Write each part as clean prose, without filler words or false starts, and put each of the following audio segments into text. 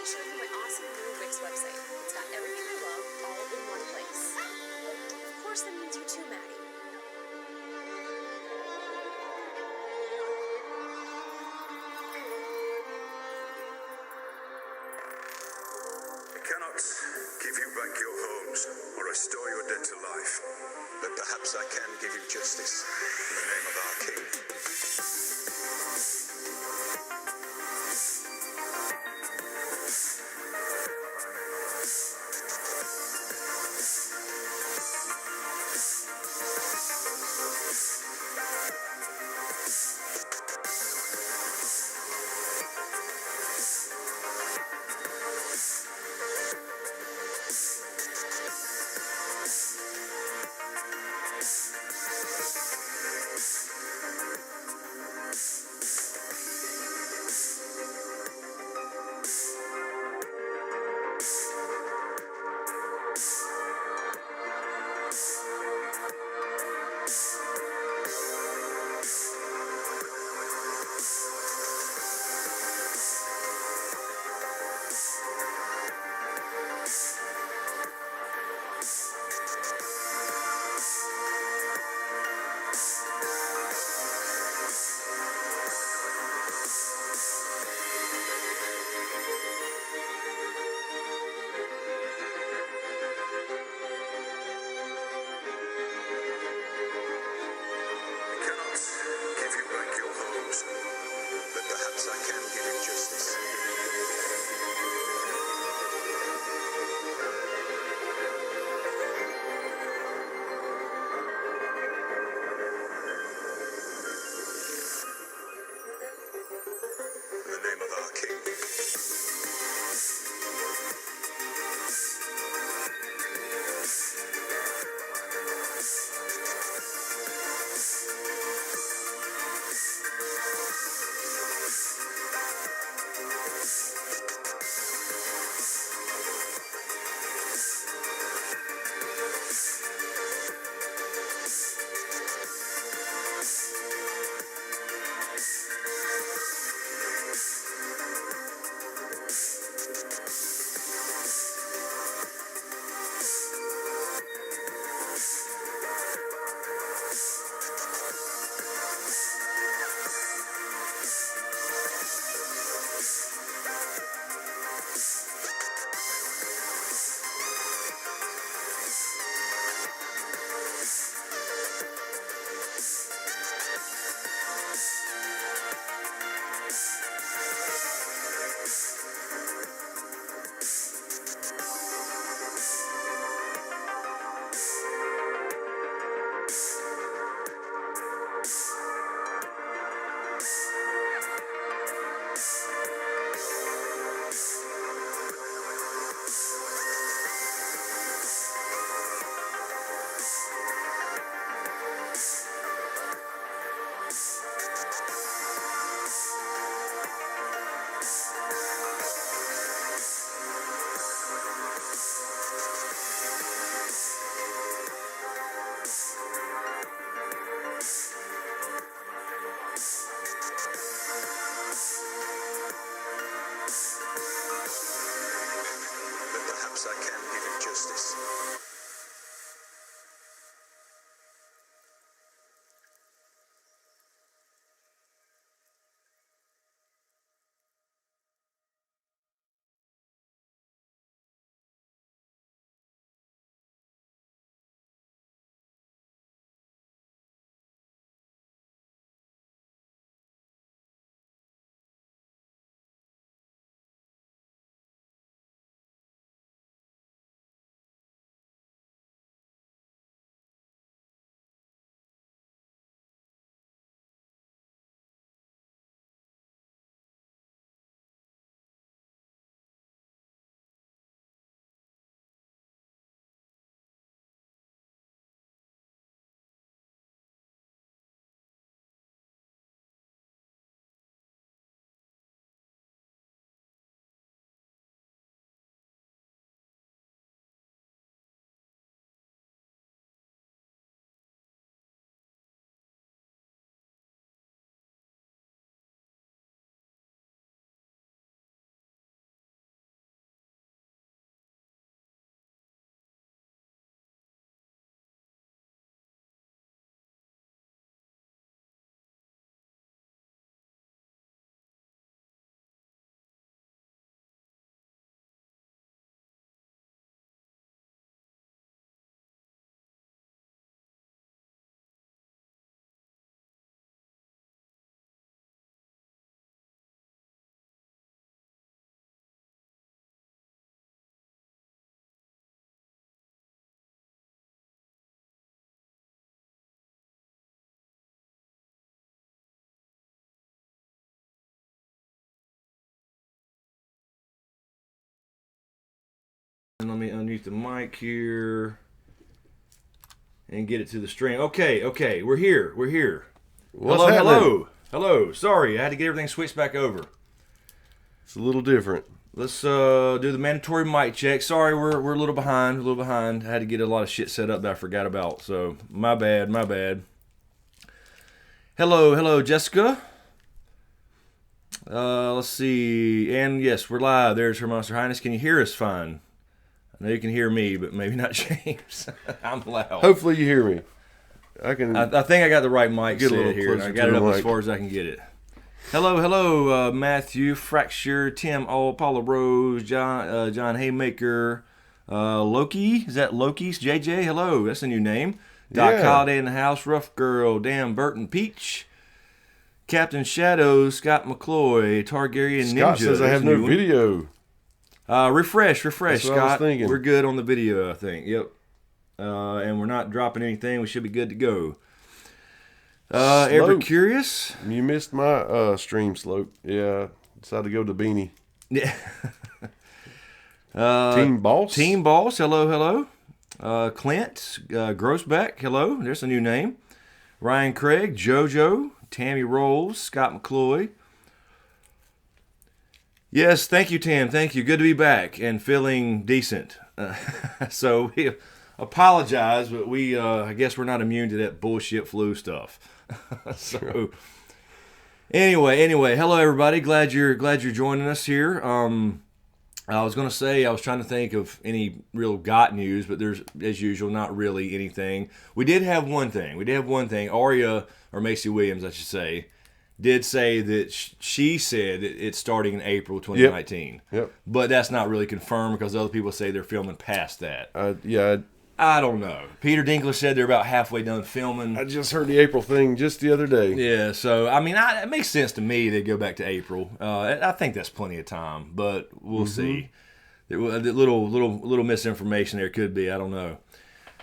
show you my awesome new Wix website. It's got everything I love all in one place. Of course, that means you too, Maddie. I cannot give you back your homes or restore your dead to life, but perhaps I can give you justice in the name of our King. underneath the mic here and get it to the stream. Okay, we're here. What's happening? Hello. Sorry, I had to get everything switched back over. It's a little different. Let's do the mandatory mic check. Sorry, we're a little behind. I had to get a lot of shit set up that I forgot about. So my bad. Hello, Jessica. Let's see. And yes, we're live. There's Her Monster Highness. Can you hear us fine? I know you can hear me, but maybe not James. I'm loud. Hopefully you hear me. I think I got the right mic Get a set little here. And I closer got to it the up as mic. far as I can get it. Hello, Matthew, Fracture, Tim, Paula Rose, John Haymaker, Loki. Is that Loki's? JJ, hello. That's a new name. Doc Yeah. Holiday in the house. Rough Girl, Dan Burton Peach. Captain Shadow, Scott McCloy, Targaryen Ninja. Scott says I have no video. Refresh, That's what I was Scott. thinking. We're good on the video, I think. Yep. And we're not dropping anything. We should be good to go. Ever Slope. curious? You missed my stream slope. Yeah, decided to go to Beanie. Yeah. Team Boss. Team Boss, hello. Clint Grossbeck, hello. There's a new name. Ryan Craig, JoJo, Tammy Rolls, Scott McCloy. Yes, thank you, Tam. Thank you. Good to be back and feeling decent. So we apologize, but I guess we're not immune to that bullshit flu stuff. So anyway, hello everybody. Glad you're joining us here. I was gonna say I was trying to think of any real got news, but there's, as usual, not really anything. We did have one thing. Aria, or Macy Williams, I should say, did say that she said it's starting in April 2019. Yep. But that's not really confirmed because other people say they're filming past that. Yeah, I don't know. Peter Dinklage said they're about halfway done filming. I just heard the April thing just the other day. Yeah, so I mean, it makes sense to me they go back to April. I think that's plenty of time, but we'll see. The little misinformation there could be. I don't know.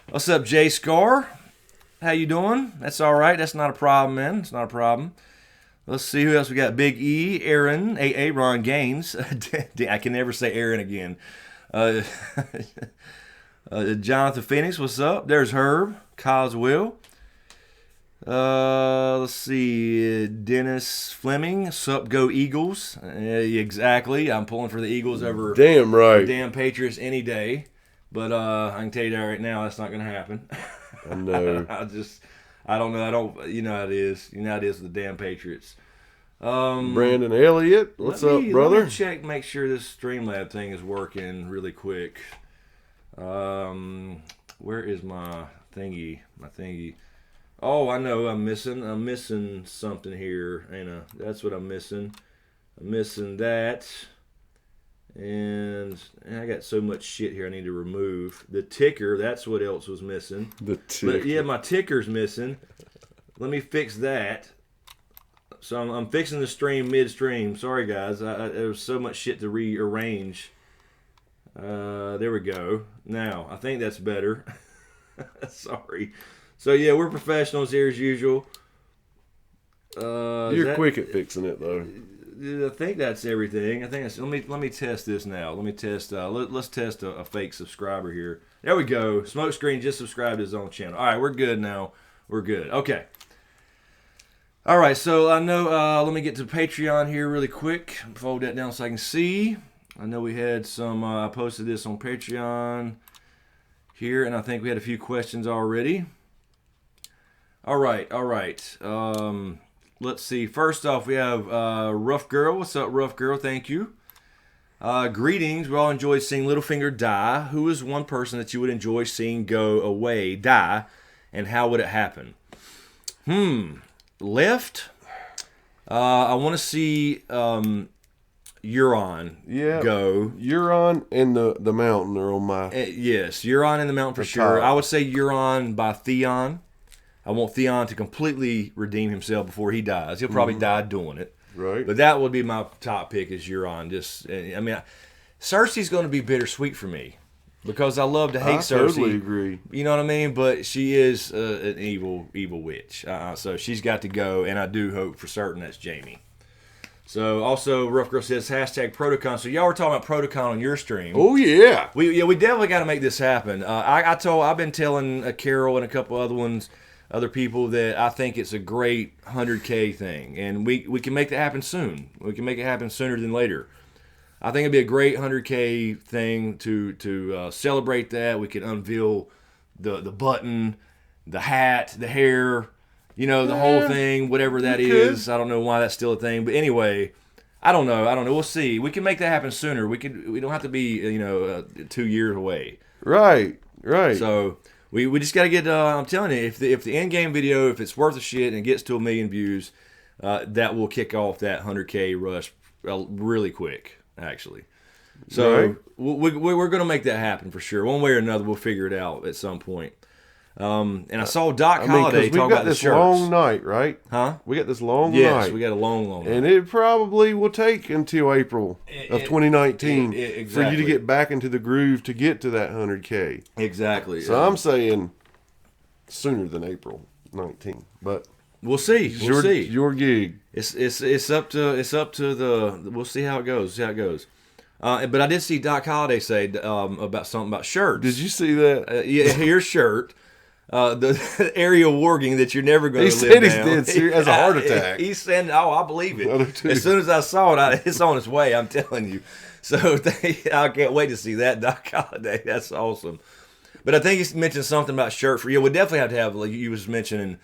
What's up, Jay Scar? How you doing? That's all right. That's not a problem, man. It's not a problem. Let's see who else we got. Big E, Aaron, Ron Gaines. I can never say Aaron again. Jonathan Phoenix, what's up? There's Herb, Coswell. Let's see, Dennis Fleming, sup, go Eagles. Exactly, I'm pulling for the Eagles over Damn right. the damn Patriots any day. But I can tell you that right now, that's not going to happen. I know. I don't know. You know how it is. You know how it is with the damn Patriots. Brandon Elliott, what's up, Let brother? me check, make sure this Streamlab thing is working really quick. Where is my thingy? Oh, I know. I'm missing something here. That's what I'm missing. I'm missing that. And I got so much shit here I need to remove. The ticker, that's what else was missing. The ticker. But yeah, my ticker's missing. Let me fix that. So I'm fixing the stream midstream. Sorry, guys. There was so much shit to rearrange. There we go. Now, I think that's better. Sorry. So, yeah, we're professionals here as usual. You're quick at fixing it, though. I think that's everything. I think that's, let me test this now. Let me test. Let's test a fake subscriber here. There we go. Smokescreen just subscribed to his own channel. All right, we're good now. We're good. Okay. All right, so I know. Let me get to Patreon here really quick. Fold that down so I can see. I know we had some. I posted this on Patreon here, and I think we had a few questions already. All right. Let's see. First off, we have Rough Girl. What's up, Rough Girl? Thank you. Greetings. We all enjoyed seeing Littlefinger die. Who is one person that you would enjoy seeing go away, die, and how would it happen? Left. I want to see Euron go. Euron and the Mountain are on my... Yes, Euron in the Mountain for sure. I would say Euron by Theon. I want Theon to completely redeem himself before he dies. He'll probably die doing it. Right. But that would be my top pick is Euron. Cersei's going to be bittersweet for me because I love to hate Cersei. I totally agree. You know what I mean? But she is an evil witch. So she's got to go, and I do hope for certain that's Jaime. So also, Rough Girl says hashtag Protocon. So y'all were talking about Protocon on your stream. Oh yeah. We definitely got to make this happen. I've been telling Carol and a couple other people that I think it's a great 100K thing, and we can make that happen soon. We can make it happen sooner than later. I think it'd be a great 100K thing to celebrate that. We can unveil the button, the hat, the hair, the whole thing, whatever that is. I don't know why that's still a thing, but anyway, I don't know. We'll see. We can make that happen sooner. We don't have to be 2 years away. Right. So we just got to get. I'm telling you, if the end game video, if it's worth a shit and it gets to 1 million views, that will kick off that 100K rush really quick. Actually, so Right. we're going to make that happen for sure. One way or another, we'll figure it out at some point. And I saw Doc Holliday talk about the shirts. We've got this long night, right? Huh? We got this long night. Yes, we got a long night. And it probably will take until April of 2019 for you exactly. to get back into the groove to get to that 100K. Exactly. So I'm saying sooner than April 19. But we'll see. We'll see. Your gig. It's up to the. We'll see how it goes. But I did see Doc Holliday say about something about shirts. Did you see that? Yeah, your shirt. The aerial warging that you're never going to He live said he's down. dead as a heart attack. He said, "Oh, I believe I do it." too. As soon as I saw it, it's on its way. I'm telling you. So I can't wait to see that, Doc Holliday. That's awesome. But I think he mentioned something about shirts. Yeah, we'll definitely have to have, like you was mentioning,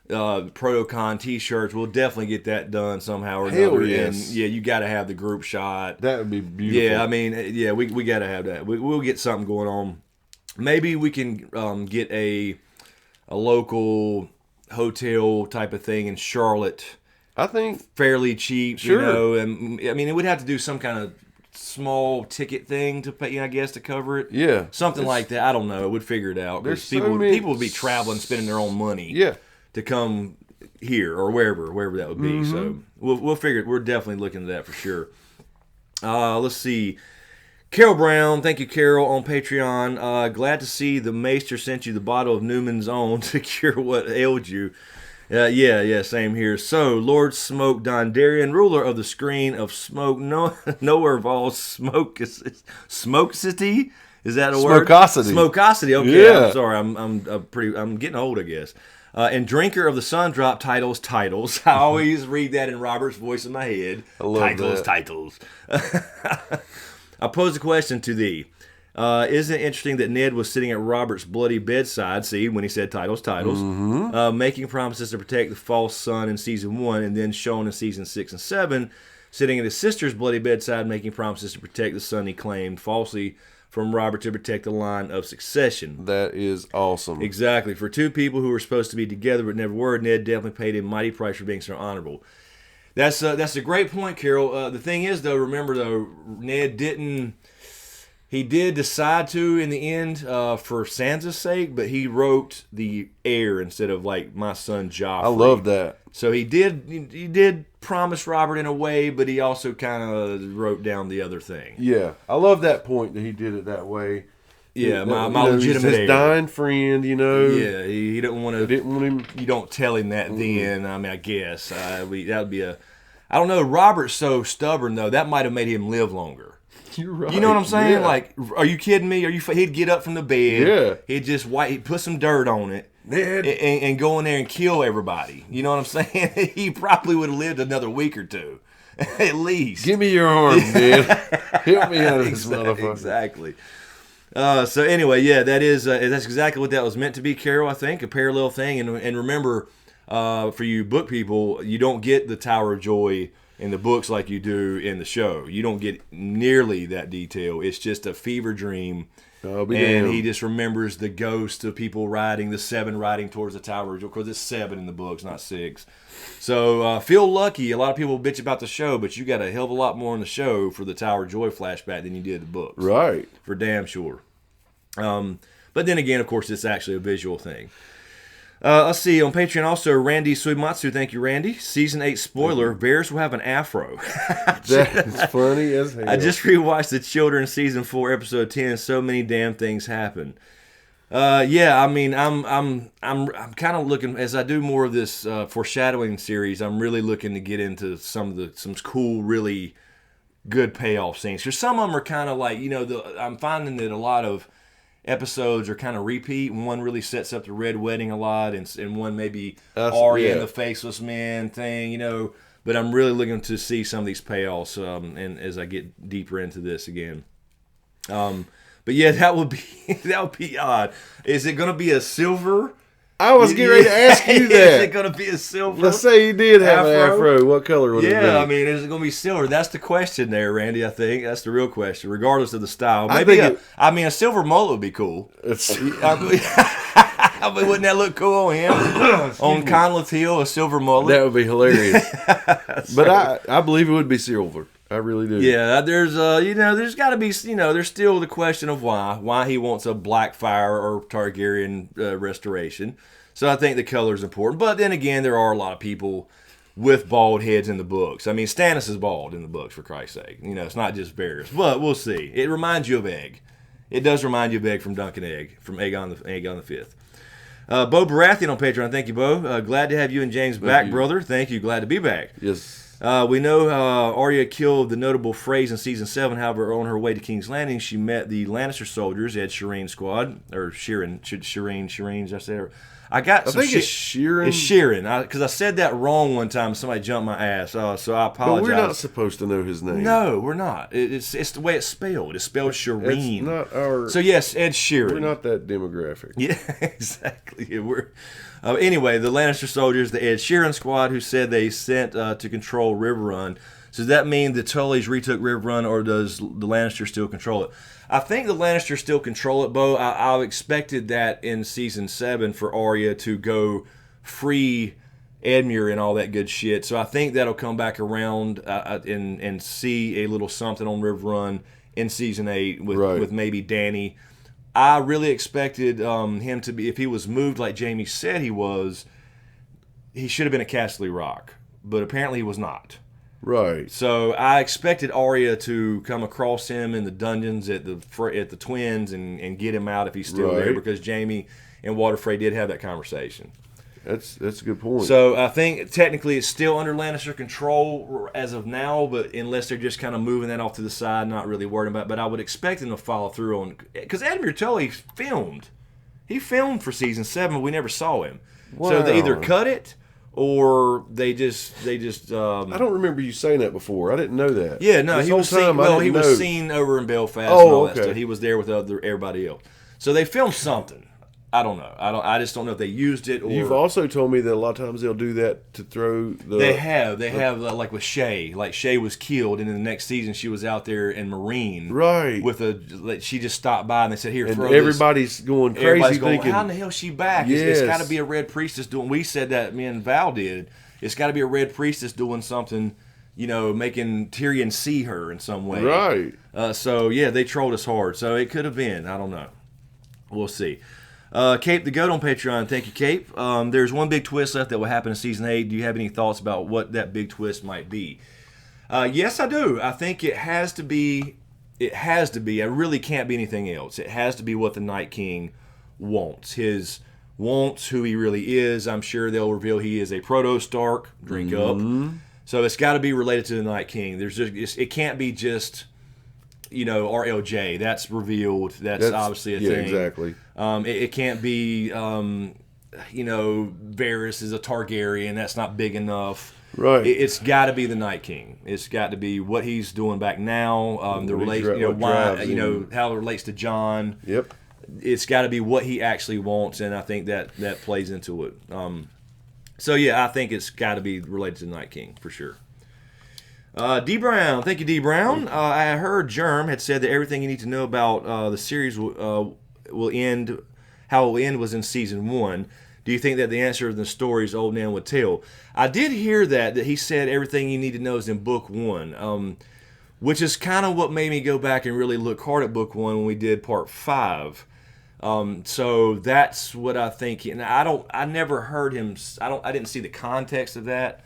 Protocon T-shirts. We'll definitely get that done somehow or Hell another. yes. And yeah, you got to have the group shot. That would be beautiful. Yeah, I mean, yeah, we got to have that. We'll get something going on. Maybe we can get a local hotel type of thing in Charlotte, I think fairly cheap. Sure. And I mean, it would have to do some kind of small ticket thing to pay, I guess, to cover it. Yeah. Something like that. I don't know. We'd figure it out. There's Because so many- people would be traveling, spending their own money. Yeah. To come here or wherever that would be. Mm-hmm. So we'll figure it. We're definitely looking at that for sure. Let's see. Carol Brown, thank you, Carol, on Patreon. Glad to see the Maester sent you the bottle of Newman's Own to cure what ailed you. Yeah, same here. So, Lord Smoke Dondarian, ruler of the screen of Smoke, nowhere of all Smokescity? Is that a word? Smokosity. Smokosity. Okay, Yeah. I'm sorry. I'm getting old, I guess. And drinker of the sun drop titles. I always read that in Robert's voice in my head. I love Titles. I pose a question to thee. Isn't it interesting that Ned was sitting at Robert's bloody bedside, see, when he said titles, making promises to protect the false son in season 1, and then shown in season 6 and 7, sitting at his sister's bloody bedside, making promises to protect the son he claimed falsely from Robert to protect the line of succession. that is awesome. Exactly. For two people who were supposed to be together but never were, Ned definitely paid a mighty price for being so honorable. That's a great point, Carol. The thing is, though, remember, though, Ned didn't... He did decide to in the end for Sansa's sake, but he wrote the heir instead of, like, my son Joffrey. I love that. So he did promise Robert in a way, but he also kind of wrote down the other thing. Yeah, I love that point that he did it that way. Yeah, That, my you know, legitimate he's his heir. dying friend, you know. Yeah, he didn't want to. Didn't want him. You don't tell him that then. I mean, I guess that would be a. I don't know. Robert's so stubborn though. That might have made him live longer. You're right. You know what I'm saying? Yeah. Like, are you kidding me? He'd get up from the bed. Yeah. He'd put some dirt on it. Ned. And go in there and kill everybody. You know what I'm saying? He probably would have lived another week or two, at least. Give me your arm, Ned. Help me out of this motherfucker. Exactly. So anyway, yeah, that's exactly what that was meant to be, Carol. I think a parallel thing, and remember, for you book people, you don't get the Tower of Joy in the books like you do in the show. You don't get nearly that detail. It's just a fever dream. I'll be And damned. he just remembers the ghost of people riding, the 7 riding towards the Tower of Joy, because it's 7 in the books, not 6. So feel lucky. A lot of people bitch about the show, but you got a hell of a lot more in the show for the Tower of Joy flashback than you did the books. Right. For damn sure. But then again, of course, it's actually a visual thing. Let's see, on Patreon also, Randy Suimatsu, thank you, Randy. Season 8 spoiler, Varys will have an afro. That's funny as hell. I just rewatched The Children Season 4, Episode 10, so many damn things happen. Yeah, I mean, I'm kind of looking as I do more of this foreshadowing series. I'm really looking to get into some cool, really good payoff scenes. Because some of them are kind of like, I'm finding that a lot of episodes are kind of repeat, and one really sets up the Red Wedding a lot, and one maybe Arya and the Faceless Men thing, But I'm really looking to see some of these payoffs, and as I get deeper into this again. But yeah, that would be odd. Is it going to be a silver? I was getting ready to ask you that. Is it going to be a silver? Let's say he did have an afro. What color would it be? Yeah, I mean, is it going to be silver? That's the question there, Randy. I think that's the real question, regardless of the style. Maybe a silver mullet would be cool. I mean, wouldn't that look cool on him? On Conleth Hill, a silver mullet. That would be hilarious. But I believe it would be silver. I really do. Yeah, there's there's got to be, there's still the question of why he wants a Blackfire or Targaryen restoration. So I think the color is important. But then again, there are a lot of people with bald heads in the books. I mean, Stannis is bald in the books, for Christ's sake. It's not just Varys. But we'll see. It reminds you of Egg. It does remind you of Egg from Duncan Egg, from Aegon the Fifth. Bo Baratheon on Patreon. Thank you, Bo. Glad to have you and James back, brother. Thank you. Glad to be back. Yes. We know Arya killed the notable Freys in Season 7. However, on her way to King's Landing, she met the Lannister soldiers, Ed Sheeran's squad. Or Shireen, I say. I think it's Sheeran. It's Sheeran. Because I said that wrong one time. Somebody jumped my ass. So I apologize. But we're not supposed to know his name. No, we're not. It's the way it's spelled. It's spelled Shireen. It's not our... So, yes, Ed Sheeran. We're not that demographic. Yeah, exactly. Yeah, anyway, the Lannister soldiers, the Ed Sheeran squad, who said they sent to control Riverrun. So does that mean the Tullys retook Riverrun, or does the Lannisters still control it? I think the Lannisters still control it, Bo. I expected that in Season 7 for Arya to go free Edmure and all that good shit. So I think that'll come back around and see a little something on Riverrun in Season 8 with maybe Dany. I really expected him to be, if he was moved like Jamie said he should have been at Castle Rock, but apparently he was not. Right. So I expected Arya to come across him in the dungeons at the Twins and get him out if he's still there, because Jamie and Walder Frey did have that conversation. That's a good point. So I think technically it's still under Lannister control as of now, but unless they're just kind of moving that off to the side, not really worried about it. But I would expect them to follow through on, because Edmure Tully filmed. He filmed for Season 7, but we never saw him. Wow. So they either cut it or they just. I don't remember you saying that before. I didn't know that. Yeah, no, he was seen. Well, he was seen over in Belfast. And all that stuff. He was there with everybody else. So they filmed something. I don't know. I just don't know if they used it. Or you've also told me that a lot of times they'll do that to throw the. They have like with Shay. Like Shay was killed, and in the next season she was out there in Marine. Right. She just stopped by and they said, "Here, and throw everybody's this." going crazy. Everybody's going, thinking, "How in the hell is she back?" Yes. It's got to be a Red Priestess doing. We said that. Me and Val did. It's got to be a Red Priestess doing something. Making Tyrion see her in some way. Right. So yeah, they trolled us hard. So it could have been. I don't know. We'll see. Cape the Goat on Patreon. Thank you, Cape. There's one big twist left that will happen in Season 8. Do you have any thoughts about what that big twist might be? Yes, I do. I think it has to be. It has to be. It really can't be anything else. It has to be what the Night King wants. His wants, who he really is. I'm sure they'll reveal he is a Proto-Stark. Drink up. So it's got to be related to the Night King. It can't be just... RLJ. That's revealed. That's obviously a thing. Yeah, exactly. It can't be, Varys is a Targaryen. That's not big enough. Right. It's got to be the Night King. It's got to be what he's doing back now. The relation, how it relates to Jon. Yep. It's got to be what he actually wants, and I think that plays into it. So yeah, I think it's got to be related to the Night King for sure. D Brown, thank you, D Brown. I heard Germ had said that everything you need to know about the series will end. How it will end was in Season 1. Do you think that the answer of the stories Old Nan would tell? I did hear that he said everything you need to know is in Book 1, which is kind of what made me go back and really look hard at Book 1 when we did Part 5. So that's what I think. And I never heard him. I didn't see the context of that.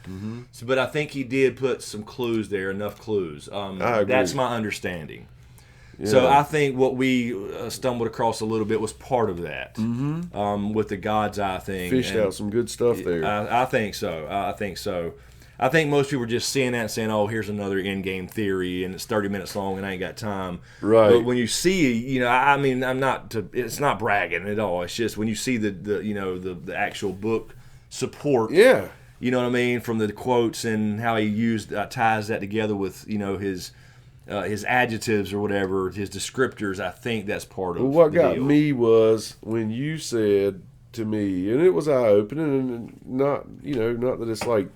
So, but I think he did put some clues there, enough clues. I agree. That's my understanding. So I think what we stumbled across a little bit was part of that, with the God's Eye thing. Fished And out some good stuff there. I think so. I think so. I think most people are just seeing that and saying, "Oh, here's another in-game theory, and it's 30 minutes long, and I ain't got time." Right. But when you see, I mean, it's not bragging at all. It's just when you see the actual book support. Yeah. You know what I mean, from the quotes and how he ties that together with his adjectives or whatever, his descriptors. I think that's part of. What the got deal. me was when you said to me, and it was eye-opening, and not that it's like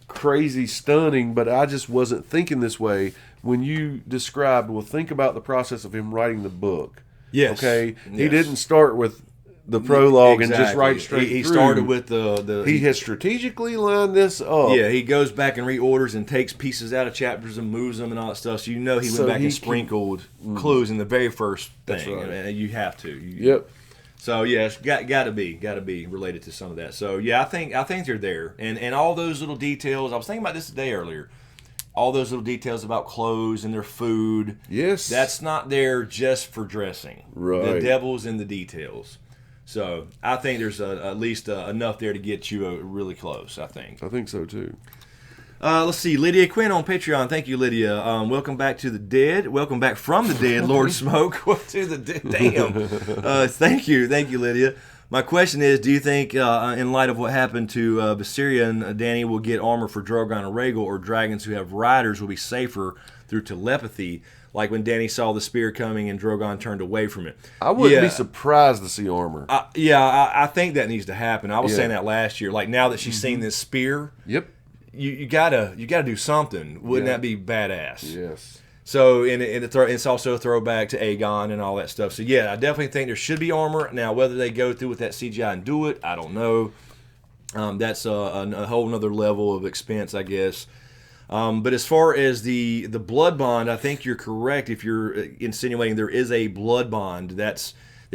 crazy stunning, but I just wasn't thinking this way when you described, well, think about the process of him writing the book. Yes. Okay? Yes. He didn't start with the prologue and just write straight He through. started with the He has strategically lined this up. Yeah, he goes back and reorders and takes pieces out of chapters and moves them and all that stuff. So he went back and sprinkled clues in the very first thing. That's right. And you have to. Yep. So yeah, it's got to be related to some of that. So yeah, I think they're there, and all those little details. I was thinking about this today earlier. All those little details about clothes and their food. Yes. That's not there just for dressing. Right. The devil's in the details. So I think there's at least enough there to get you really close. I think so too. Let's see, Lydia Quinn on Patreon. Thank you, Lydia. Welcome back to the dead. Welcome back from the dead, Lord Smoke. To the dead. Damn. Thank you, Lydia. My question is, do you think, in light of what happened to Viserion, Danny will get armor for Drogon and Rhaegal, or dragons who have riders will be safer through telepathy, like when Danny saw the spear coming and Drogon turned away from it? I wouldn't be surprised to see armor. I think that needs to happen. I was saying that last year. Like, now that she's seen this spear, Yep. you gotta do something. Wouldn't that be badass? Yes. So it's also a throwback to Aegon and all that stuff. So yeah, I definitely think there should be armor. Now, whether they go through with that CGI and do it, I don't know. That's a whole nother level of expense, I guess. But as far as the blood bond, I think you're correct if you're insinuating there is a blood bond. That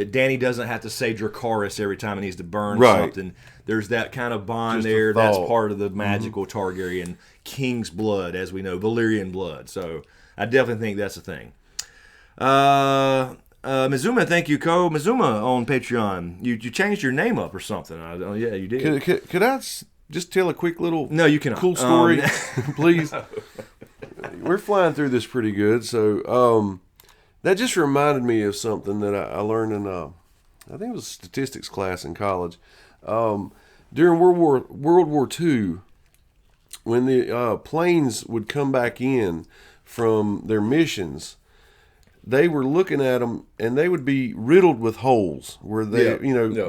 Danny doesn't have to say Dracarys every time he needs to burn something. There's that kind of bond Just there. a thought. That's part of the magical Targaryen king's blood, as we know, Valyrian blood. So I definitely think that's a thing. Mizuma, thank you, Ko Mizuma on Patreon. You changed your name up or something? Yeah, you did. Could I just tell a quick little No, you cannot. cool story, please? We're flying through this pretty good, so that just reminded me of something that I learned in I think it was a statistics class in college. During World War II, when the planes would come back in from their missions, they were looking at them and they would be riddled with holes where they,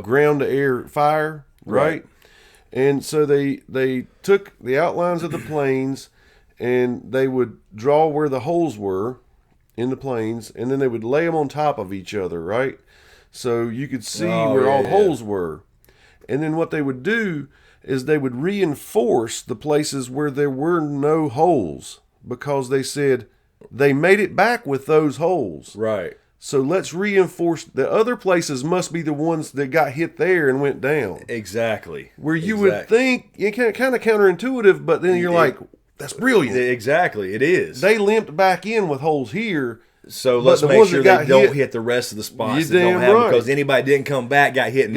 ground to air fire, right? And so they took the outlines of the planes and they would draw where the holes were in the planes, and then they would lay them on top of each other, right? So you could see where all the holes were. And then what they would do is they would reinforce the places where there were no holes, because they said they made it back with those holes. Right. So let's reinforce the other places must be the ones that got hit there and went down. Exactly. Where you would think, it kind of counterintuitive, but then you're like, that's brilliant. Exactly, it is. They limped back in with holes here. So let's make sure they don't hit the rest of the spots that don't have, because anybody didn't come back got hit in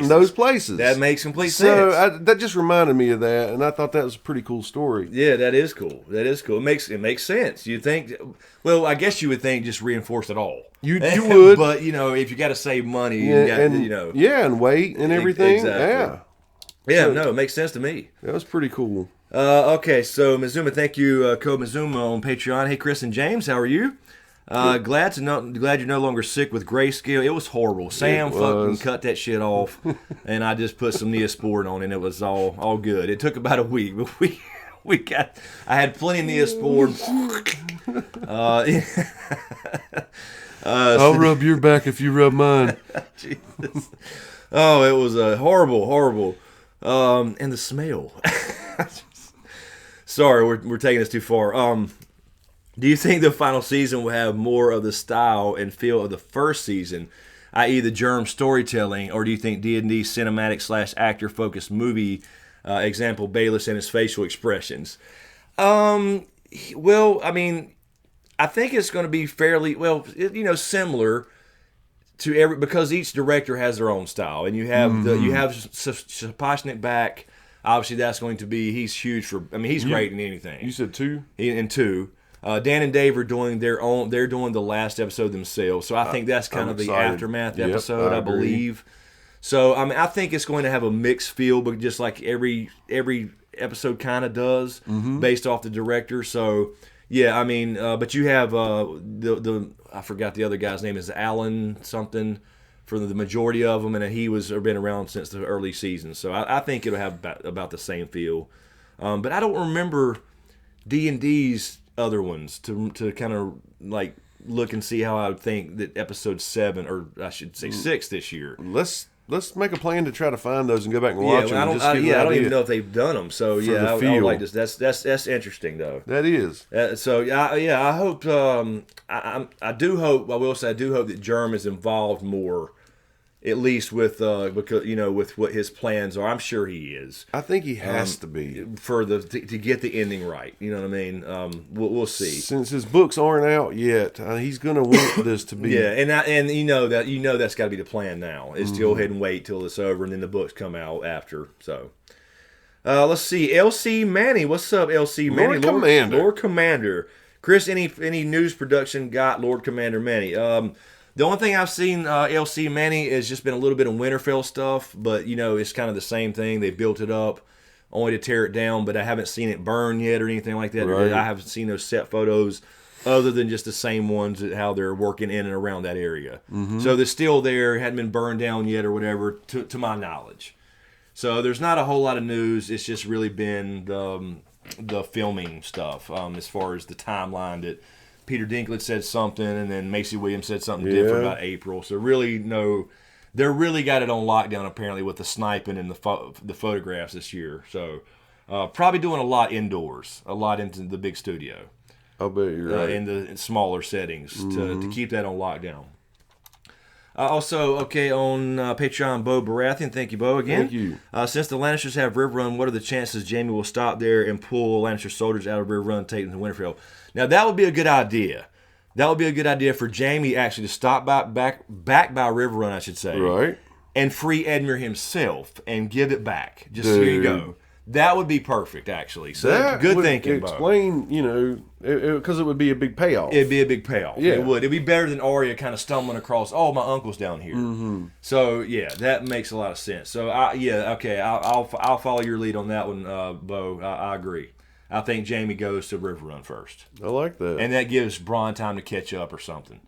those places. That makes complete sense. sense. So that just reminded me of that, and I thought that was a pretty cool story. Yeah, that is cool. It makes sense. You think, well, I guess you would think just reinforce it all. You would, but if you got to save money, and weight and everything. Exactly. It makes sense to me. That was pretty cool. Okay, so Mizuma, thank you, Ko Mizuma on Patreon. Hey, Chris and James, how are you? Glad you're no longer sick with grayscale. It was horrible. Sam fucking cut that shit off, and I just put some Neosporin on, and it was all good. It took about a week, but I had plenty of Neosporin. I'll rub your back if you rub mine. Jesus. Oh, it was horrible. And the smell. Sorry, we're taking this too far. Do you think the final season will have more of the style and feel of the first season, i.e. the germ storytelling, or do you think D&D cinematic / actor focused movie, example Baelish and his facial expressions? Well, I mean, I think it's going to be fairly similar to because each director has their own style, and you have Sapochnik back. Obviously, that's going to be he's huge for. I mean, he's great in anything. You said 2? In 2. Dan and Dave are doing their own. They're doing the last episode themselves, so I think that's kind of the aftermath episode, I believe. So I mean, I think it's going to have a mixed feel, but just like every episode kind of does, based off the director. So yeah, I mean, but you have the I forgot the other guy's name is Alan something for the majority of them, and he been around since the early seasons. So I think it'll have about the same feel. But I don't remember D&D's other ones to kind of like look and see how I would think that episode 7 or I should say 6 this year. Let's make a plan to try to find those and go back and watch them. I don't even know if they've done them. So I would like this. That's interesting though. That is. I hope. I do hope. I will say I do hope that Germ is involved more. At least with because with what his plans are, I'm sure he is. I think he has to be for to get the ending right. You know what I mean? We'll see. Since his books aren't out yet, he's going to want this to be. Yeah, and that's got to be the plan now. Is to go ahead and wait till it's over, and then the books come out after. So, let's see. LC Manny, what's up, LC Manny? Lord Commander. Chris, any news production got Lord Commander Manny? The only thing I've seen LC Manny has just been a little bit of Winterfell stuff, but it's kind of the same thing. They built it up only to tear it down, but I haven't seen it burn yet or anything like that. Right. I haven't seen those set photos other than just the same ones, how they're working in and around that area. So they're still there, hadn't been burned down yet or whatever, to my knowledge. So there's not a whole lot of news. It's just really been the filming stuff as far as the timeline that Peter Dinklage said something, and then Macy Williams said something different about April. So they really got it on lockdown apparently with the sniping and the photographs this year. So probably doing a lot indoors, a lot into the big studio. I bet you're right. In the smaller settings to keep that on lockdown. Also, on Patreon, Bo Baratheon. Thank you, Bo, again. Thank you. Since the Lannisters have River Run, what are the chances Jaime will stop there and pull Lannister soldiers out of River Run and take them to Winterfell? Now, that would be a good idea. That would be a good idea for Jaime actually to stop back by River Run, I should say. Right. And free Edmure himself and give it back. Just here you go. That would be perfect, actually. So that good would thinking, explain, because it would be a big payoff. It'd be a big payoff. Yeah. It would. It'd be better than Arya kind of stumbling across, oh, my uncle's down here. So, yeah, that makes a lot of sense. So, I'll follow your lead on that one, Bo. I agree. I think Jaime goes to River Run first. I like that. And that gives Bronn time to catch up or something.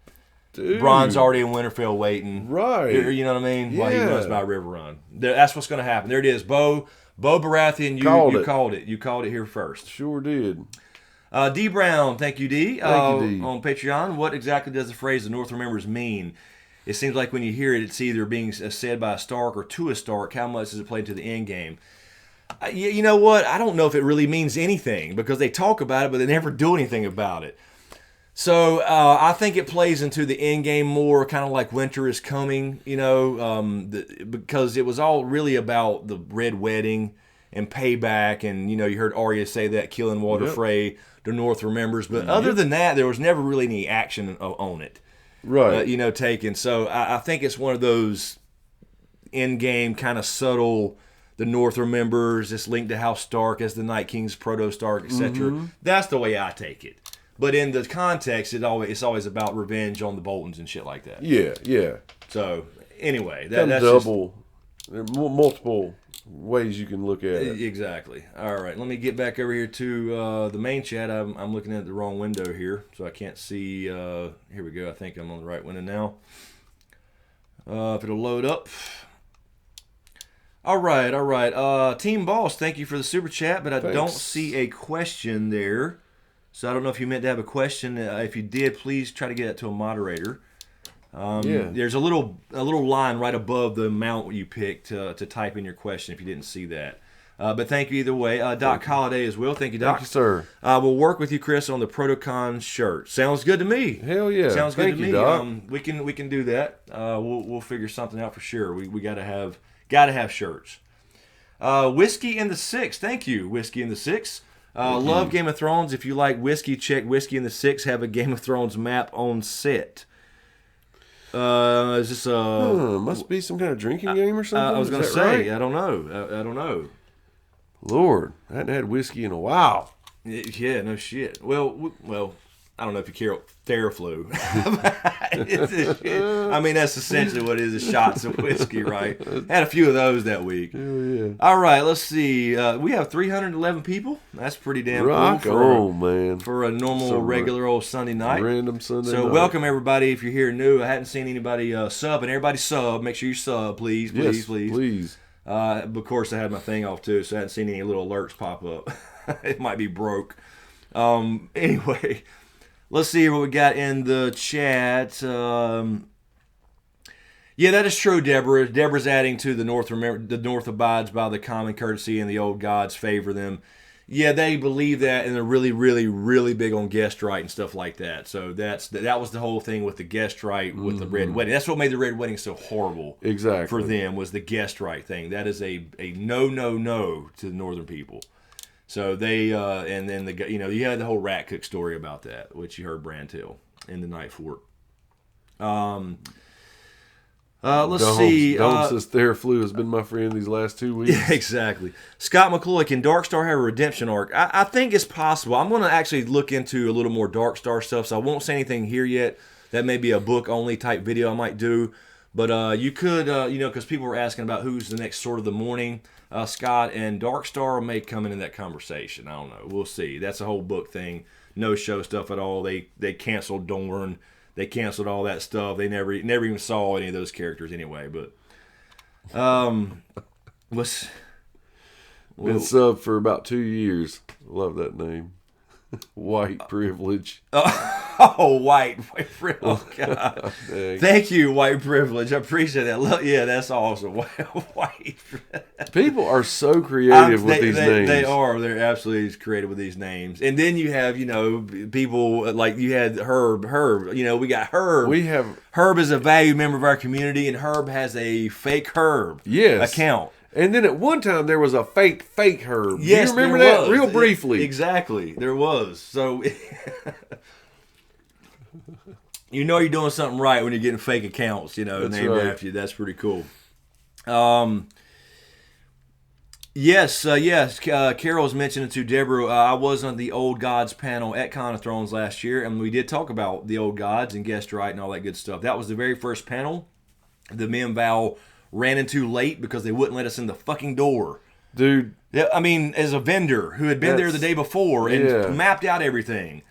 Dude. Bronn's already in Winterfell waiting. Right. You know what I mean? Yeah. While he runs by River Run. That's what's going to happen. There it is. Bo Baratheon, you called it. You called it here first. Sure did. D Brown, thank you, D. Thank you, D. On Patreon, what exactly does the phrase "the North remembers" mean? It seems like when you hear it, it's either being said by a Stark or to a Stark. How much does it play into the end game? You know what? I don't know if it really means anything because they talk about it, but they never do anything about it. So I think it plays into the end game more, kind of like Winter is Coming, because it was all really about the Red Wedding and payback, and you heard Arya say that, killing Walder Frey, the North remembers. But other than that, there was never really any action on it, right? Taken. So I think it's one of those end game kind of subtle. The North remembers. It's linked to House Stark as the Night King's Proto Stark, etc. That's the way I take it. But in the context, it's always about revenge on the Boltons and shit like that. Yeah. So anyway, that's double. There are multiple ways you can look at it. Exactly. All right, let me get back over here to the main chat. I'm looking at the wrong window here, so I can't see. Here we go. I think I'm on the right window now. If it'll load up. All right. Team Boss, thank you for the super chat, but I don't see a question there. So I don't know if you meant to have a question. If you did, please try to get it to a moderator. There's a little line right above the amount you picked to type in your question if you didn't see that. But thank you either way. Doc Holliday as well. Thank you, Doc. Thank you, sir. We'll work with you, Chris, on the Protocon shirt. Sounds good to me. Hell yeah. Sounds good Thank to you, me. Doc. We can do that. We'll figure something out for sure. We gotta have shirts. Whiskey in the Six. Thank you, Whiskey in the Six. Love Game of Thrones. If you like whiskey, check Whiskey and the Six. Have a Game of Thrones map on set. Is this must be some kind of drinking game or something. I was going to say, right? I don't know. Lord, I hadn't had whiskey in a while. Yeah, no shit. Well, I don't know if you care Theraflu. I mean, that's essentially what it is, shots of whiskey, right? Had a few of those that week. Yeah. All right, let's see. We have 311 people. That's pretty damn cool man. For a normal, regular old Sunday night. Random Sunday night. So welcome, everybody. If you're here new, I hadn't seen anybody sub, and everybody sub. Make sure you sub, please. Of course, I had my thing off, too, so I hadn't seen any little alerts pop up. It might be broke. Anyway, let's see what we got in the chat. Yeah, that is true, Deborah. Deborah's adding to the North. Remember, the North abides by the common courtesy, and the old gods favor them. Yeah, they believe that, and they're really, really, really big on guest right and stuff like that. So that was the whole thing with the guest right with the red wedding. That's what made the red wedding so horrible. Exactly. For them was the guest right thing. That is a no to the Northern people. So they and then you had the whole rat cook story about that, which you heard Brand tell in the Night Fort. Let's see. Says Theraflu has been my friend these last 2 weeks. Yeah, exactly. Scott McCloy, can Darkstar have a redemption arc? I think it's possible. I'm going to actually look into a little more Darkstar stuff, so I won't say anything here yet. That may be a book-only type video I might do. But you could, because people were asking about who's the next Sword of the Morning, Scott, and Darkstar may come into that conversation. I don't know. We'll see. That's a whole book thing. No show stuff at all. They canceled Dorne. They canceled all that stuff. They never even saw any of those characters anyway. But been sub for about 2 years. Love that name. White privilege. White privilege. Oh, God. Thank you, white privilege. I appreciate that. Yeah, that's awesome. White. People are so creative with these names. They are. They're absolutely creative with these names. And then you have, people like you had Herb. We got Herb. Herb is a valued member of our community, and Herb has a fake Herb account. And then at one time there was a fake Herb. Yes, do you remember that? Real briefly. Exactly. There was. So you're doing something right when you're getting fake accounts, named after you. That's pretty cool. Yes. Carol was mentioning to Deborah, I was on the Old Gods panel at Con of Thrones last year, and we did talk about the Old Gods and guest right and all that good stuff. That was the very first panel. The men Val ran into late because they wouldn't let us in the fucking door. Dude. Yeah, I mean, as a vendor who had been there the day before and mapped out everything.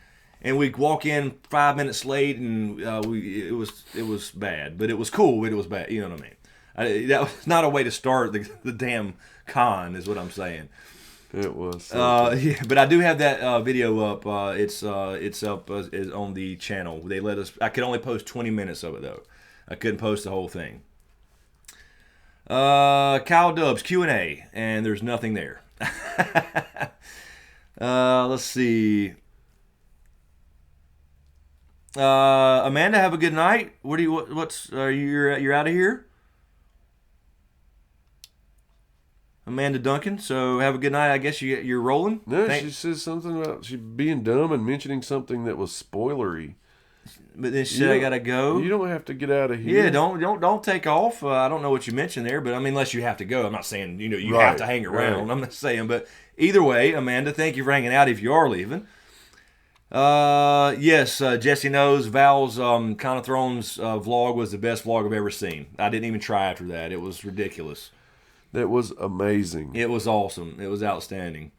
And we'd walk in 5 minutes late, and it was bad. But it was cool, but it was bad. You know what I mean? That was not a way to start the damn con, is what I'm saying. It was. But I do have that video up. It's up on the channel. They let us. I could only post 20 minutes of it, though. I couldn't post the whole thing. Kyle Dubs Q&A, and there's nothing there. Let's see. Amanda, have a good night. You're out of here? Amanda Duncan. So have a good night. I guess you're rolling. No, she says something about she being dumb and mentioning something that was spoilery. But then she said I gotta go. You don't have to get out of here. Yeah, don't take off. I don't know what you mentioned there, but I mean, unless you have to go. I'm not saying you have to hang around. Right. I'm not saying, but either way, Amanda, thank you for hanging out. If you are leaving, yes, Jesse knows Val's Con of Thrones vlog was the best vlog I've ever seen. I didn't even try after that. It was ridiculous. That was amazing. It was awesome. It was outstanding.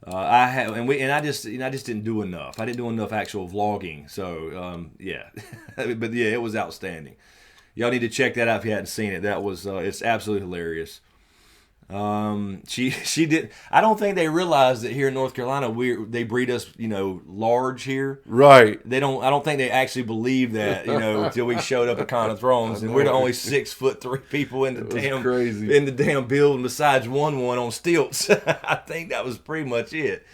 I just didn't do enough. I didn't do enough actual vlogging. So yeah, but yeah, it was outstanding. Y'all need to check that out if you hadn't seen it. That was it's absolutely hilarious. She did. I don't think they realized that here in North Carolina they breed us, large here. Right. I don't think they actually believe that, until we showed up at Con of Thrones, and we're the only 6'3" people in the damn building besides one on stilts. I think that was pretty much it.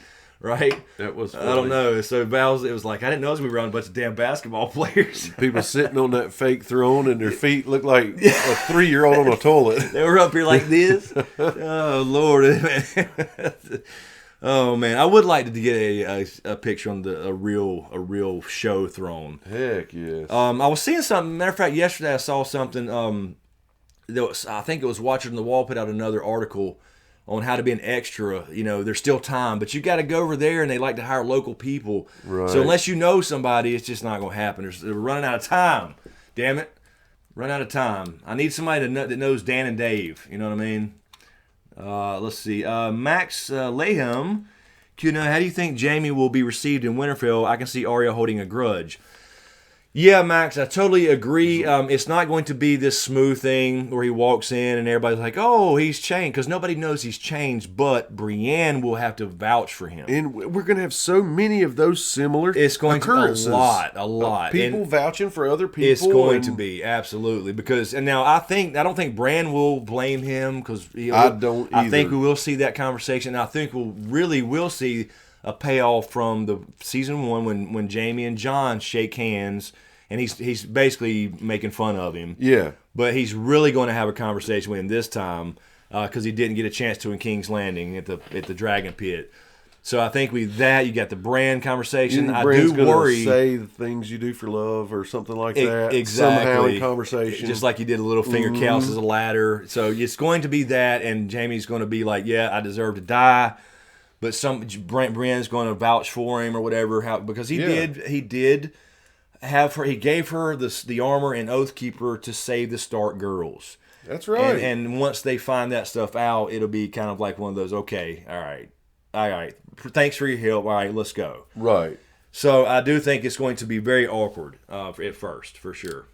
Right? That was funny. I don't know. So Val's, it was like, I didn't know we were around a bunch of damn basketball players. People sitting on that fake throne and their feet look like a 3-year-old on a toilet. They were up here like this. Oh, Lord. Oh man, I would like to get a picture on a real show throne. Heck yes. I was seeing something. Matter of fact, yesterday I saw something. I think it was Watching the Wall put out another article on how to be an extra. You know, there's still time, but you got to go over there, and they like to hire local people. Right. So unless you know somebody, it's just not going to happen. They're running out of time. Damn it, run out of time. I need somebody that knows Dan and Dave. You know what I mean? Let's see. Max Laham, how do you think Jamie will be received in Winterfell? I can see Arya holding a grudge. Yeah, Max, I totally agree. It's not going to be this smooth thing where he walks in and everybody's like, oh, he's changed, because nobody knows he's changed, but Brienne will have to vouch for him. And we're going to have so many of those similar It's going occurrences. to a lot. People vouching for other people. It's going to be, absolutely. Because, and now I don't think Bran will blame him, because I don't either. I think we will see that conversation. And I think we'll see a payoff from the season 1 when Jamie and Jon shake hands, and he's basically making fun of him. Yeah. But he's really going to have a conversation with him this time, because he didn't get a chance to in King's Landing at the Dragon Pit. So I think with that, you got the Bran conversation. I Bran's do worry. Say the things you do for love or something like that. Exactly. Somehow in conversation. Just like you did a little finger counts as a ladder. So it's going to be that, and Jamie's going to be like, yeah, I deserve to die. But Brienne's going to vouch for him or whatever, because he did have her. He gave her the armor and Oathkeeper to save the Stark girls. That's right. And once they find that stuff out, it'll be kind of like one of those. Okay, all right. Thanks for your help. All right, let's go. Right. So I do think it's going to be very awkward at first, for sure.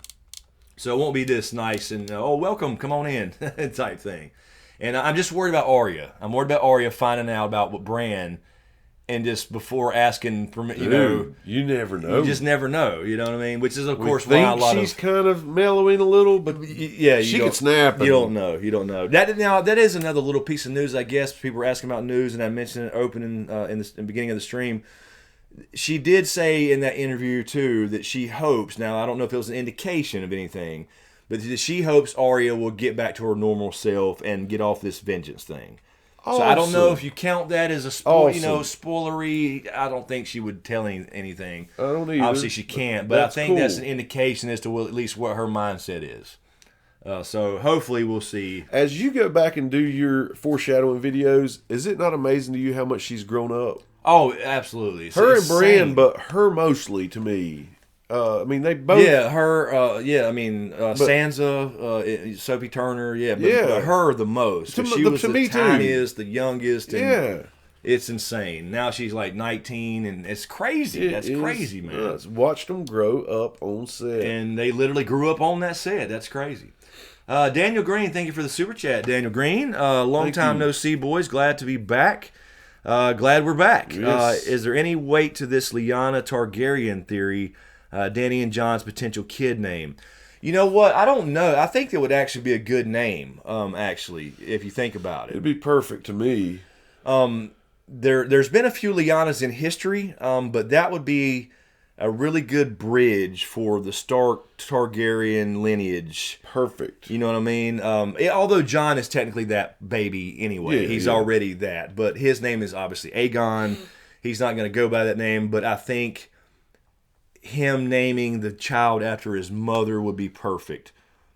So it won't be this nice and welcome, come on in type thing. And I'm just worried about Arya. I'm worried about Arya finding out about what Bran, and just before asking for you never know. You just never know. You know what I mean? Which is of course why a lot she's kind of mellowing a little, but yeah, she could snap. You don't know. That is another little piece of news. I guess people were asking about news, and I mentioned it opening in the beginning of the stream. She did say in that interview too that she hopes. Now I don't know if it was an indication of anything, but she hopes Arya will get back to her normal self and get off this vengeance thing. So I don't know if you count that as a spoilery. I don't think she would tell anything. I don't either. Obviously she can't, but I think that's an indication as to at least what her mindset is. So hopefully we'll see. As you go back and do your foreshadowing videos, is it not amazing to you how much she's grown up? Oh, absolutely. Her and Brienne, but her mostly to me. I mean, they both. Yeah, her. Sansa, Sophie Turner. Yeah, but her the most. She was the tiniest, the youngest. And it's insane. Now she's like 19, and it's crazy. That's crazy, man. Watched them grow up on set, and they literally grew up on that set. That's crazy. Daniel Green, thank you for the super chat. Daniel Green, long time no see, boys. Glad to be back. Glad we're back. Yes. Is there any weight to this Lyanna Targaryen theory? Danny and John's potential kid name. You know what? I don't know. I think that would actually be a good name, actually, if you think about it. It'd be perfect to me. There's been a few Lyannas in history, but that would be a really good bridge for the Stark Targaryen lineage. Perfect. You know what I mean? Although John is technically that baby anyway. He's already that. But his name is obviously Aegon. He's not going to go by that name, but I think him naming the child after his mother would be perfect,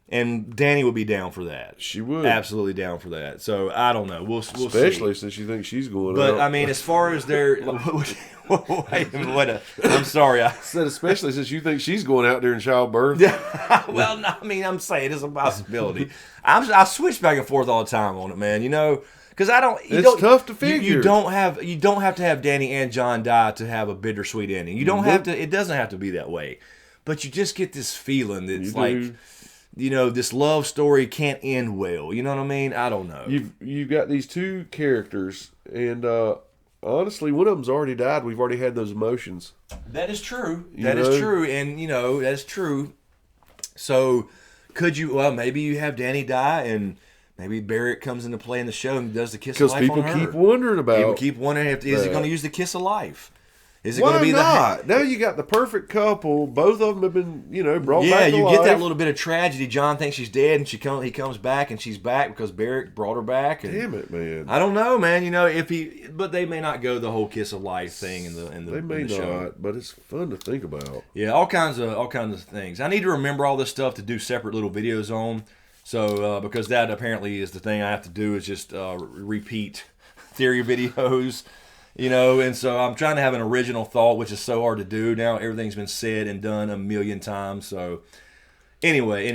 and Danny would be down for that. She would, absolutely down for that. So I don't know. We'll especially see. Since you think she's going. But out. I mean, as far as their, I'm sorry. I said especially since you think she's going out there in childbirth. Well, no, I mean, I'm saying it's a possibility. I switch back and forth all the time on it, man. You know. Because it's tough to figure. You don't have to have Danny and John die to have a bittersweet ending. You don't have to. It doesn't have to be that way. But you just get this feeling that it's like, this love story can't end well. You know what I mean? I don't know. You've got these two characters, and honestly, one of them's already died. We've already had those emotions. That is true. That is true, and that's true. So, could you? Well, maybe you have Danny die and. Maybe Barrett comes into play in the show and does the kiss of life on her. Because people keep wondering about. People keep wondering is he going to use the kiss of life? Is it going to Why be not? Now you got the perfect couple. Both of them have been, brought Yeah, back to you life. get that little bit of tragedy. John thinks she's dead, and he comes back, and she's back because Barrick brought her back. And Damn it, man. I don't know, man. But they may not go the whole kiss of life thing in the They may in the show. not, but it's fun to think about. Yeah, all kinds of things. I need to remember all this stuff to do separate little videos on. So because that apparently is the thing I have to do is just repeat theory videos. And so I'm trying to have an original thought, which is so hard to do. Now everything's been said and done a million times. So anyway,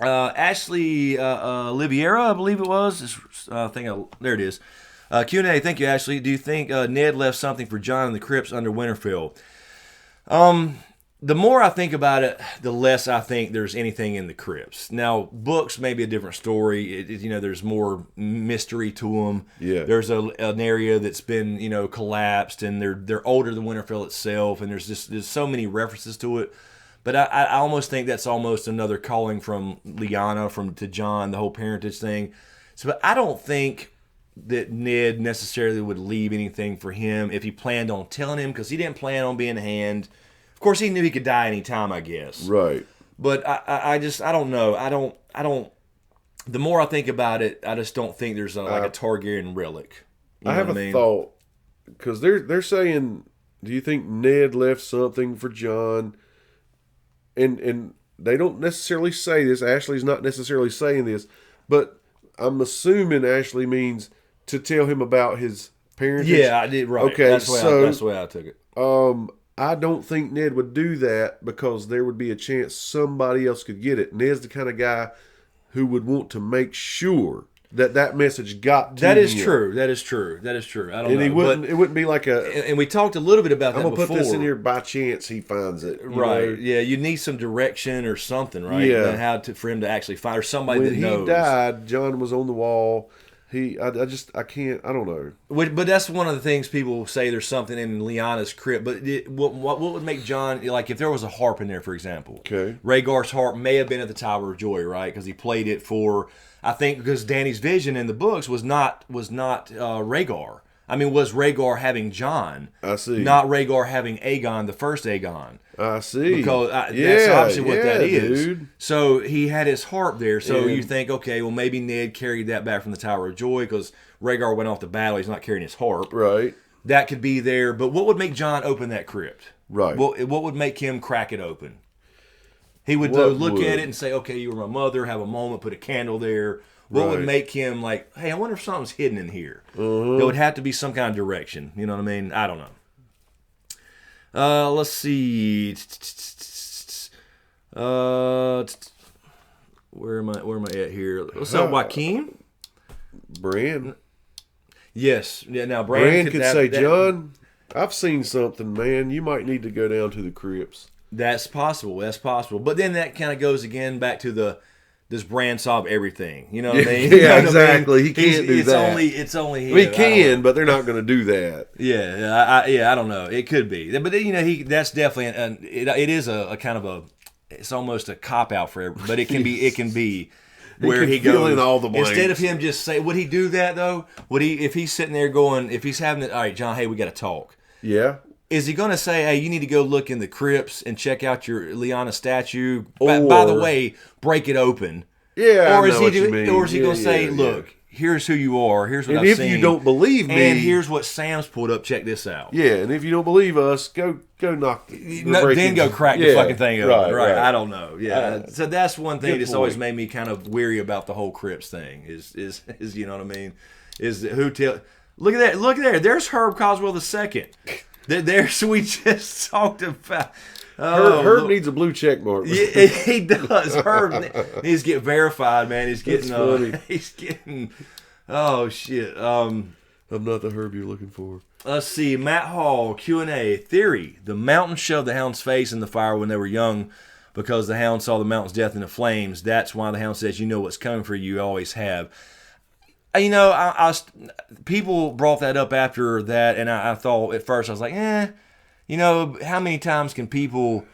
Ashley Liviera, I believe it was. There it is. Q&A, thank you, Ashley. Do you think Ned left something for John in the crypts under Winterfell? The more I think about it, the less I think there's anything in the crypts. Now, books may be a different story. There's more mystery to them. Yeah. There's an area that's been, collapsed, and they're older than Winterfell itself, and there's so many references to it. But I almost think that's almost another calling from Lyanna to John, the whole parentage thing. So, but I don't think that Ned necessarily would leave anything for him if he planned on telling him, because he didn't plan on being a hand. Of course, he knew he could die anytime, I guess. Right. But I don't know. I don't. The more I think about it, I just don't think there's like a Targaryen relic. I have a thought, because they're saying, do you think Ned left something for John? And they don't necessarily say this. Ashley's not necessarily saying this, but I'm assuming Ashley means to tell him about his parentage. Yeah, I did. Right. Okay, that's the way I took it. I don't think Ned would do that because there would be a chance somebody else could get it. Ned's the kind of guy who would want to make sure that message got to That is him. true. That is true. I don't And know. it wouldn't be like And we talked a little bit about that I'm going to before. put this in here by chance he finds it. Right. know? Yeah, you need some direction or something, right? Yeah. And for him to actually find, or somebody When that he knows. died, John was on the wall. I can't, I don't know. But that's one of the things people say there's something in Lyanna's crypt. But what would make John, like if there was a harp in there, for example. Okay. Rhaegar's harp may have been at the Tower of Joy, right? Because he played it for, I think, because Dany's vision in the books was not Rhaegar. I mean, was Rhaegar having John. I see. Not Rhaegar having Aegon, the first Aegon. I see. Because that's obviously what that is. Dude. So he had his harp there. So And- you think, okay, well, maybe Ned carried that back from the Tower of Joy because Rhaegar went off to battle. He's not carrying his harp. Right. That could be there. But what would make John open that crypt? Right. What would make him crack it open? He would What look would? at it and say, okay, you were my mother, have a moment, put a candle there. What would Right. make him like, hey, I wonder if something's hidden in here? Uh-huh. There would have to be some kind of direction. You know what I mean? I don't know. Let's see. Where am I at here? What's up, Joaquin? Bran. Yes. Yeah. Now, Bran could say, that- John, I've seen something, man. You might need to go down to the crypts. That's possible. That's possible. But then that kind of goes again back to does Bran solve everything? You know what I mean? Yeah, You know what I mean? exactly. He can't do it's that. It's only him. We can, but they're not going to do that. Yeah, I don't know. It could be, but that's definitely it is a kind of a, it's almost a cop out for everyone. But it can be where can he fill goes in all the instead of blanks. him just say, would he do that though? Would he, if he's sitting there going, if he's having it, all right, John, hey, we got to talk. Yeah. Is he going to say, hey, you need to go look in the crypts and check out your Lyanna statue? By the way, break it open. Yeah, Or I is know he what you mean. or is he Yeah, going to say, yeah, look, here's who you are, here's what And I've if seen, you don't believe me, and here's what Sam's pulled up, check this out. yeah, and if you don't believe us, go knock. Then go crack the fucking thing open. Right. I don't know. Yeah. So that's one thing Good that's always point. made me kind of weary about the whole Crips thing. Is you know what I mean? Is who tell? Look at that! Look at there! There's Herb Coswell II. There's we just talked about. Herb needs a blue check mark. Yeah, he does. Herb needs to get verified, man. He's getting. funny. He's getting. Oh shit. I'm not the Herb you're looking for. Let's see. Matt Hall, Q&A. Theory. The mountain shoved the hound's face in the fire when they were young because the hound saw the mountain's death in the flames. That's why the hound says, you know what's coming for you. You always have. You know, people brought that up after that, and I thought at first, I was like, you know, how many times can people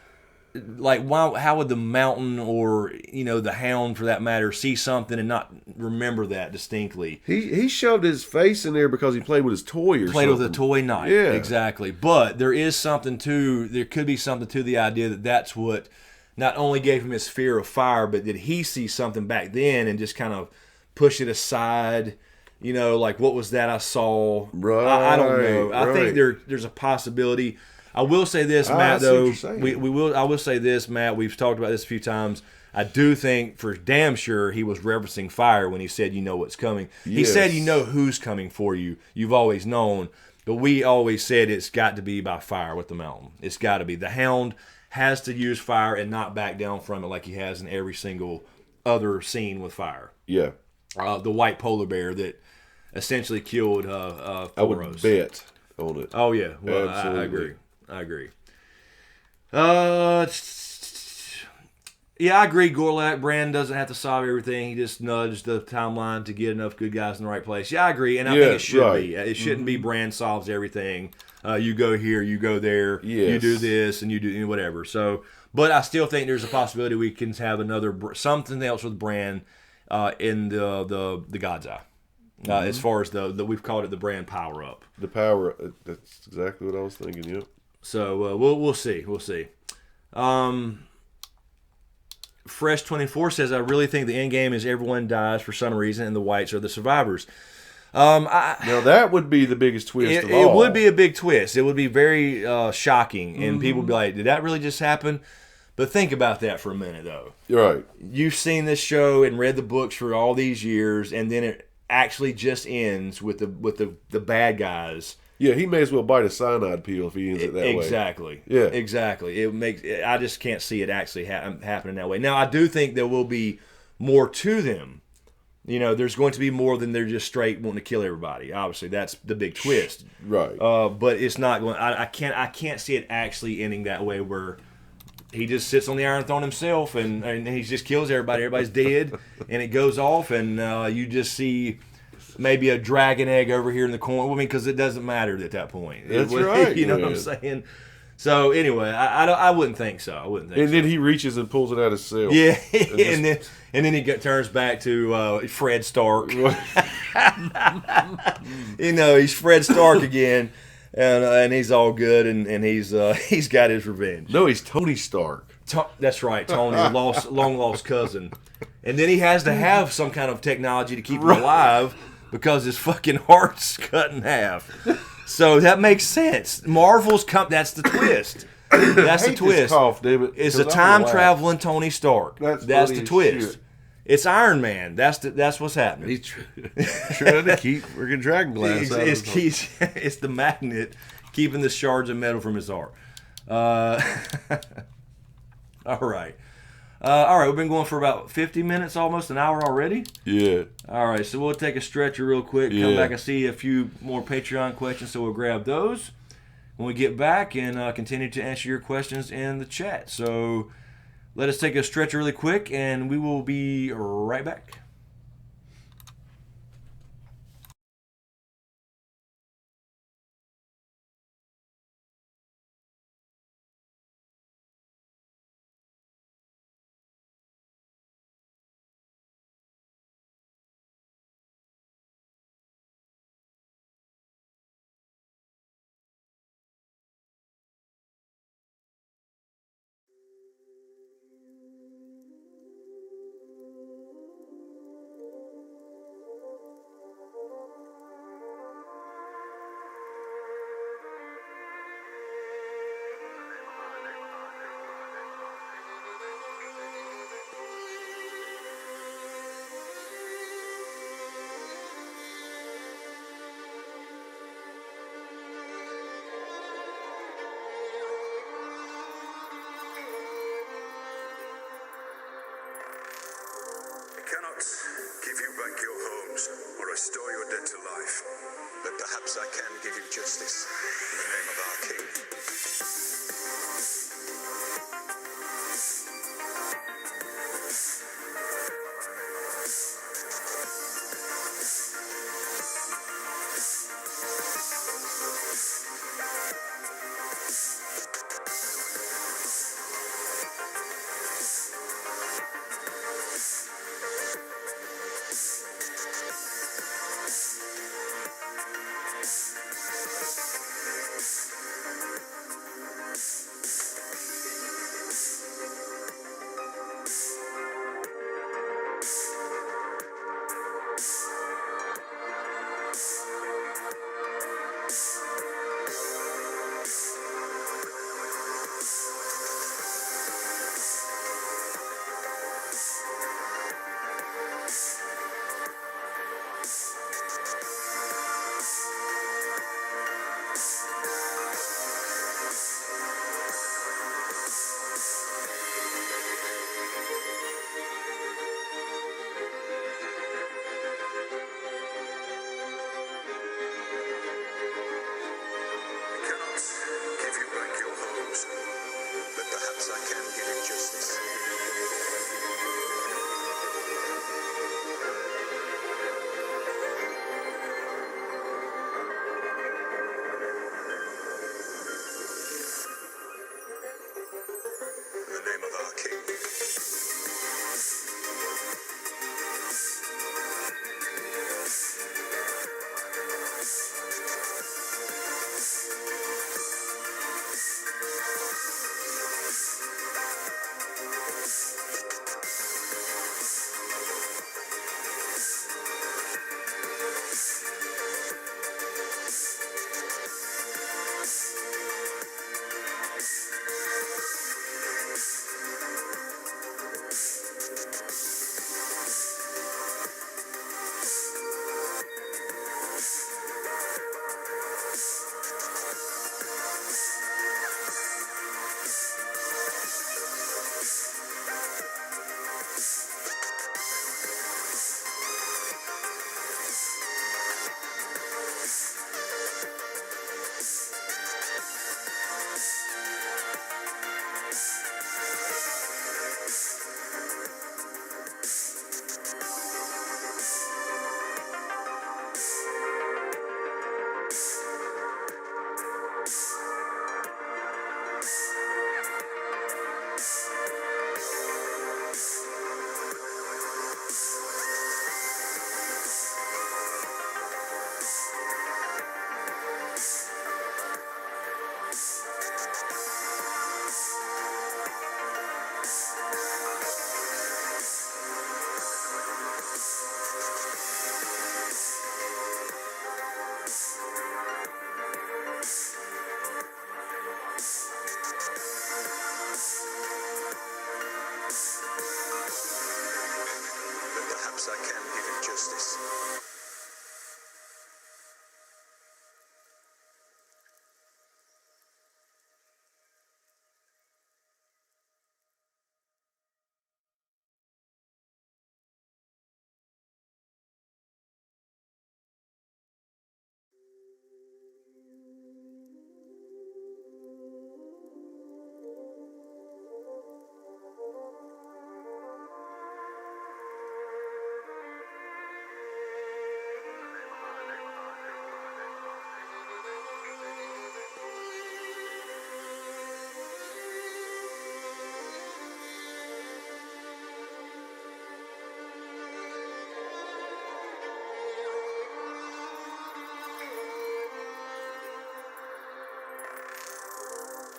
like, why? How would the mountain or the hound, for that matter, see something and not remember that distinctly? He shoved his face in there because he played with his toy or Played something. with a toy knife. Yeah. Exactly. But there could be something to the idea that that's what not only gave him his fear of fire, but did he see something back then and just kind of push it aside? Like, what was that I saw? Right. I don't know. I think right. there's a possibility. I will say this, I Matt, see though. what you're saying. I will say this, Matt. We've talked about this a few times. I do think for damn sure he was referencing fire when he said, "You know what's coming." He Yes. said, "You know who's coming for you. You've always known." But we always said it's got to be by fire with the mountain. It's got to be. The hound has to use fire and not back down from it like he has in every single other scene with fire. Yeah. The white polar bear that essentially killed I would Thoros. bet on it. Oh yeah, well, Absolutely. I agree. Yeah, I agree. Gorlak Brand doesn't have to solve everything. He just nudged the timeline to get enough good guys in the right place. Yeah, I agree, and I think it should right. be. It shouldn't be Brand solves everything. You go here, you go there, you Yes. do this, and you do whatever. So, but I still think there's a possibility we can have something else with Brand in the God's Eye. As far as the we've called it the Brand power up. The power. That's exactly what I was thinking. Yep. So we'll see. Fresh 24 says, I really think the end game is everyone dies for some reason and the whites are the survivors. Now that would be the biggest twist of all. It would be a big twist. It would be very shocking, and people would be like, did that really just happen? But think about that for a minute, though. Right. You've seen this show and read the books for all these years, and then it actually just ends with the bad guys. Yeah, he may as well bite a cyanide peel if he ends it that way. Exactly. Yeah. Exactly. I just can't see it actually happening that way. Now, I do think there will be more to them. There's going to be more than they're just straight wanting to kill everybody. Obviously, that's the big twist. Right. But it's not going. I can't see it actually ending that way where he just sits on the Iron Throne himself and he just kills everybody. Everybody's dead, and it goes off, and you just see maybe a dragon egg over here in the corner. I mean, because it doesn't matter at that point. That's right. You know what I'm saying? So anyway, I wouldn't think so. I wouldn't think. And then he reaches and pulls it out himself. Yeah, and then he turns back to Fred Stark. He's Fred Stark again, and he's all good, and he's got his revenge. No, he's Tony Stark. That's right, Tony, long lost cousin, and then he has to have some kind of technology to keep him alive because his fucking heart's cut in half. So that makes sense. Marvel's that's the twist. That's the twist. This cough, damn it, It's 'cause a I'm time gonna traveling Tony Stark. That's the funny as twist. shit. It's Iron Man. That's what's happening. He's trying to keep freaking dragon glass out of his heart. It's the magnet keeping the shards of metal from his heart. All right. We've been going for about 50 minutes, almost an hour already. Yeah. All right, so we'll take a stretcher real quick, come back and see a few more Patreon questions, so we'll grab those when we get back and continue to answer your questions in the chat. So let us take a stretcher really quick, and we will be right back. Cannot give you back your homes or restore your dead to life, but perhaps I can give you justice in the name of our king. But perhaps I can give you justice.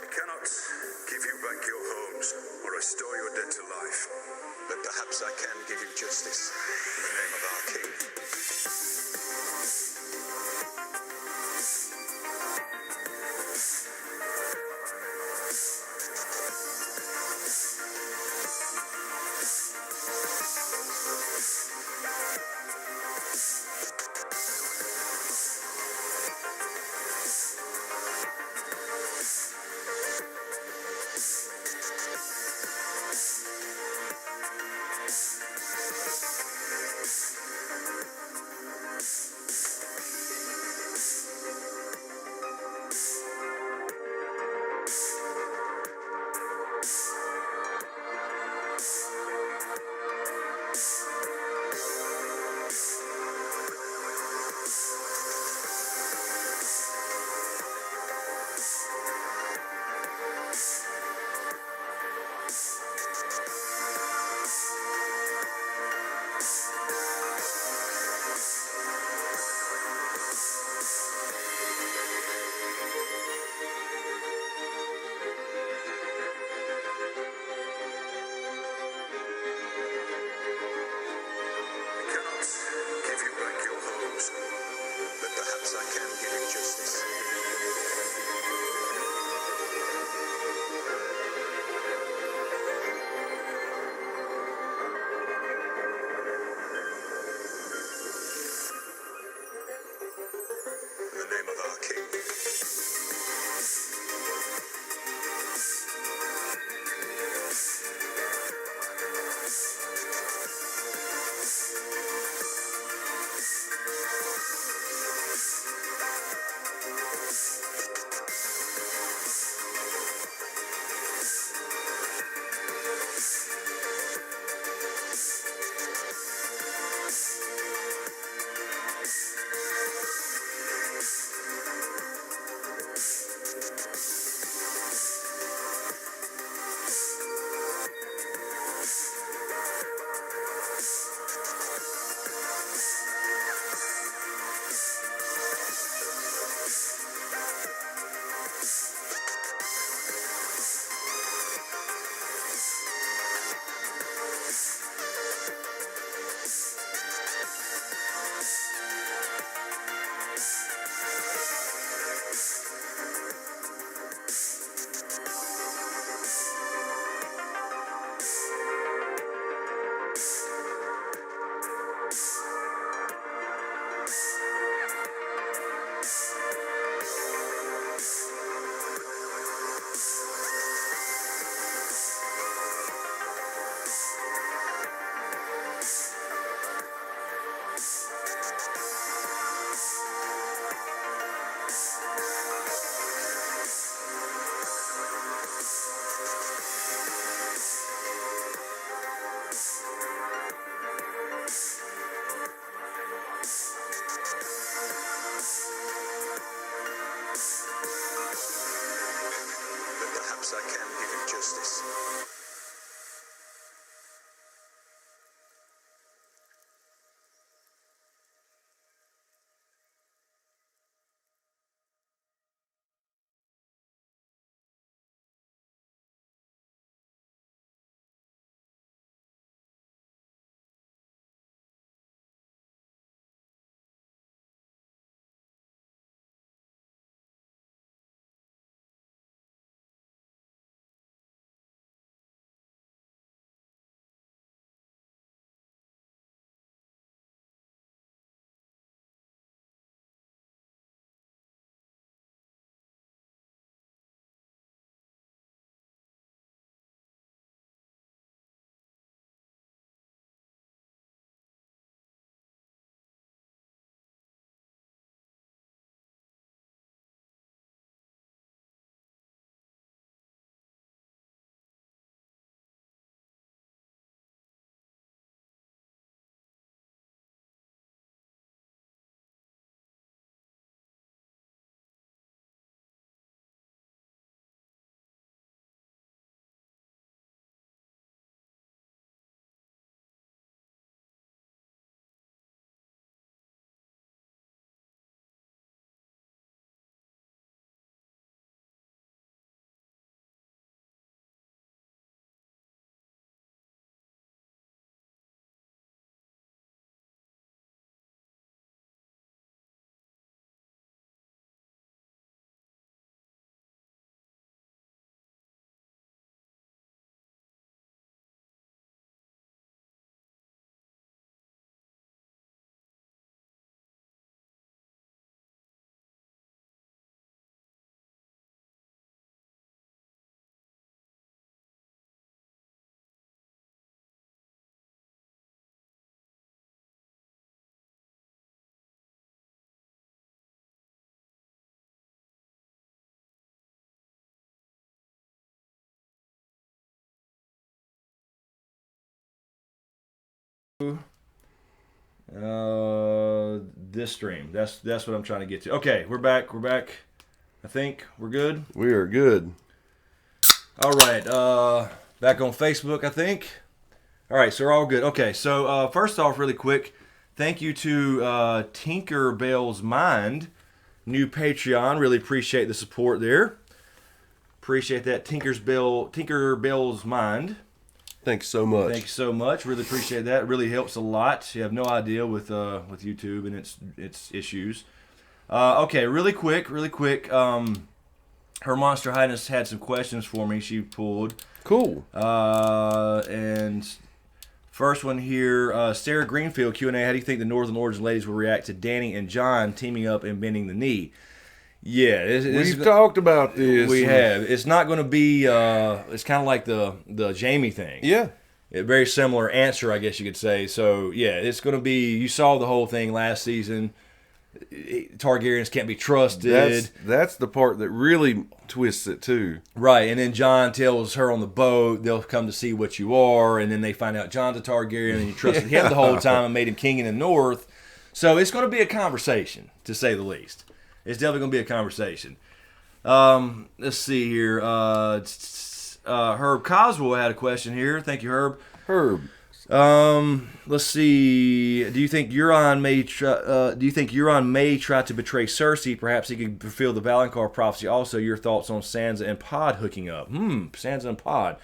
I cannot give you back your homes or restore your dead to life, but perhaps I can give you justice in the name of our king. this stream. That's what I'm trying to get to. Okay, we're back. I think we're good. We are good. All right, back on Facebook, I think. All right, so we're all good. Okay, so first off, really quick, thank you to Tinkerbell's Mind, new Patreon. Really appreciate the support there. Appreciate that, Tinkerbell's Mind. Thanks so much. Thanks so much. Really appreciate that. It really helps a lot. You have no idea with YouTube and its issues. Okay, really quick. Her Monster Highness had some questions for me. She pulled. Cool. And first one here, Sarah Greenfield Q&A. How do you think the Northern Lords and Ladies will react to Danny and John teaming up and bending the knee? Yeah, we've talked about this. We have. It's not going to be. It's kind of like the Jamie thing. Yeah. A very similar answer, I guess you could say. So yeah, it's going to be. You saw the whole thing last season. Targaryens can't be trusted. That's the part that really twists it too. Right, and then Jon tells her on the boat they'll come to see what you are, and then they find out Jon's a Targaryen, and you trusted him the whole time and made him king in the North. So it's going to be a conversation, to say the least. It's definitely going to be a conversation. Let's see here. Herb Coswell had a question here. Thank you, Herb. Let's see. Do you think Euron may try to betray Cersei? Perhaps he could fulfill the Valonqar prophecy. Also, your thoughts on Sansa and Pod hooking up? Sansa and Pod.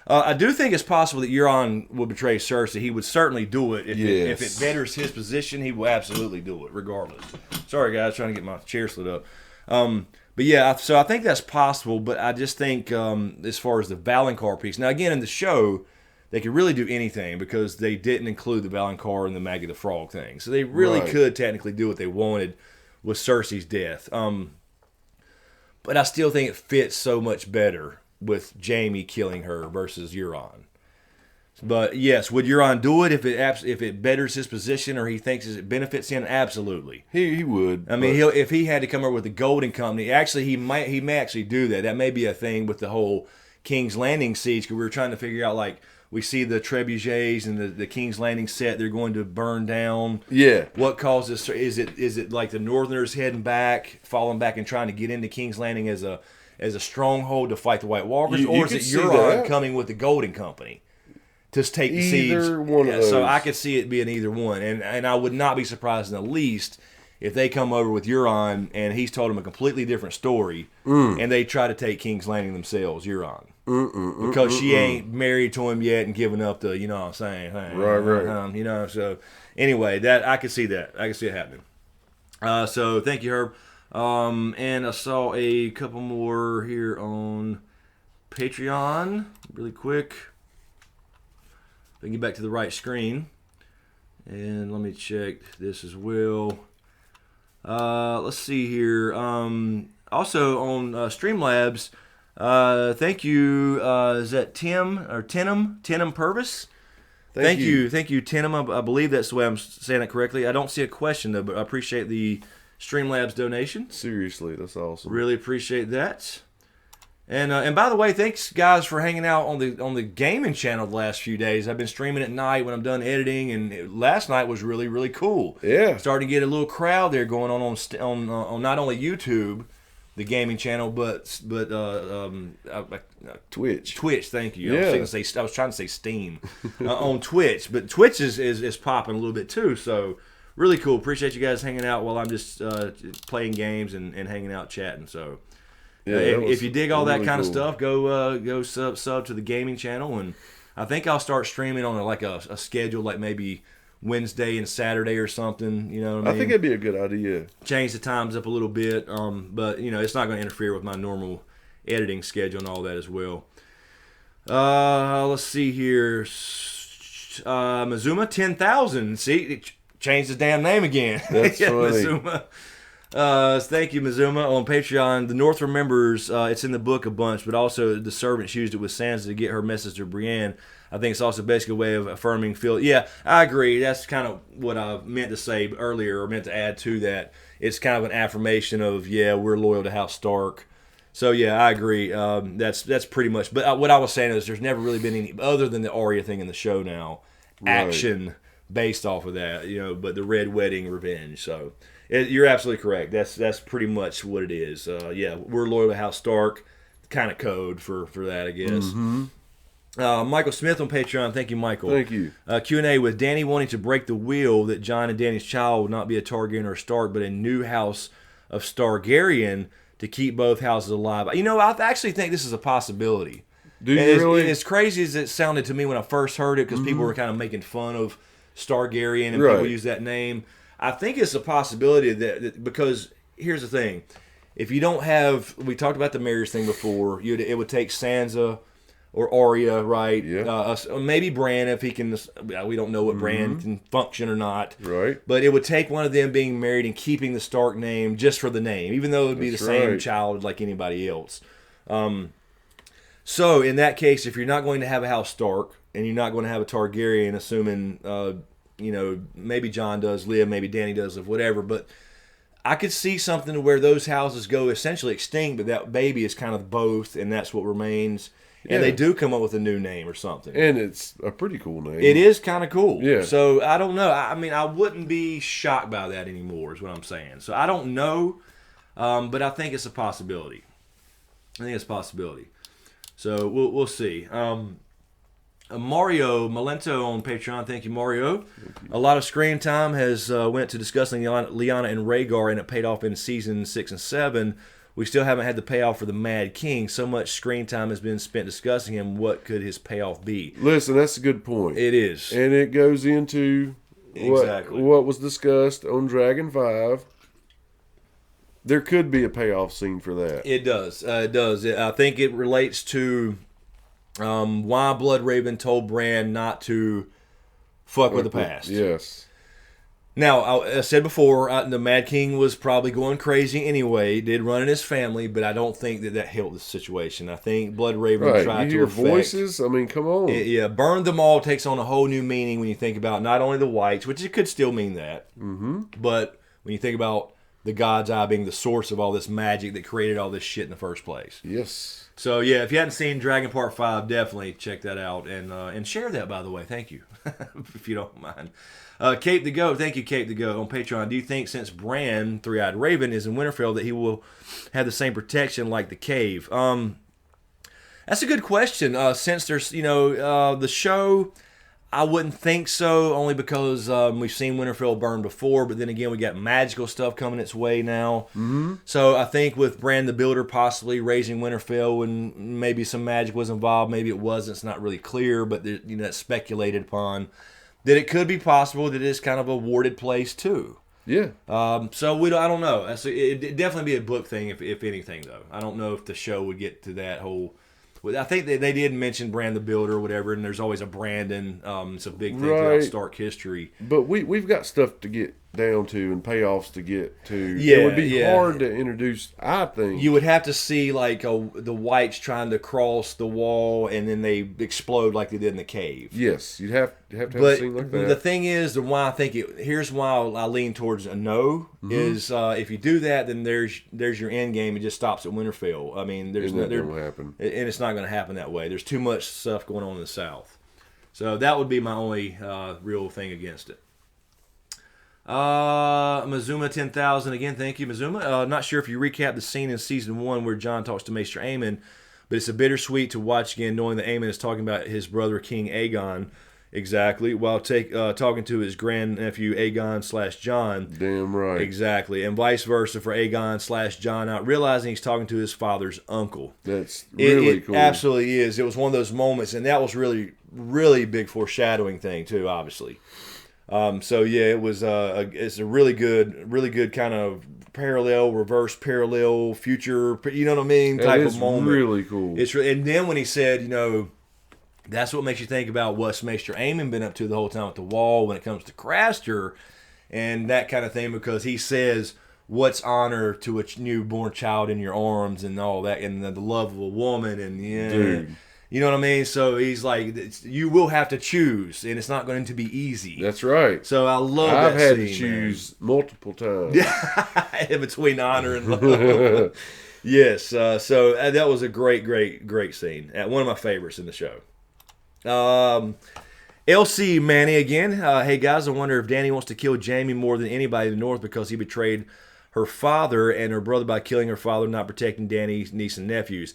I do think it's possible that Euron will betray Cersei. He would certainly do it if it betters his position. He will absolutely do it, regardless. Sorry, guys, trying to get my chair slid up. But yeah, so I think that's possible. But I just think as far as the Valonqar piece, now again in the show, they could really do anything because they didn't include the Valonqar and the Maggie the Frog thing. So they really could technically do what they wanted with Cersei's death. But I still think it fits so much better with Jaime killing her versus Euron. But yes, would Euron do it if it betters his position or he thinks it benefits him? Absolutely. He would. I mean, if he had to come up with the Golden Company, actually he may actually do that. That may be a thing with the whole King's Landing siege, because we were trying to figure out, like, we see the trebuchets and the King's Landing set, they're going to burn down. Yeah. What causes, is it like the Northerners heading back, falling back and trying to get into King's Landing as a stronghold to fight the White Walkers, or is it Euron coming with the Golden Company to take the siege? Either one of those. So I could see it being either one, and I would not be surprised in the least if they come over with Euron and he's told them a completely different story, and they try to take King's Landing themselves, Euron. Because she ain't married to him yet and given up the, you know what I'm saying? Right. You know, so anyway, that I could see that. I could see it happening. So thank you, Herb. And I saw a couple more here on Patreon, really quick. If I can get back to the right screen. And let me check this as well. Let's see here. Also on Streamlabs, thank you. Is that Tim or Tenham Purvis? Thank you, Tenham. I believe that's the way I'm saying it correctly. I don't see a question though, but I appreciate the Streamlabs donation. Seriously, that's awesome. Really appreciate that. And by the way, thanks guys for hanging out on the gaming channel the last few days. I've been streaming at night when I'm done editing, and last night was really, really cool. Yeah, starting to get a little crowd there going on not only YouTube, the gaming channel, but Twitch. Twitch, thank you. Yeah. I was trying to say Steam on Twitch, but Twitch is popping a little bit too. So really cool. Appreciate you guys hanging out while I'm just playing games and hanging out chatting. So. Yeah, if you dig all that kind of stuff, go sub to the gaming channel, and I think I'll start streaming on a schedule, like maybe Wednesday and Saturday or something. You know what I mean? I think it'd be a good idea. Change the times up a little bit, but you know it's not going to interfere with my normal editing schedule and all that as well. Let's see here, Mazuma 10,000. See, it changed his damn name again. That's funny. Mazuma. Thank you, Mazuma. On Patreon, the North remembers, it's in the book a bunch, but also the servants used it with Sansa to get her message to Brienne. I think it's also basically a way of affirming Phil. Yeah, I agree. That's kind of what I meant to say earlier, or meant to add to that. It's kind of an affirmation of, yeah, we're loyal to House Stark. So yeah, I agree. That's pretty much. But what I was saying is, there's never really been any other than the Arya thing in the show now. Right. Action based off of that, but the Red Wedding Revenge. So you're absolutely correct. That's pretty much what it is. We're loyal to House Stark, kind of code for that, I guess. Michael Smith on Patreon. Thank you, Michael. Thank you. Q&A with Danny wanting to break the wheel that Jon and Danny's child will not be a Targaryen or a Stark, but a new house of Stargaryen to keep both houses alive. I actually think this is a possibility. Do you really? As crazy as it sounded to me when I first heard it, because people were kind of making fun of Stargaryen and Right. people use that name, I think it's a possibility that because here's the thing. If you don't have, we talked about the marriage thing before, it would take Sansa or Arya, right? Yeah. Maybe Bran, if he can. We don't know what Bran can function or not. Right. But it would take one of them being married and keeping the Stark name just for the name, even though it would be That's the same right. child like anybody else. So in that case, if you're not going to have a House Stark and you're not going to have a Targaryen, assuming maybe Jon does live, maybe Dany does live, whatever, but I could see something where those houses go essentially extinct, but that baby is kind of both, and that's what remains. And they do come up with a new name or something. And it's a pretty cool name. It is kind of cool. Yeah. So I don't know. I mean, I wouldn't be shocked by that anymore, is what I'm saying. So I don't know, but I think it's a possibility. I think it's a possibility. So we'll see. Mario Malento on Patreon. Thank you, Mario. A lot of screen time has went to discussing Lyanna and Rhaegar, and it paid off in season 6 and 7. We still haven't had the payoff for the Mad King. So much screen time has been spent discussing him. What could his payoff be? Listen, that's a good point. It is. And it goes into Exactly. what was discussed on Dragon 5. There could be a payoff scene for that. It does. It does. I think it relates to why Bloodraven told Bran not to fuck with the past. Yes. Now, I said before, the Mad King was probably going crazy anyway. He did run in his family, but I don't think that helped the situation. I think Bloodraven tried You to hear affect... voices? I mean, come on. Burn them all takes on a whole new meaning when you think about not only the whites, which it could still mean that, but when you think about the God's Eye being the source of all this magic that created all this shit in the first place. Yes. So yeah, if you hadn't seen Dragon Part 5, definitely check that out and share that, by the way. Thank you, if you don't mind. Cape the Goat, thank you, Cape the Goat on Patreon. Do you think since Bran, Three-Eyed Raven, is in Winterfell that he will have the same protection like the cave? That's a good question. Since there's the show, I wouldn't think so, only because we've seen Winterfell burn before, but then again, we got magical stuff coming its way now. So I think with Bran the Builder possibly raising Winterfell, and maybe some magic was involved, maybe it wasn't, it's not really clear, but that's speculated upon, that it could be possible that it's kind of a warded place too. Yeah. So I don't know. It'd definitely be a book thing, if anything, though. I don't know if the show would get to that whole... I think they did mention Bran the Builder or whatever, and there's always a Brandon. It's a big thing throughout Stark history. But we've got stuff to get down to and payoffs to get to. Yeah, it would be hard to introduce, I think. You would have to see like the whites trying to cross the wall, and then they explode like they did in the cave. Yes, you'd have to have But a scene like that. the thing is, here's why I lean towards a no, is if you do that, then there's your end game. It just stops at Winterfell. I mean, there's Isn't that gonna happen? And it's not going to happen that way. There's too much stuff going on in the South. So that would be my only real thing against it. Mazuma 10,000 again. Thank you, Mazuma. Not sure if you recap the scene in season 1 where Jon talks to Maester Aemon, but it's a bittersweet to watch again, knowing that Aemon is talking about his brother King Aegon, exactly, while talking to his grandnephew Aegon / Jon. Damn right. Exactly, and vice versa for Aegon / Jon, not realizing he's talking to his father's uncle. That's really cool. It absolutely is. It was one of those moments, and that was really, really big foreshadowing thing too, obviously. So yeah, it was. It's a really good kind of reverse parallel, future. You know what I mean? Type of moment. Really cool. And then when he said, that's what makes you think about what's Maester Aemon been up to the whole time at the Wall when it comes to Craster and that kind of thing, because he says, "What's honor to a newborn child in your arms," and all that, and the love of a woman, and Dude. You know what I mean? So he's like, you will have to choose, and it's not going to be easy. That's right. So I love I've that had scene, to choose multiple times. in between honor and love. Yes. So that was a great scene. One of my favorites in the show. LC Manny again. Hey guys, I wonder if Dany wants to kill Jaime more than anybody in the North because he betrayed her father and her brother by killing her father, not protecting Dany's niece and nephews.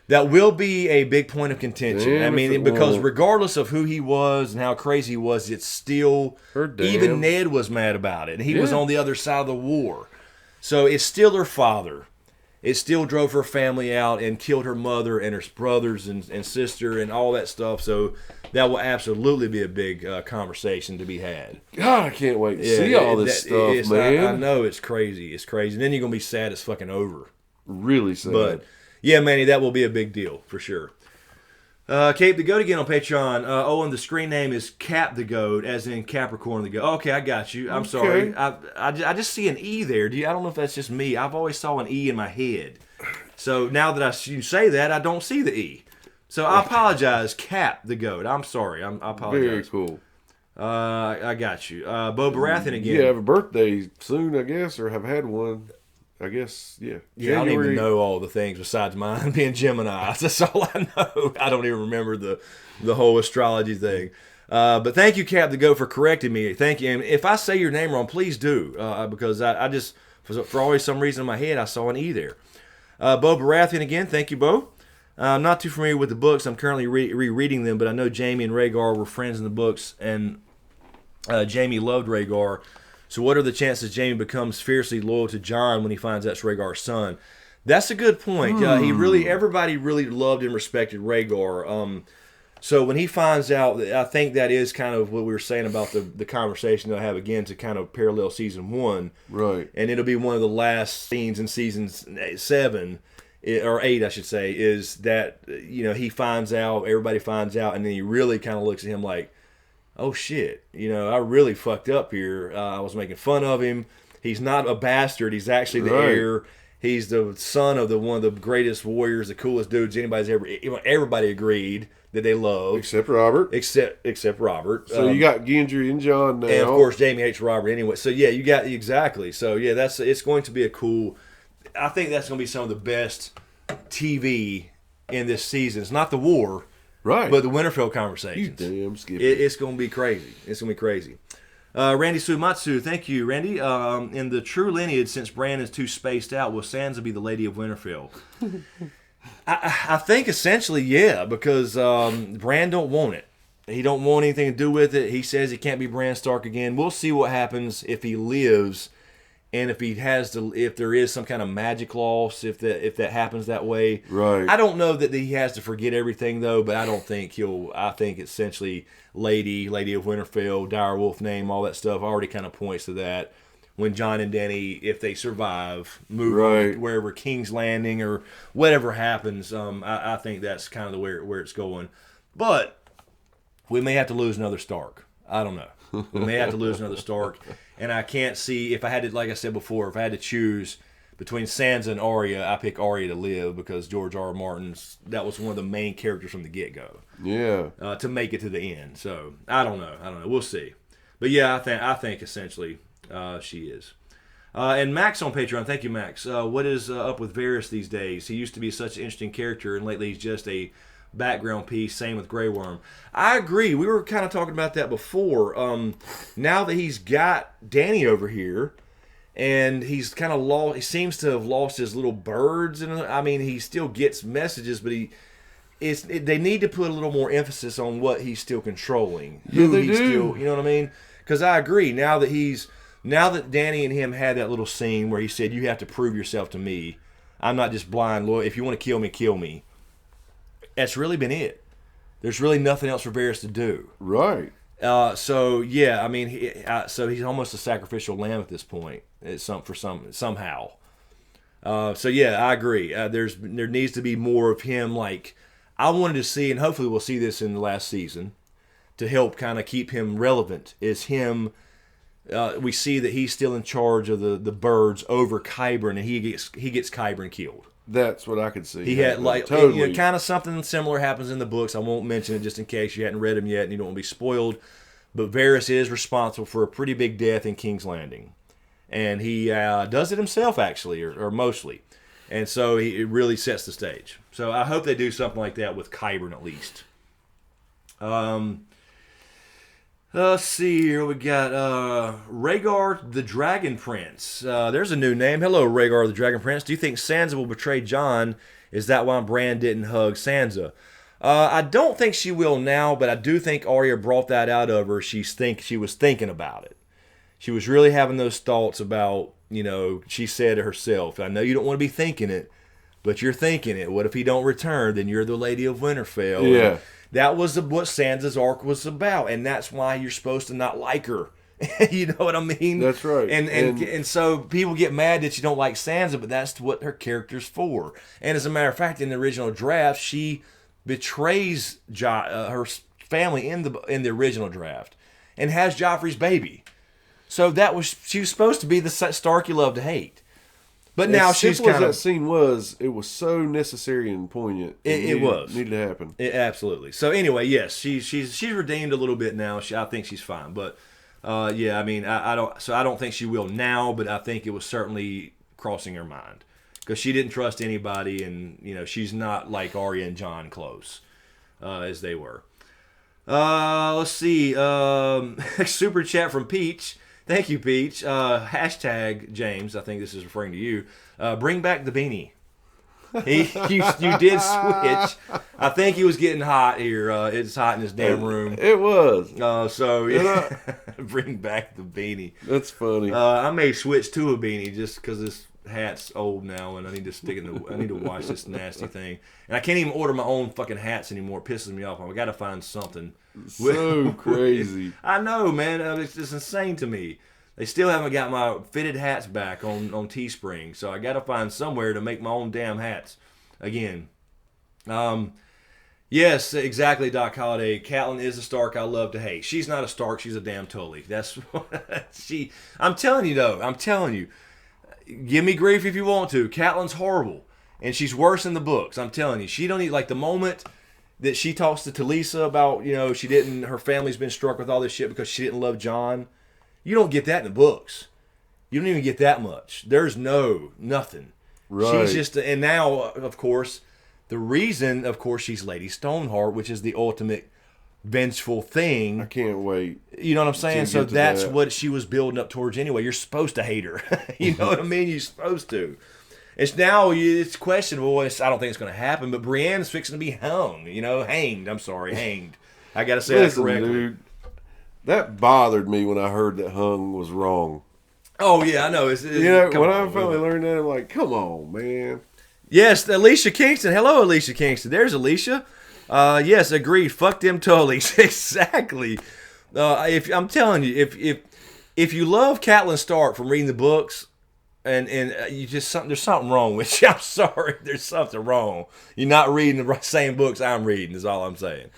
That will be a big point of contention. Damn I if mean, it because won't. regardless of who he was and how crazy he was, it's still, Her damn. even Ned was mad about it. And he was Yeah. on the other side of the war. So it's still her father. It still drove her family out and killed her mother and her brothers and sister and all that stuff. So that will absolutely be a big conversation to be had. God, I can't wait to see all this stuff, man. I know it's crazy. It's crazy. And then you're going to be sad it's fucking over. Really sad. But yeah, Manny, that will be a big deal for sure. Cape the Goat again on Patreon. And the screen name is Cap the Goat, as in Capricorn the Goat. Okay, I got you. I'm sorry. I just see an E there. I don't know if that's just me. I've always saw an E in my head. So now that you say that, I don't see the E. So I apologize, Cap the Goat. I'm sorry. I apologize. Very cool. I got you. Bo Baratheon again. You have a birthday soon, I guess, or have had one. I guess, yeah. Yeah, I don't even know all the things besides mine being Gemini. That's all I know. I don't even remember the whole astrology thing. But thank you, Cap the Go, for correcting me. Thank you. And if I say your name wrong, please do. Because I just, for always some reason in my head, I saw an E there. Bo Baratheon again. Thank you, Bo. I'm not too familiar with the books. I'm currently rereading them, but I know Jaime and Rhaegar were friends in the books, and Jaime loved Rhaegar. So what are the chances Jaime becomes fiercely loyal to Jon when he finds out it's Rhaegar's son? That's a good point. Everybody really loved and respected Rhaegar. So when he finds out, I think that is kind of what we were saying about the conversation they'll have again to kind of parallel season 1. Right. And it'll be one of the last scenes in season 7, or 8, I should say, is that, he finds out, everybody finds out, and then he really kind of looks at him like, oh shit, I really fucked up here. I was making fun of him. He's not a bastard. He's actually the heir. He's the son of one of the greatest warriors, the coolest dudes anybody's ever. Everybody agreed that they loved, except Robert. Except Robert. So you got Gendry and Jon now, and of course Jaime hates Robert anyway. So yeah, you got exactly. So yeah, it's going to be a cool. I think that's going to be some of the best TV in this season. It's not the war. Right. But the Winterfell conversations. You damn Skippy. It's going to be crazy. It's going to be crazy. Randy Sumatsu, thank you, Randy. In the true lineage, since Bran is too spaced out, will Sansa be the Lady of Winterfell? I think essentially, yeah, because Bran don't want it. He don't want anything to do with it. He says he can't be Bran Stark again. We'll see what happens if he lives. And if if there is some kind of magic loss, if that happens that way, right? I don't know that he has to forget everything though, but I don't think he'll. I think essentially, Lady of Winterfell, direwolf name, all that stuff already kind of points to that. When Jon and Dany, if they survive, move on wherever King's Landing or whatever happens, I think that's kind of where it's going. But we may have to lose another Stark. I don't know. We may have to lose another Stark. And I can't see, if I had to, like I said before, if I had to choose between Sansa and Arya, I pick Arya to live because George R. R. Martin's, that was one of the main characters from the get-go. Yeah. To make it to the end. So, I don't know. We'll see. But yeah, I think essentially she is. And Max on Patreon, thank you, Max. What is up with Varys these days? He used to be such an interesting character, and lately he's just a background piece. Same with Grey Worm. I agree. We were kind of talking about that before. Now that he's got Dany over here, and he's kind of lost. He seems to have lost his little birds, and I mean, he still gets messages, but they need to put a little more emphasis on what he's still controlling. Yeah, Who they he's do. Still, you know what I mean? Because I agree. Now that Dany and him had that little scene where he said, "You have to prove yourself to me. I'm not just blind loyal. If you want to kill me, kill me." That's really been it. There's really nothing else for Varys to do. Right. So yeah, I mean, so he's almost a sacrificial lamb at this point. Somehow. So yeah, I agree. There needs to be more of him. Like I wanted to see, and hopefully we'll see this in the last season, to help kind of keep him relevant. Is him? We see that he's still in charge of the birds over Qyburn, and he gets Qyburn killed. That's what I could see. He had totally. kind of something similar happens in the books. I won't mention it just in case you hadn't read them yet and you don't want to be spoiled. But Varys is responsible for a pretty big death in King's Landing, and he does it himself actually, or mostly. And so it really sets the stage. So I hope they do something like that with Qyburn at least. Let's see here. We got Rhaegar the Dragon Prince. There's a new name. Hello, Rhaegar the Dragon Prince. Do you think Sansa will betray Jon? Is that why Bran didn't hug Sansa? I don't think she will now, but I do think Arya brought that out of her. She was thinking about it. She was really having those thoughts about, she said to herself, I know you don't want to be thinking it, but you're thinking it. What if he don't return? Then you're the Lady of Winterfell. Yeah. And that was what Sansa's arc was about, and that's why you're supposed to not like her. You know what I mean? That's right. And so people get mad that you don't like Sansa, but that's what her character's for. And as a matter of fact, in the original draft, she betrays her family in the original draft and has Joffrey's baby. So she was supposed to be the Stark you love to hate. But now she's kind of... that scene was, it was so necessary and poignant. It was. Needed to happen. Absolutely. So anyway, yes, she's redeemed a little bit now. I think she's fine. But yeah, I mean, I don't think she will now, but I think it was certainly crossing her mind. Because she didn't trust anybody, and she's not like Arya and Jon close as they were. Let's see. Super chat from Peach. Thank you, Peach. Hashtag James, I think this is referring to you. Bring back the beanie. You did switch. I think he was getting hot here. It's hot in this damn room. It was. So yeah, bring back the beanie. That's funny. I may switch to a beanie just because this hat's old now, and I need to I need to wash this nasty thing. And I can't even order my own fucking hats anymore. It pisses me off. I got to find something. So crazy. I know, man. It's just insane to me. They still haven't got my fitted hats back on Teespring, so I got to find somewhere to make my own damn hats again. Yes, exactly, Doc Holliday. Catelyn is a Stark I love to hate. She's not a Stark. She's a damn Tully. That's what she. I'm telling you, though. I'm telling you. Give me grief if you want to. Catelyn's horrible, and she's worse in the books. I'm telling you. She don't need, like, the moment that she talks to Talisa about, her family's been struck with all this shit because she didn't love Jon. You don't get that in the books. You don't even get that much. There's nothing. Right. She's just, and now, of course, the reason, of course, she's Lady Stoneheart, which is the ultimate vengeful thing. I can't wait. You know what I'm saying? So that's what she was building up towards anyway. You're supposed to hate her. You know what I mean? You're supposed to. It's questionable. I don't think it's going to happen, but Brienne's fixing to be hanged. I'm sorry, hanged. I got to say that correctly. Dude, that bothered me when I heard that hung was wrong. Oh, yeah, I know. When I finally learned that, I'm like, come on, man. Yes, Alicia Kingston. Hello, Alicia Kingston. There's Alicia. Yes, agreed. Fuck them Tullys. Exactly. I'm telling you, if you love Catelyn Stark from reading the books, and you just there's something wrong with you. I'm sorry, there's something wrong. You're not reading the same books I'm reading. Is all I'm saying.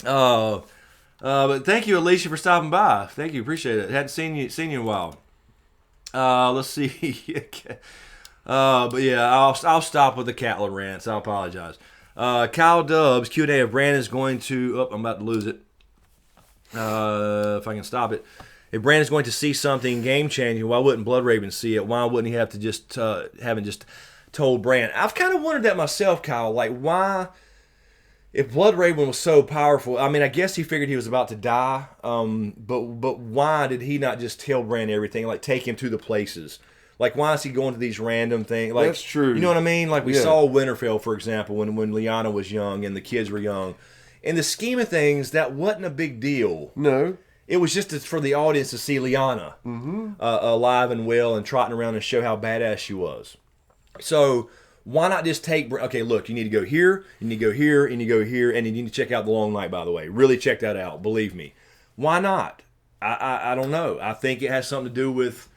But thank you, Alicia, for stopping by. Thank you, appreciate it. Hadn't seen you in a while. Let's see. But yeah, I'll stop with the Catelyn rants. I apologize. Kyle Dubs, Q&A of Brandon is going to... Oh, I'm about to lose it. If I can stop it. If Brandon's going to see something game-changing, why wouldn't Bloodraven see it? Why wouldn't he have to haven't just told Bran? I've kind of wondered that myself, Kyle. Like, why... If Bloodraven was so powerful, I mean, I guess he figured he was about to die, but why did he not just tell Bran everything, like take him to the places? Like, why is he going to these random things? Like, that's true. You know what I mean? Like, we saw Winterfell, for example, when Lyanna was young and the kids were young. In the scheme of things, that wasn't a big deal. No. It was just for the audience to see Lyanna alive and well and trotting around and show how badass she was. So... why not just take... Okay, look, you need to go here, you need to go here, and you go here, and you need to check out The Long Night, by the way. Really check that out, believe me. Why not? I don't know. I think it has something to do with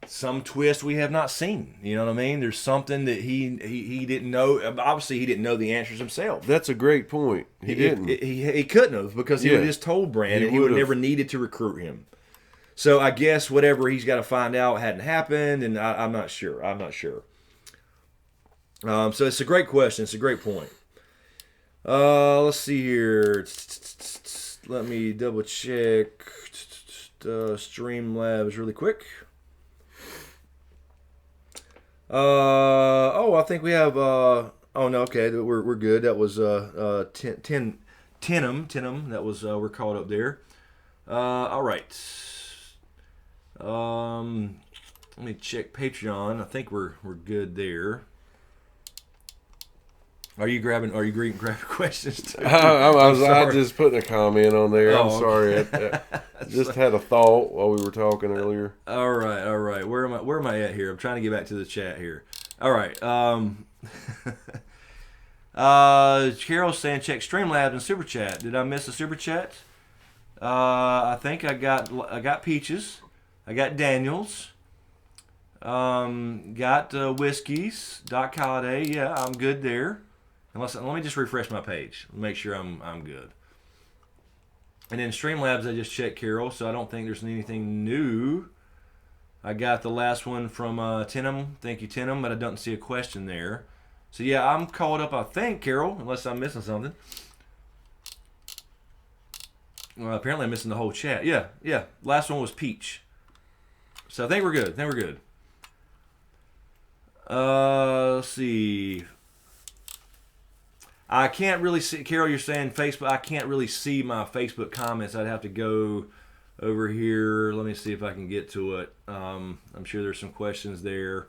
some twist we have not seen. You know what I mean? There's something that he didn't know. Obviously, he didn't know the answers himself. That's a great point. He didn't. He couldn't have, because he would have just told Bran, and he would have never needed to recruit him. So I guess whatever he's got to find out hadn't happened, and I'm not sure. So it's a great question. It's a great point. Let's see here. Let me double check Streamlabs really quick. I think we have. Oh no, okay, we're good. That was Tenham. That was we're caught up there. All right. Let me check Patreon. I think we're good there. Are you grabbing questions too? I just putting a comment on there. I'm Oh, sorry. I just had a thought while we were talking earlier. All right. Where am I at here? I'm trying to get back to the chat here. All right. Carol's saying check Streamlabs and Super Chat. Did I miss a Super Chat? I think I got Peaches. I got Daniels. Got Whiskeys. Doc Holiday. Yeah, I'm good there. Let me just refresh my page. Make sure I'm good. And then Streamlabs, I just checked Carol, so I don't think there's anything new. I got the last one from Tenham. Thank you, Tenham, but I don't see a question there. So yeah, I'm caught up, I think, Carol, unless I'm missing something. Well, apparently I'm missing the whole chat. Yeah. Last one was Peach. So I think we're good. Let's see. I can't really see, Carol, you're saying Facebook. I can't really see my Facebook comments. I'd have to go over here. Let me see if I can get to it. I'm sure there's some questions there.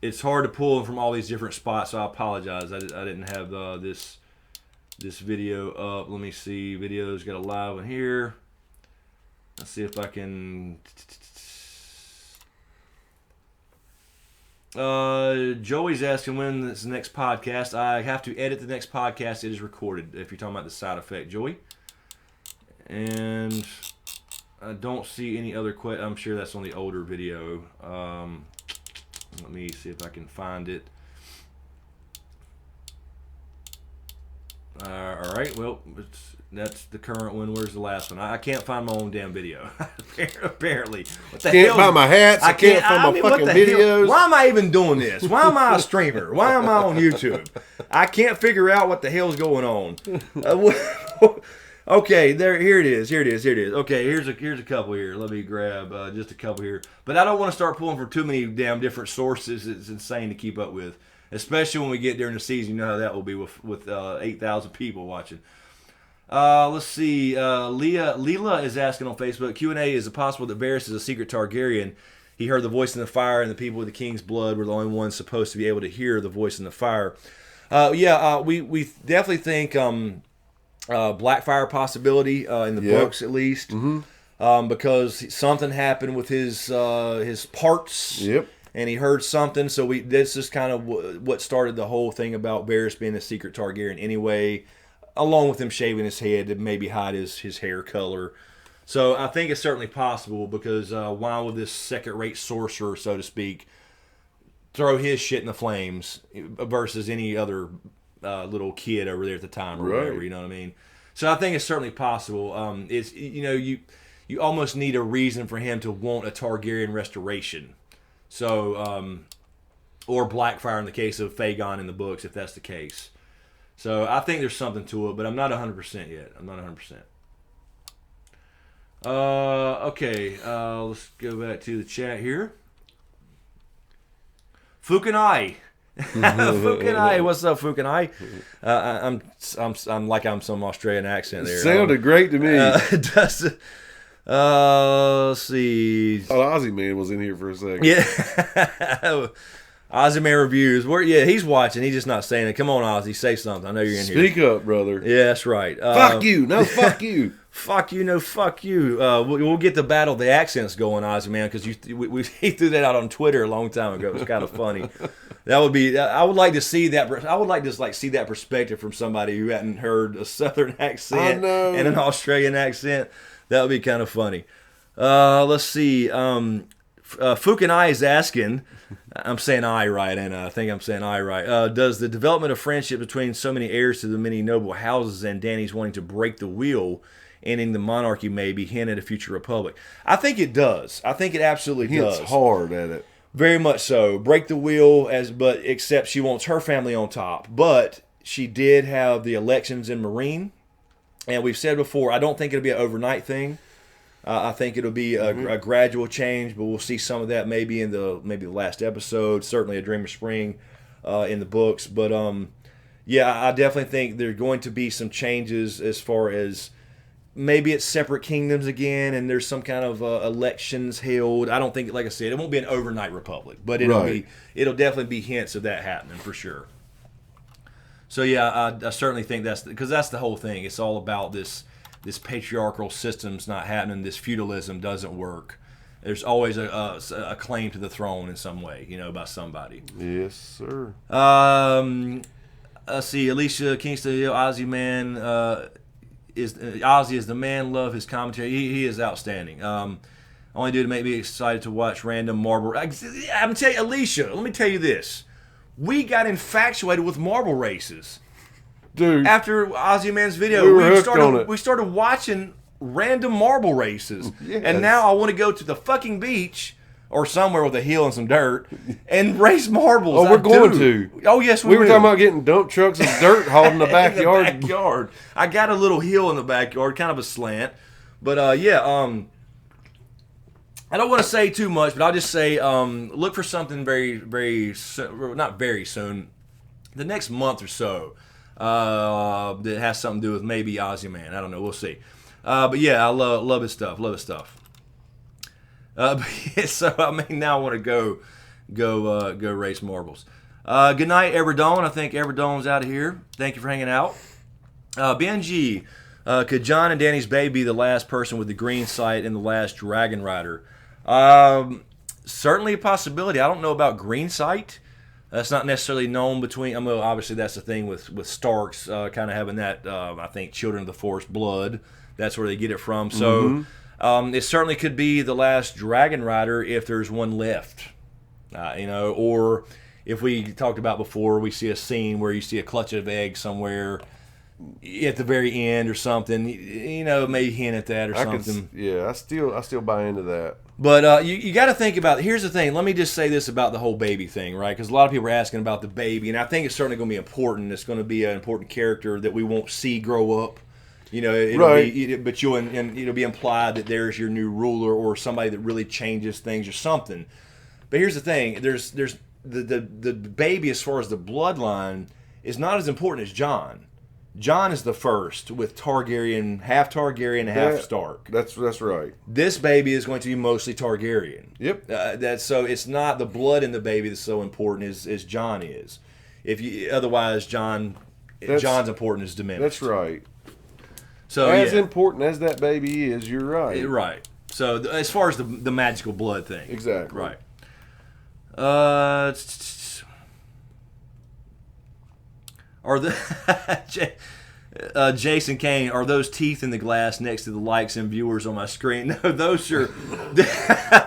It's hard to pull them from all these different spots, so I apologize. I didn't have this video up. Let me see. Video's got a live one here. Let's see if I can... Joey's asking when this next podcast. I have to edit the next podcast. It is recorded. If you're talking about the side effect, Joey. And I don't see any other questions. I'm sure that's on the older video. Let me see if I can find it. All right. Well, that's the current one. Where's the last one? I can't find my own damn video. Apparently. What the Can't find my hats. I can't find my fucking videos. Why am I even doing this? Why am I a streamer? Why am I on YouTube? I can't figure out what the hell's going on. Okay, here it is. Okay, here's a couple here. Let me grab just a couple here. But I don't want to start pulling from too many damn different sources. It's insane to keep up with. Especially when we get during the season. You know how that will be with 8,000 people watching. Let's see. Leela is asking on Facebook, Q&A, is it possible that Varys is a secret Targaryen? He heard the voice in the fire, and the people with the king's blood were the only ones supposed to be able to hear the voice in the fire. We definitely think Blackfire possibility in the books at least, because something happened with his parts. Yep. And he heard something, so this is kind of what started the whole thing about Varys being a secret Targaryen anyway, along with him shaving his head to maybe hide his hair color. So I think it's certainly possible, because why would this second-rate sorcerer, so to speak, throw his shit in the flames versus any other little kid over there at the time or whatever, you know what I mean? So I think it's certainly possible. It's you almost need a reason for him to want a Targaryen restoration. So, or Blackfire in the case of Fagon in the books, if that's the case. So I think there's something to it, but I'm not 100% yet. I'm not 100%. Okay, let's go back to the chat here. Fukanai. Fukanai, what's up, Fukanai? I'm like I'm some Australian accent there. Sounded great to me. Let's see. Oh, Ozzy Man was in here for a second. Yeah. Ozzy Man reviews. He's watching. He's just not saying it. Come on, Ozzy, say something. I know you're in here. Speak up, brother. Yeah, that's right. Fuck you. No, fuck you. Fuck you. No, fuck you. We'll get the battle of the accents going, Ozzy Man, because he threw that out on Twitter a long time ago. It was kind of funny. That would be. I would like to see that. I would like to see that perspective from somebody who hadn't heard a Southern accent and an Australian accent. That would be kind of funny. Let's see. Fukanai is asking, I'm saying I right, and I think I'm saying I right. Does the development of friendship between so many heirs to the many noble houses and Dany's wanting to break the wheel, ending the monarchy maybe, hint at a future republic? I think it does. I think it absolutely does. It's hard at it. Very much so. Break the wheel, but except she wants her family on top. But she did have the elections in Marine. And we've said before, I don't think it'll be an overnight thing. I think it'll be a gradual change, but we'll see some of that maybe in the last episode. Certainly, A Dream of Spring in the books. But I definitely think there's going to be some changes as far as maybe it's separate kingdoms again, and there's some kind of elections held. I don't think, like I said, it won't be an overnight republic, but it'll definitely be hints of that happening for sure. So yeah, I certainly think that's because that's the whole thing. It's all about this patriarchal system's not happening. This feudalism doesn't work. There's always a claim to the throne in some way, by somebody. Yes, sir. Let's see, Alicia Kingston, Ozzy man Ozzy is the man. Love his commentary. He is outstanding. Only dude to make me excited to watch random marble. I'm telling you, Alicia. Let me tell you this: we got infatuated with marble races, dude. After Ozzy Man's video, we started watching random marble races, yes. And now I want to go to the fucking beach or somewhere with a hill and some dirt and race marbles. Oh, we're going to. Oh, yes, we were talking about getting dump trucks of dirt hauled in the backyard. In the backyard. I got a little hill in the backyard, kind of a slant. But, I don't want to say too much, but I'll just say look for something very, very soon, not very soon, the next month or so that has something to do with maybe Ozzy Man. I don't know. We'll see. But, yeah, I love his stuff. Love his stuff. So now I want to go race marbles. Good night, Everdome. I think Everdome's out of here. Thank you for hanging out. BNG, could John and Danny's baby be the last person with the green sight in the last Dragon Rider? Certainly a possibility. I don't know about green sight. That's not necessarily known between. Obviously that's the thing with Starks kind of having that. I think Children of the Forest blood. That's where they get it from. So. Mm-hmm. It certainly could be the last Dragon Rider if there's one left, or if we talked about before, we see a scene where you see a clutch of eggs somewhere at the very end or something, maybe hint at that or something. I still buy into that. But you got to think about, here's the thing, let me just say this about the whole baby thing, right? Because a lot of people are asking about the baby, and I think it's certainly going to be important. It's going to be an important character that we won't see grow up. But it'll be implied that there's your new ruler or somebody that really changes things or something. But here's the thing: there's the baby as far as the bloodline is not as important as Jon. Jon is the first with Targaryen, half Stark. That's right. This baby is going to be mostly Targaryen. Yep. So it's not the blood in the baby that's so important as Jon is. Otherwise, Jon's important is diminished. That's right. So as important as that baby is, you're right. Right. So as far as the magical blood thing. Exactly. Right. Are the Jason Kane, are those teeth in the glass next to the likes and viewers on my screen? No, those are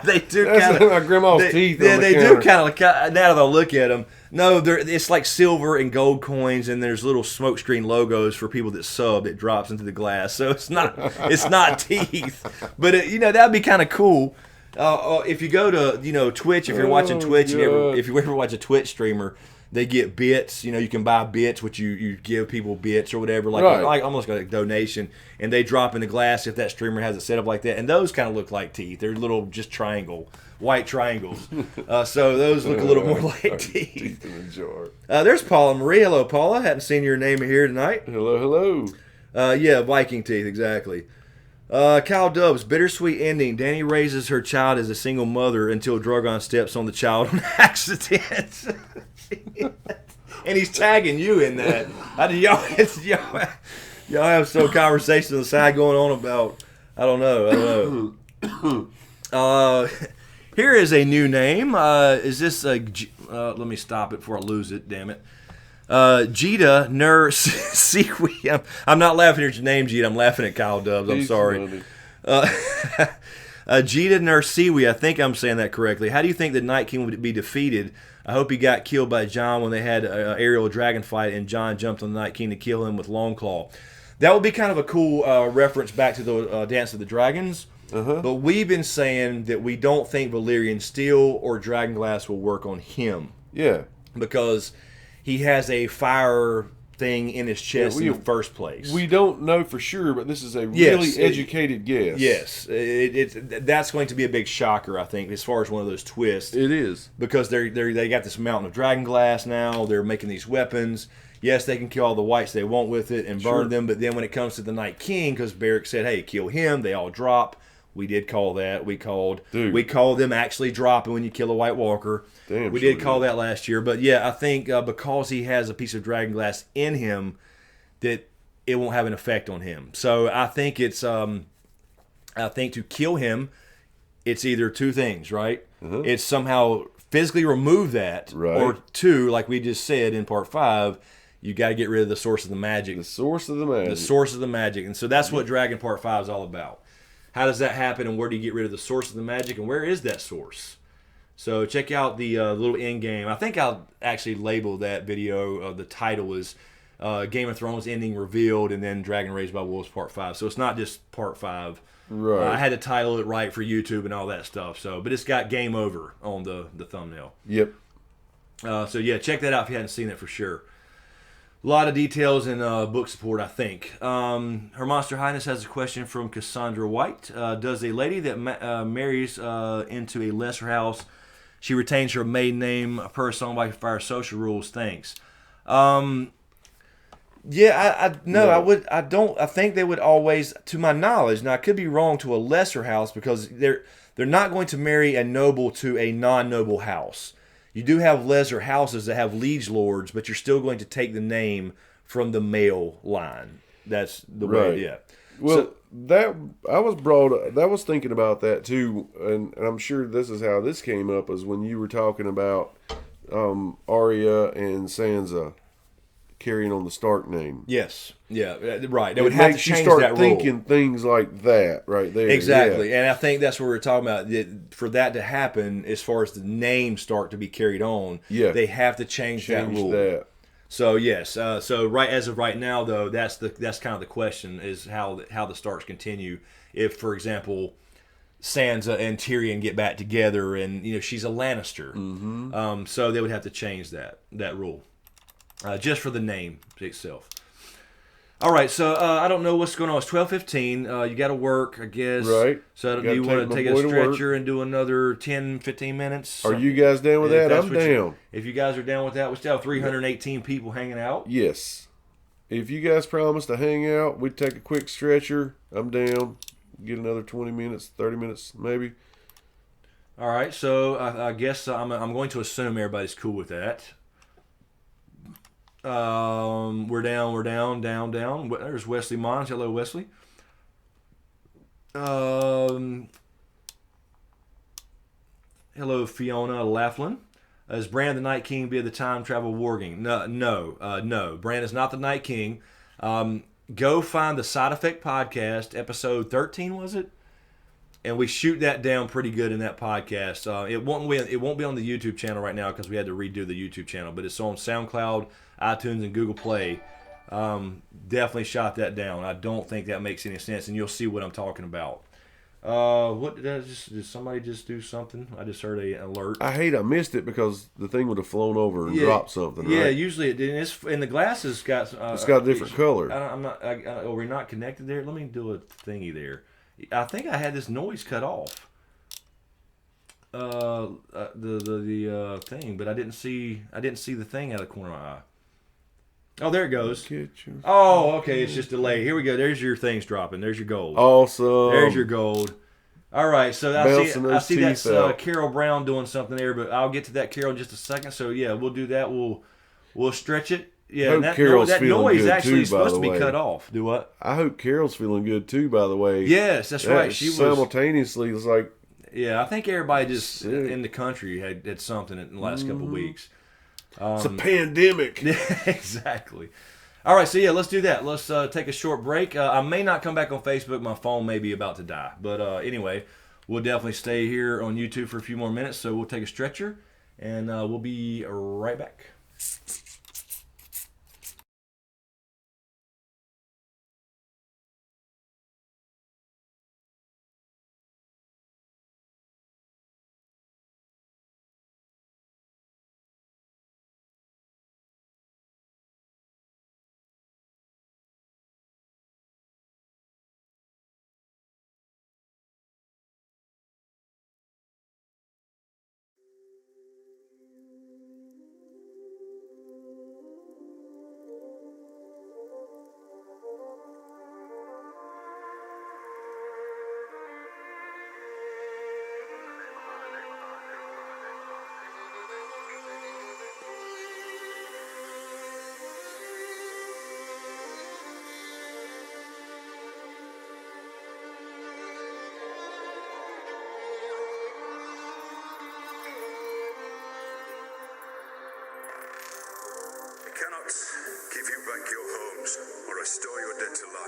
they do kind of my grandma's teeth. Yeah, they do kind of. Now that I look at them, no, it's like silver and gold coins, and there's little Smokescreen logos for people that sub. It drops into the glass, so it's not teeth, but that'd be kind of cool. If you go to Twitch, if you're watching Twitch, if you ever watch a Twitch streamer, they get bits. You can buy bits, which you give people bits or whatever, like almost like a donation, and they drop in the glass if that streamer has it set up like that. And those kind of look like teeth. They're little just white triangles. So those look a little more like teeth. In a jar. There's Paula Marie. Hello, Paula. Hadn't seen your name here tonight. Hello. Yeah, Viking teeth, exactly. Kyle Dubs, bittersweet ending. Danny raises her child as a single mother until Drogon steps on the child on accident. And he's tagging you in that. Y'all have some conversation on the side going on about, I don't know. Here is a new name. Is this let me stop it before I lose it, damn it. Jita Nur Siwi. I'm not laughing at your name, Jita. I'm laughing at Kyle Dubs. I'm sorry. Jita Nur Siwi. I think I'm saying that correctly. How do you think the Night King would be defeated? I hope he got killed by Jon when they had an aerial dragon fight and Jon jumped on the Night King to kill him with Longclaw. That would be kind of a cool reference back to the Dance of the Dragons. Uh-huh. But we've been saying that we don't think Valyrian Steel or Dragonglass will work on him. Yeah. Because he has a fire thing in his chest in the first place. We don't know for sure, but this is a really educated guess. Yes. That's going to be a big shocker, I think, as far as one of those twists. It is. Because they got this mountain of Dragonglass now. They're making these weapons. Yes, they can kill all the whites they want with it and burn Sure. them, but then when it comes to the Night King, because Beric said, hey, kill him, they all drop. We did call that. We called them actually dropping when you kill a White Walker. Damn we sure did call that last year. But yeah, I think because he has a piece of dragon glass in him, that it won't have an effect on him. So I think it's I think to kill him, it's either two things, right? It's somehow physically remove that, Right. or two, like we just said in part 5, you got to get rid of the source of the magic. The source of the magic. The source of the magic. And so that's what Dragon Part 5 is all about. How does that happen, and where do you get rid of the source of the magic, and where is that source? So check out the little end game. I think I'll actually label that video, the title is Game of Thrones Ending Revealed, and then Dragon Raised by Wolves Part 5. So it's not just Part 5. Right. I had to title it right for YouTube and all that stuff. So, but it's got Game Over on the thumbnail. Yep. So yeah, check that out if you hadn't seen it for sure. A lot of details in book support, I think. Her Monster Highness has a question from Cassandra White. Does a lady that marries into a lesser house, she retains her maiden name per Song by Fire social rules? Thanks. Yeah, I think they would always, to my knowledge, now I could be wrong, to a lesser house, because they're not going to marry a noble to a non-noble house. You do have lesser houses that have liege lords, but you're still going to take the name from the male line. That's the Right. way, yeah. Well, I was thinking about that too, and I'm sure this is how this came up, is when you were talking about Arya and Sansa carrying on the Stark name. Yes, yeah, right. They It would have to makes you change start that rule. thinking things like that right there. Exactly, Yeah. and I think that's what we're talking about. That for that to happen, as far as the names start to be carried on, Yeah. they have to change that Change rule. that. So yes, so right as of right now, though, that's kind of the question, is how the Starks continue. If, for example, Sansa and Tyrion get back together, and she's a Lannister, so they would have to change that rule, just for the name itself. All right, so I don't know what's going on. It's 12:15. You got to work, I guess. Right. So Gotta do you want to take take my a boy to work. stretcher and do another 10, 15 minutes? Are you guys down with If that? that's I'm what down. If you guys are down with that, we still have 318 people hanging out. Yes. If you guys promise to hang out, we'd take a quick stretcher. I'm down. Get another 20 minutes, 30 minutes, maybe. All right, so I guess I'm going to assume everybody's cool with that. We're down. There's Wesley Mons. Hello, Wesley. Hello, Fiona Laughlin. Is Bran the Night King via the time travel warging? No. Bran is not the Night King. Go find the Side Effect podcast, episode 13, was it? And we shoot that down pretty good in that podcast. It won't be on the YouTube channel right now because we had to redo the YouTube channel, but it's on SoundCloud, iTunes, and Google Play. Definitely shot that down. I don't think that makes any sense, and you'll see what I'm talking about. What did somebody just do something? I just heard an alert. I hate I missed it because the thing would have flown over and dropped something. Yeah, right? usually it did. And the glass has got. It's got a different color. Are we not connected there? Let me do a thingy there. I think I had this noise cut off. The thing, but I didn't see the thing out of the corner of my eye. Oh, there it goes. Oh, okay, it's just delayed. Here we go. There's your things dropping. There's your gold. Awesome. There's your gold. All right, so Bouncing I those see teeth that's out. Carol Brown doing something there, but I'll get to that, Carol, in just a second. So yeah, we'll do that. We'll stretch it. Yeah, Hope and Carol's that feeling noise good, actually too, is by supposed the to be way. cut off. Do what? I hope Carol's feeling good too, by the way. Yes, that's right. She was. Simultaneously, it's like, Yeah, I think everybody just Sick. in the country had something in the last couple of weeks. it's a pandemic. Exactly. All right, so yeah, let's do that. Let's take a short break. I may not come back on Facebook. My phone may be about to die. But anyway, we'll definitely stay here on YouTube for a few more minutes. So we'll take a stretcher, and we'll be right back.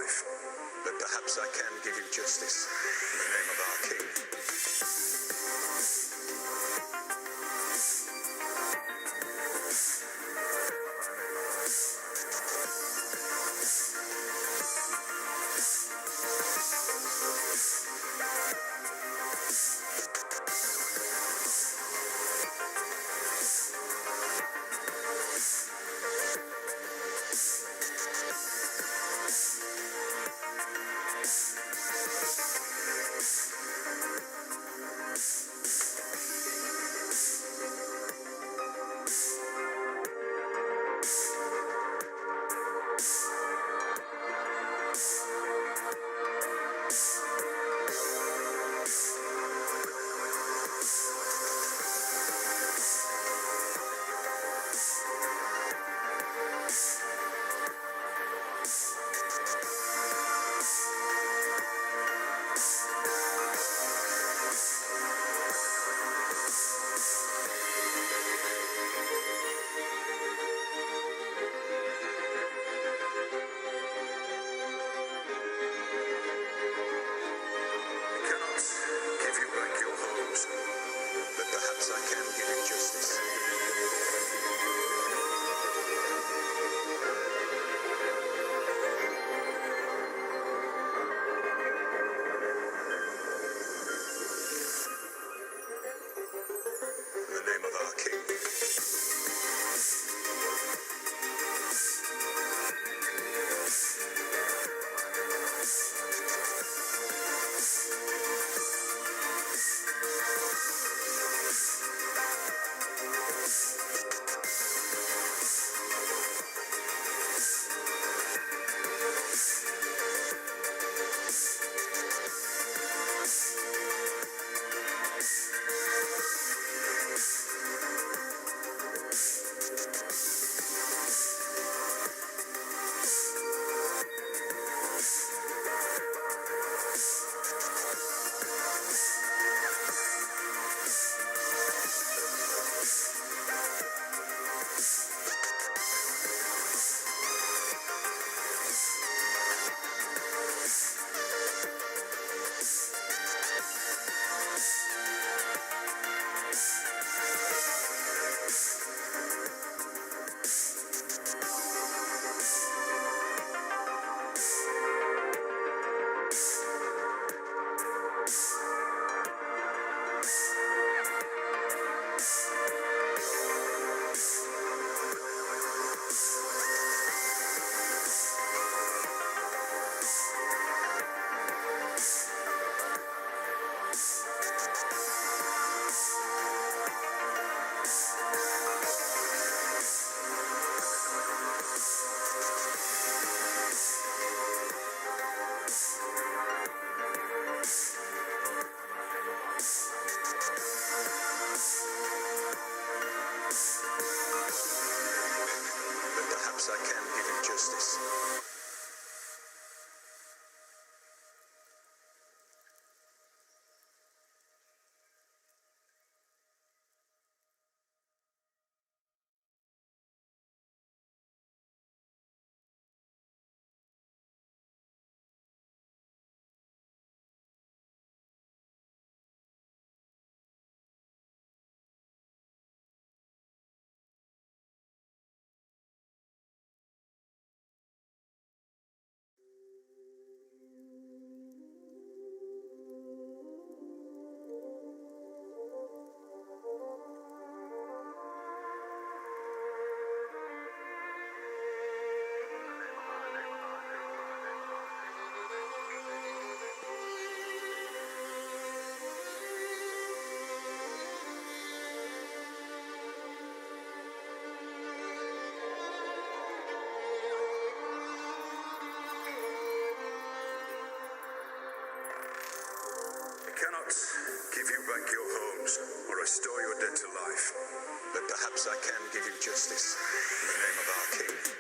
life. But perhaps I can give you justice in the name of our king. give you back your homes or restore your dead to life, but perhaps I can give you justice in the name of our king.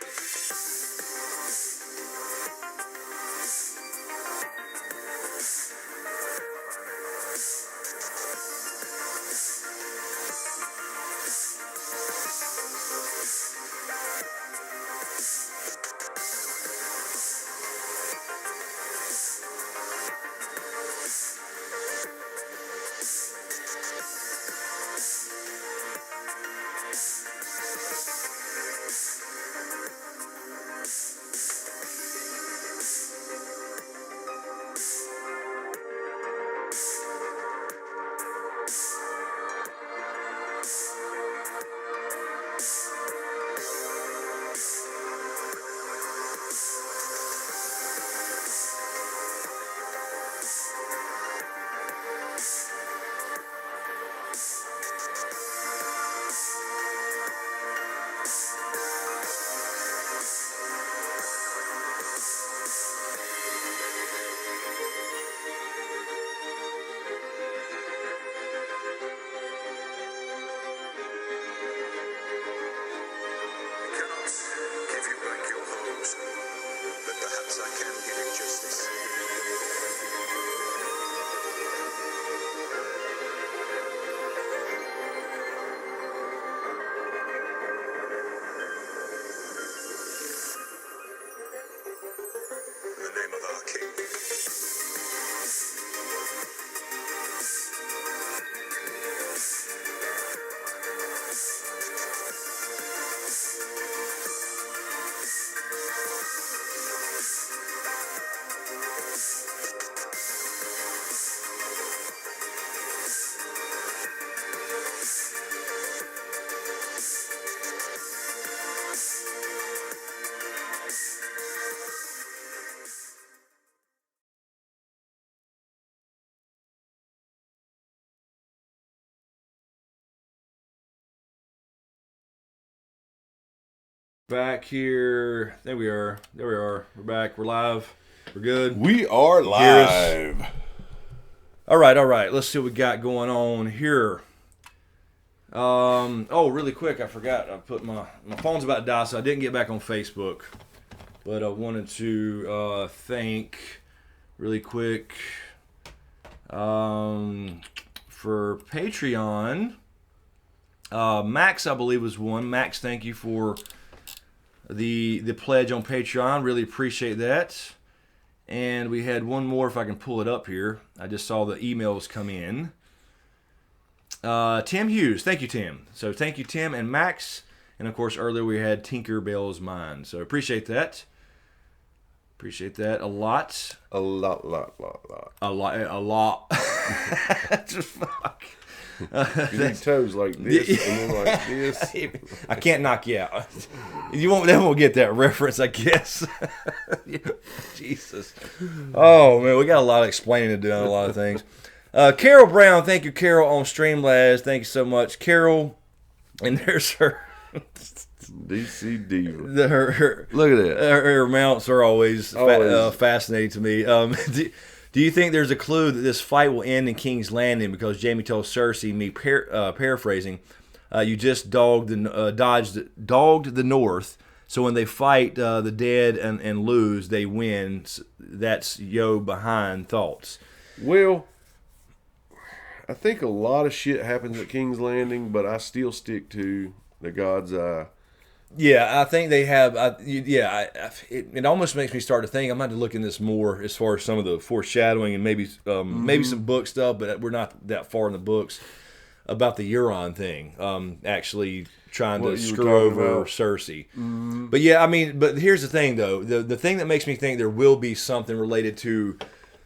Back here. There we are. We're back. We're live. We're good. We are live. All right. Let's see what we got going on here. Really quick, I forgot. I put my phone's about to die, so I didn't get back on Facebook. But I wanted to thank really quick for Patreon. Max, I believe, was one. Max, thank you for the pledge on Patreon. Really appreciate that. And we had one more, if I can pull it up here. I just saw the emails come in. Tim Hughes. Thank you, Tim. So thank you, Tim and Max. And, of course, earlier we had Tinkerbell's Mind. So appreciate that. Appreciate that a lot. A lot. A lot. Just fuck. You need toes like this and then like this. I can't knock you out. They won't get that reference, I guess. Jesus. Oh, man, we got a lot of explaining to do on a lot of things. Carol Brown, thank you, Carol, on Streamlabs. Thank you so much, Carol. And there's her. DC Diva. Look at that. Her mounts are always fascinating to me. Do you think there's a clue that this fight will end in King's Landing because Jaime told Cersei, me paraphrasing, you just dogged the North, so when they fight the dead and lose, they win. That's yo behind thoughts. Well, I think a lot of shit happens at King's Landing, but I still stick to the God's Eye. Yeah, I think they have. It almost makes me start to think I'm going to look in this more as far as some of the foreshadowing and maybe some book stuff, but we're not that far in the books about the Euron thing. Actually trying to screw over Cersei. Mm-hmm. But yeah, I mean, but here's the thing though. The thing that makes me think there will be something related to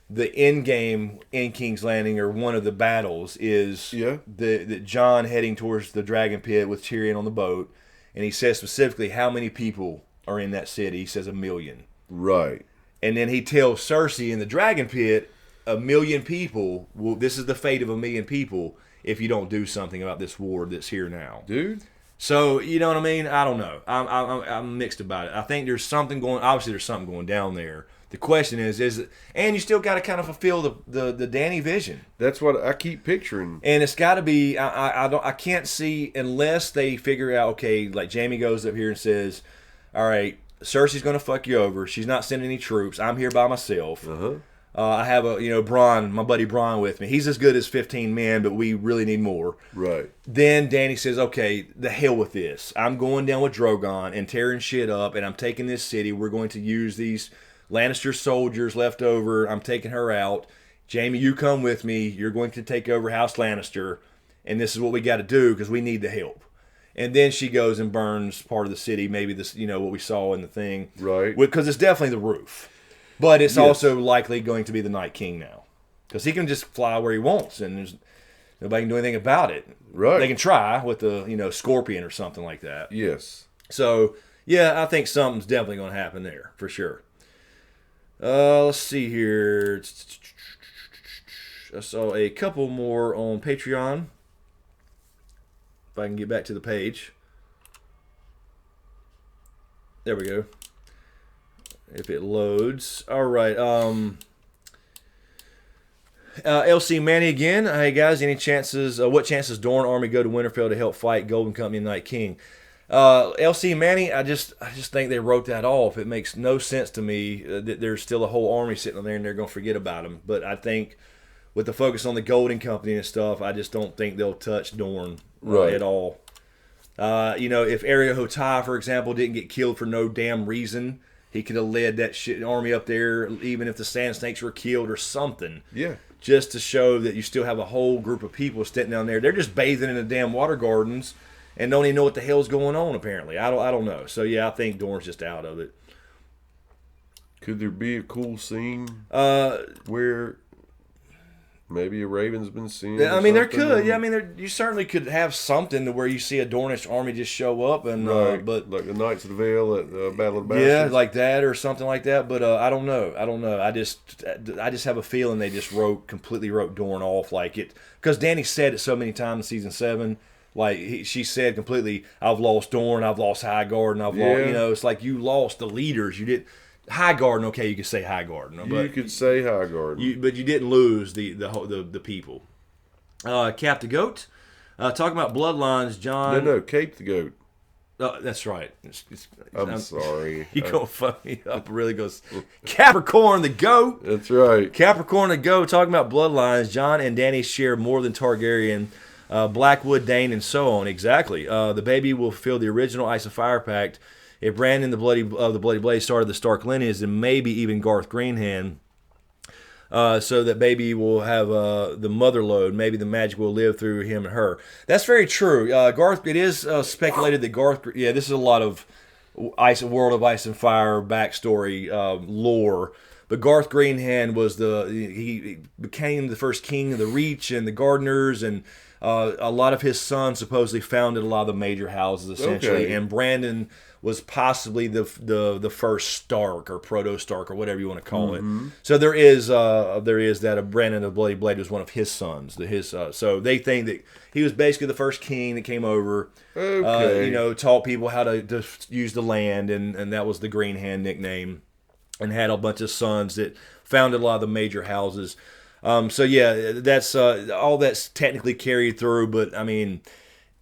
the end game in King's Landing or one of the battles is the Jon heading towards the Dragon Pit with Tyrion on the boat. And he says specifically how many people are in that city. He says 1 million. Right. And then he tells Cersei in the Dragon Pit, 1 million people, this is the fate of 1 million people if you don't do something about this war that's here now. Dude. So, you know what I mean? I don't know. I'm mixed about it. I think there's something obviously there's something going down there. The question is it, and you still got to kind of fulfill the Dany vision. That's what I keep picturing. And it's got to be. I can't see unless they figure out. Okay, like Jaime goes up here and says, "All right, Cersei's going to fuck you over. She's not sending any troops. I'm here by myself. I have Bronn, my buddy Bronn, with me. He's as good as 15 men, but we really need more." Right. Then Dany says, "Okay, the hell with this. I'm going down with Drogon and tearing shit up, and I'm taking this city. We're going to use these Lannister soldiers left over. I'm taking her out. Jaime, you come with me. You're going to take over House Lannister, and this is what we got to do because we need the help." And then she goes and burns part of the city, maybe this, what we saw in the thing. Right. Because it's definitely the roof. But it's also likely going to be the Night King now. Because he can just fly where he wants, and there's nobody can do anything about it. Right. They can try with the, scorpion or something like that. Yes. So, yeah, I think something's definitely going to happen there, for sure. Let's see here. I saw a couple more on Patreon. If I can get back to the page. There we go. If it loads. All right. LC Manny again. Hey guys, any chances? What chances Dorne army go to Winterfell to help fight Golden Company and Night King? LC Manny, I just think they wrote that off. It makes no sense to me that there's still a whole army sitting there and they're going to forget about them. But I think with the focus on the Golden Company and stuff, I just don't think they'll touch Dorne at all. If Arya Hotai, for example, didn't get killed for no damn reason, he could have led that shit army up there, even if the Sand Snakes were killed or something. Yeah. Just to show that you still have a whole group of people sitting down there. They're just bathing in the damn water gardens and don't even know what the hell's going on, apparently. I don't know. So, yeah, I think Dorne's just out of it. Could there be a cool scene where maybe a raven's been seen? I mean, there could. Yeah, I mean, you certainly could have something to where you see a Dornish army just show up. And but like the Knights of the Vale at Battle of the Bastards? Yeah, like that or something like that. But I don't know. I just have a feeling they just completely wrote Dorne off like it. Because Dany said it so many times in Season 7. Like she said completely, I've lost Dorn, I've lost Highgarden, I've lost, you know, it's like you lost the leaders. You did Highgarden, okay, you could say Highgarden, but you could say Highgarden, but you didn't lose the people. Cap the Goat, talking about bloodlines, John. No, Cape the Goat. That's right. I'm sorry. You gonna fuck me up? Really goes Capricorn the Goat. That's right. Capricorn the Goat. Talking about bloodlines, John and Dany share more than Targaryen, Blackwood, Dane, and so on. Exactly. The baby will fulfill the original Ice and Fire Pact. If Brandon the Bloody Blade started the Stark lineage, and maybe even Garth Greenhand. So that baby will have the mother lode. Maybe the magic will live through him and her. That's very true. Garth. It is speculated that Garth. Yeah, this is a lot of World of Ice and Fire backstory lore. But Garth Greenhand was he became the first king of the Reach and the Gardeners, and a lot of his sons supposedly founded a lot of the major houses essentially. Okay. And Brandon was possibly the first Stark or Proto Stark or whatever you want to call it. So there is that Brandon of Bloody Blade was one of his sons. So they think that he was basically the first king that came over. Okay. Taught people how to use the land, and that was the Green Hand nickname, and had a bunch of sons that founded a lot of the major houses. So yeah, that's all that's technically carried through, but I mean,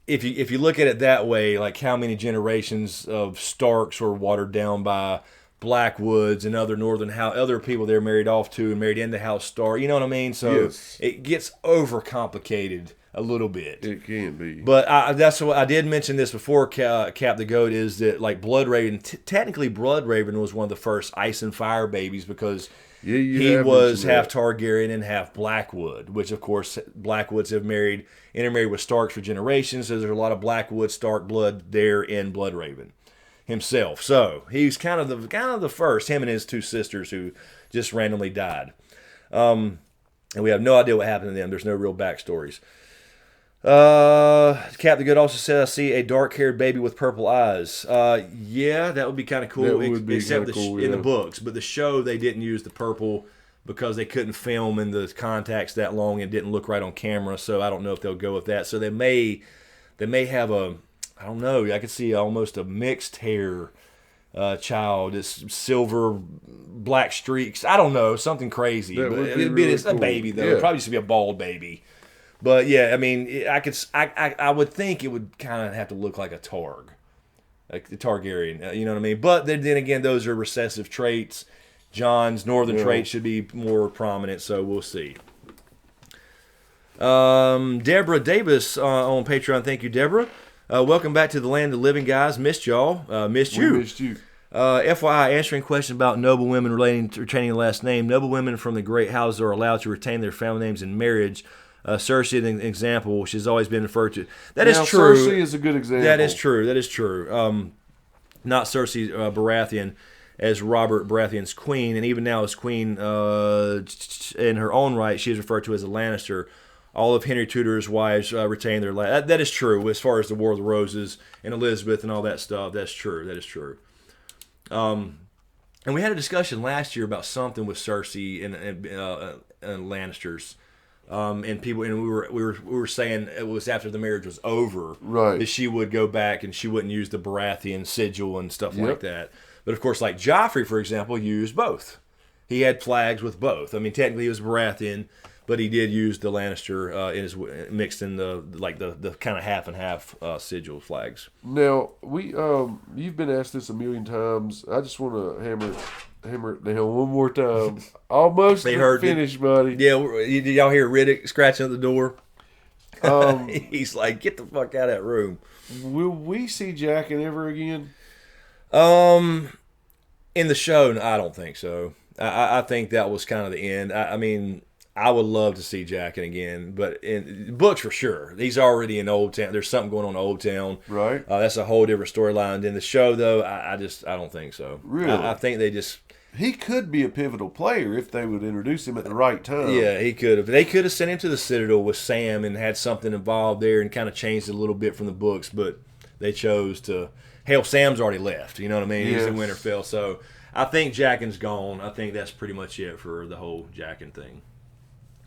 if you look at it that way, like how many generations of Starks were watered down by Blackwoods and other people they're married off to and married into House Stark, you know what I mean? So Yes. it gets overcomplicated a little bit. It can be. But that's what I did mention this before. Cap the Goat is that like Bloodraven. Technically, Bloodraven was one of the first Ice and Fire babies because Yeah, you he have was mentioned half that. Targaryen and half Blackwood, which of course Blackwoods have intermarried with Starks for generations. So there's a lot of Blackwood Stark blood there in Bloodraven himself. So he's kind of the first. Him and his two sisters who just randomly died, and we have no idea what happened to them. There's no real backstories. Cap the Good also said, I see a dark-haired baby with purple eyes. Yeah, that would be kind of cool. That would be except kinda cool, in the yeah. books. But the show, they didn't use the purple because they couldn't film in the contacts that long and didn't look right on camera. So I don't know if they'll go with that. So they may have I don't know. I could see almost a mixed hair child. It's silver, black streaks. I don't know, something crazy. That But would be it'd be really a cool. baby though. Yeah. It'd probably just be a bald baby. But yeah, I mean, I would think it would kind of have to look like a Targ, like the Targaryen. You know what I mean? But then again, those are recessive traits. John's northern traits should be more prominent, so we'll see. Deborah Davis on Patreon. Thank you, Deborah. Welcome back to the land of the living, guys. Missed y'all. Missed you. We missed you. FYI, answering question about noble women relating to retaining the last name. Noble women from the great houses are allowed to retain their family names in marriage. Cersei is an example. She's always been referred to. That is true. Cersei is a good example. That is true. That is true. Not Cersei Baratheon as Robert Baratheon's queen, and even now as queen in her own right, she is referred to as a Lannister. All of Henry Tudor's wives retain their last. That is true as far as the War of the Roses and Elizabeth and all that stuff. That's true. That is true. And we had a discussion last year about something with Cersei and Lannisters. And people, and we were saying it was after the marriage was over, Right. that she would go back and she wouldn't use the Baratheon sigil and stuff Yep. like that. But of course, like Joffrey, for example, used both. He had flags with both. I mean, technically he was Baratheon, but he did use the Lannister mixed in the kind of half and half sigil flags. Now you've been asked this a million times. I just want to hammer it down one more time. Almost They heard it. finished, buddy. Yeah, did y'all hear Riddick scratching at the door? Um, He's like, "Get the fuck out of that room." will we see Jaqen ever again? In the show, no, I don't think so. I think that was kind of the end. I mean, I would love to see Jaqen again, but in books for sure. He's already in Old Town. There's something going on in Old Town. Right. That's a whole different storyline. In the show, though, I don't think so. Really? I think they just. He could be a pivotal player if they would introduce him at the right time. Yeah, he could have. They could have sent him to the Citadel with Sam and had something involved there and kind of changed it a little bit from the books, but they chose to. Hell, Sam's already left. You know what I mean? He's in Yes. Winterfell, so I think Jaqen's gone. I think that's pretty much it for the whole Jaqen thing.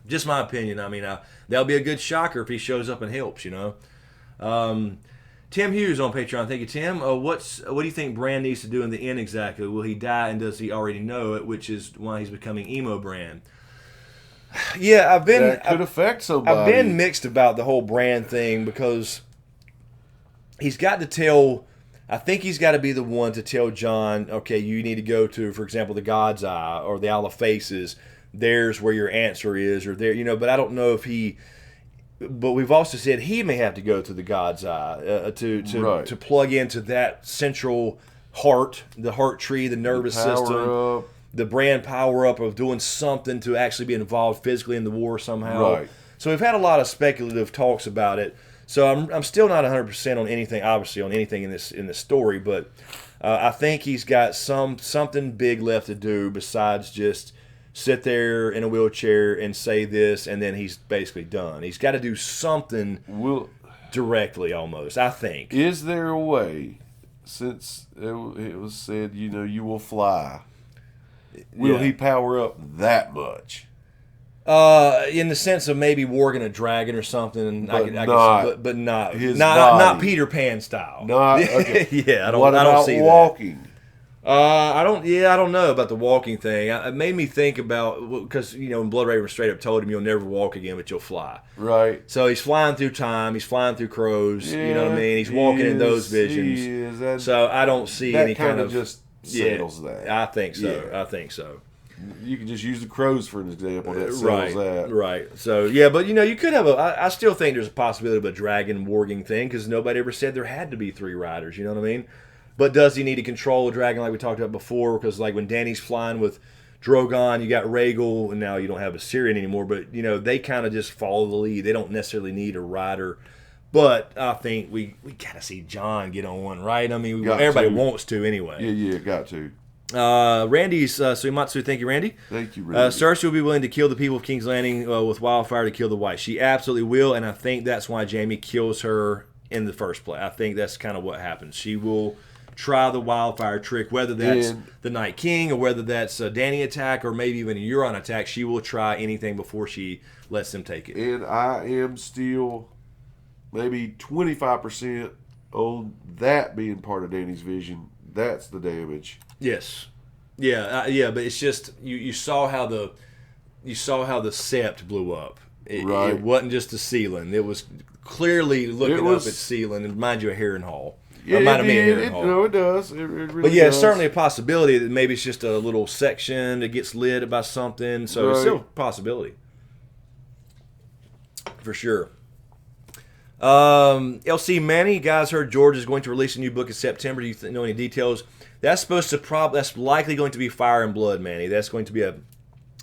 Just my opinion. I mean, that'll be a good shocker if he shows up and helps. You know, Tim Hughes on Patreon. Thank you, Tim. What do you think Bran needs to do in the end exactly? Will he die, and does he already know it? Which is why he's becoming emo Bran. Yeah, that could affect somebody. I've been mixed about the whole Bran thing because he's got to tell. I think he's got to be the one to tell Jon, okay, you need to go to, for example, the God's Eye or the Isle of Faces. There's where your answer is, or there, But I don't know if he. But we've also said he may have to go to the God's Eye to plug into that central heart, the heart tree, the nervous system, the Bran power up of doing something to actually be involved physically in the war somehow. Right. So we've had a lot of speculative talks about it. So I'm still not 100% on anything, obviously, on anything in this story, but I think he's got something big left to do besides just sit there in a wheelchair and say this, and then he's basically done. He's got to do something directly, almost, I think. Is there a way, since it was said, you will fly, will he power up that much? In the sense of maybe warging a dragon or something, but not his not Peter Pan style. Not okay. Yeah, I don't. What I about don't see walking? That. I don't. Yeah, I don't know about the walking thing. It made me think about because when Blood Raven straight up told him you'll never walk again, but you'll fly. Right. So he's flying through time. He's flying through crows. You know what I mean? He's walking in those visions. So I don't see any kind of just settles that. I think so. Yeah. I think so. You can just use the crows for an example. That settles that. Right. So, yeah, but, you could have I still think there's a possibility of a dragon warging thing because nobody ever said there had to be 3 riders, you know what I mean? But does he need to control a dragon like we talked about before? Because, like, when Dany's flying with Drogon, you got Rhaegal, and now you don't have Assyrian anymore, but, they kind of just follow the lead. They don't necessarily need a rider. But I think we got to see Jon get on one, right? I mean, everybody wants to anyway. Yeah, got to. Randy's Suimatsu, thank you, Randy. Thank you, Randy. Cersei will be willing to kill the people of King's Landing with wildfire to kill the White. She absolutely will, and I think that's why Jaime kills her in the first place. I think that's kind of what happens. She will try the wildfire trick, whether that's the Night King or whether that's a Dany attack or maybe even a Euron attack. She will try anything before she lets them take it. And I am still maybe 25% on that being part of Dany's vision. That's the damage. Yes, yeah, but it's just you saw how the sept blew up. It wasn't just the ceiling; it was clearly looking up at ceiling. And mind you, a Harrenhal. Yeah, it might have been a Harrenhal. No, it does. It really but yeah, does. it's certainly a possibility that maybe it's just a little section that gets lit by something. So it's still a possibility for sure. LC Manny, guys, heard George is going to release a new book in September. Do you know any details? That's supposed to that's likely going to be Fire and Blood, Manny. That's going to be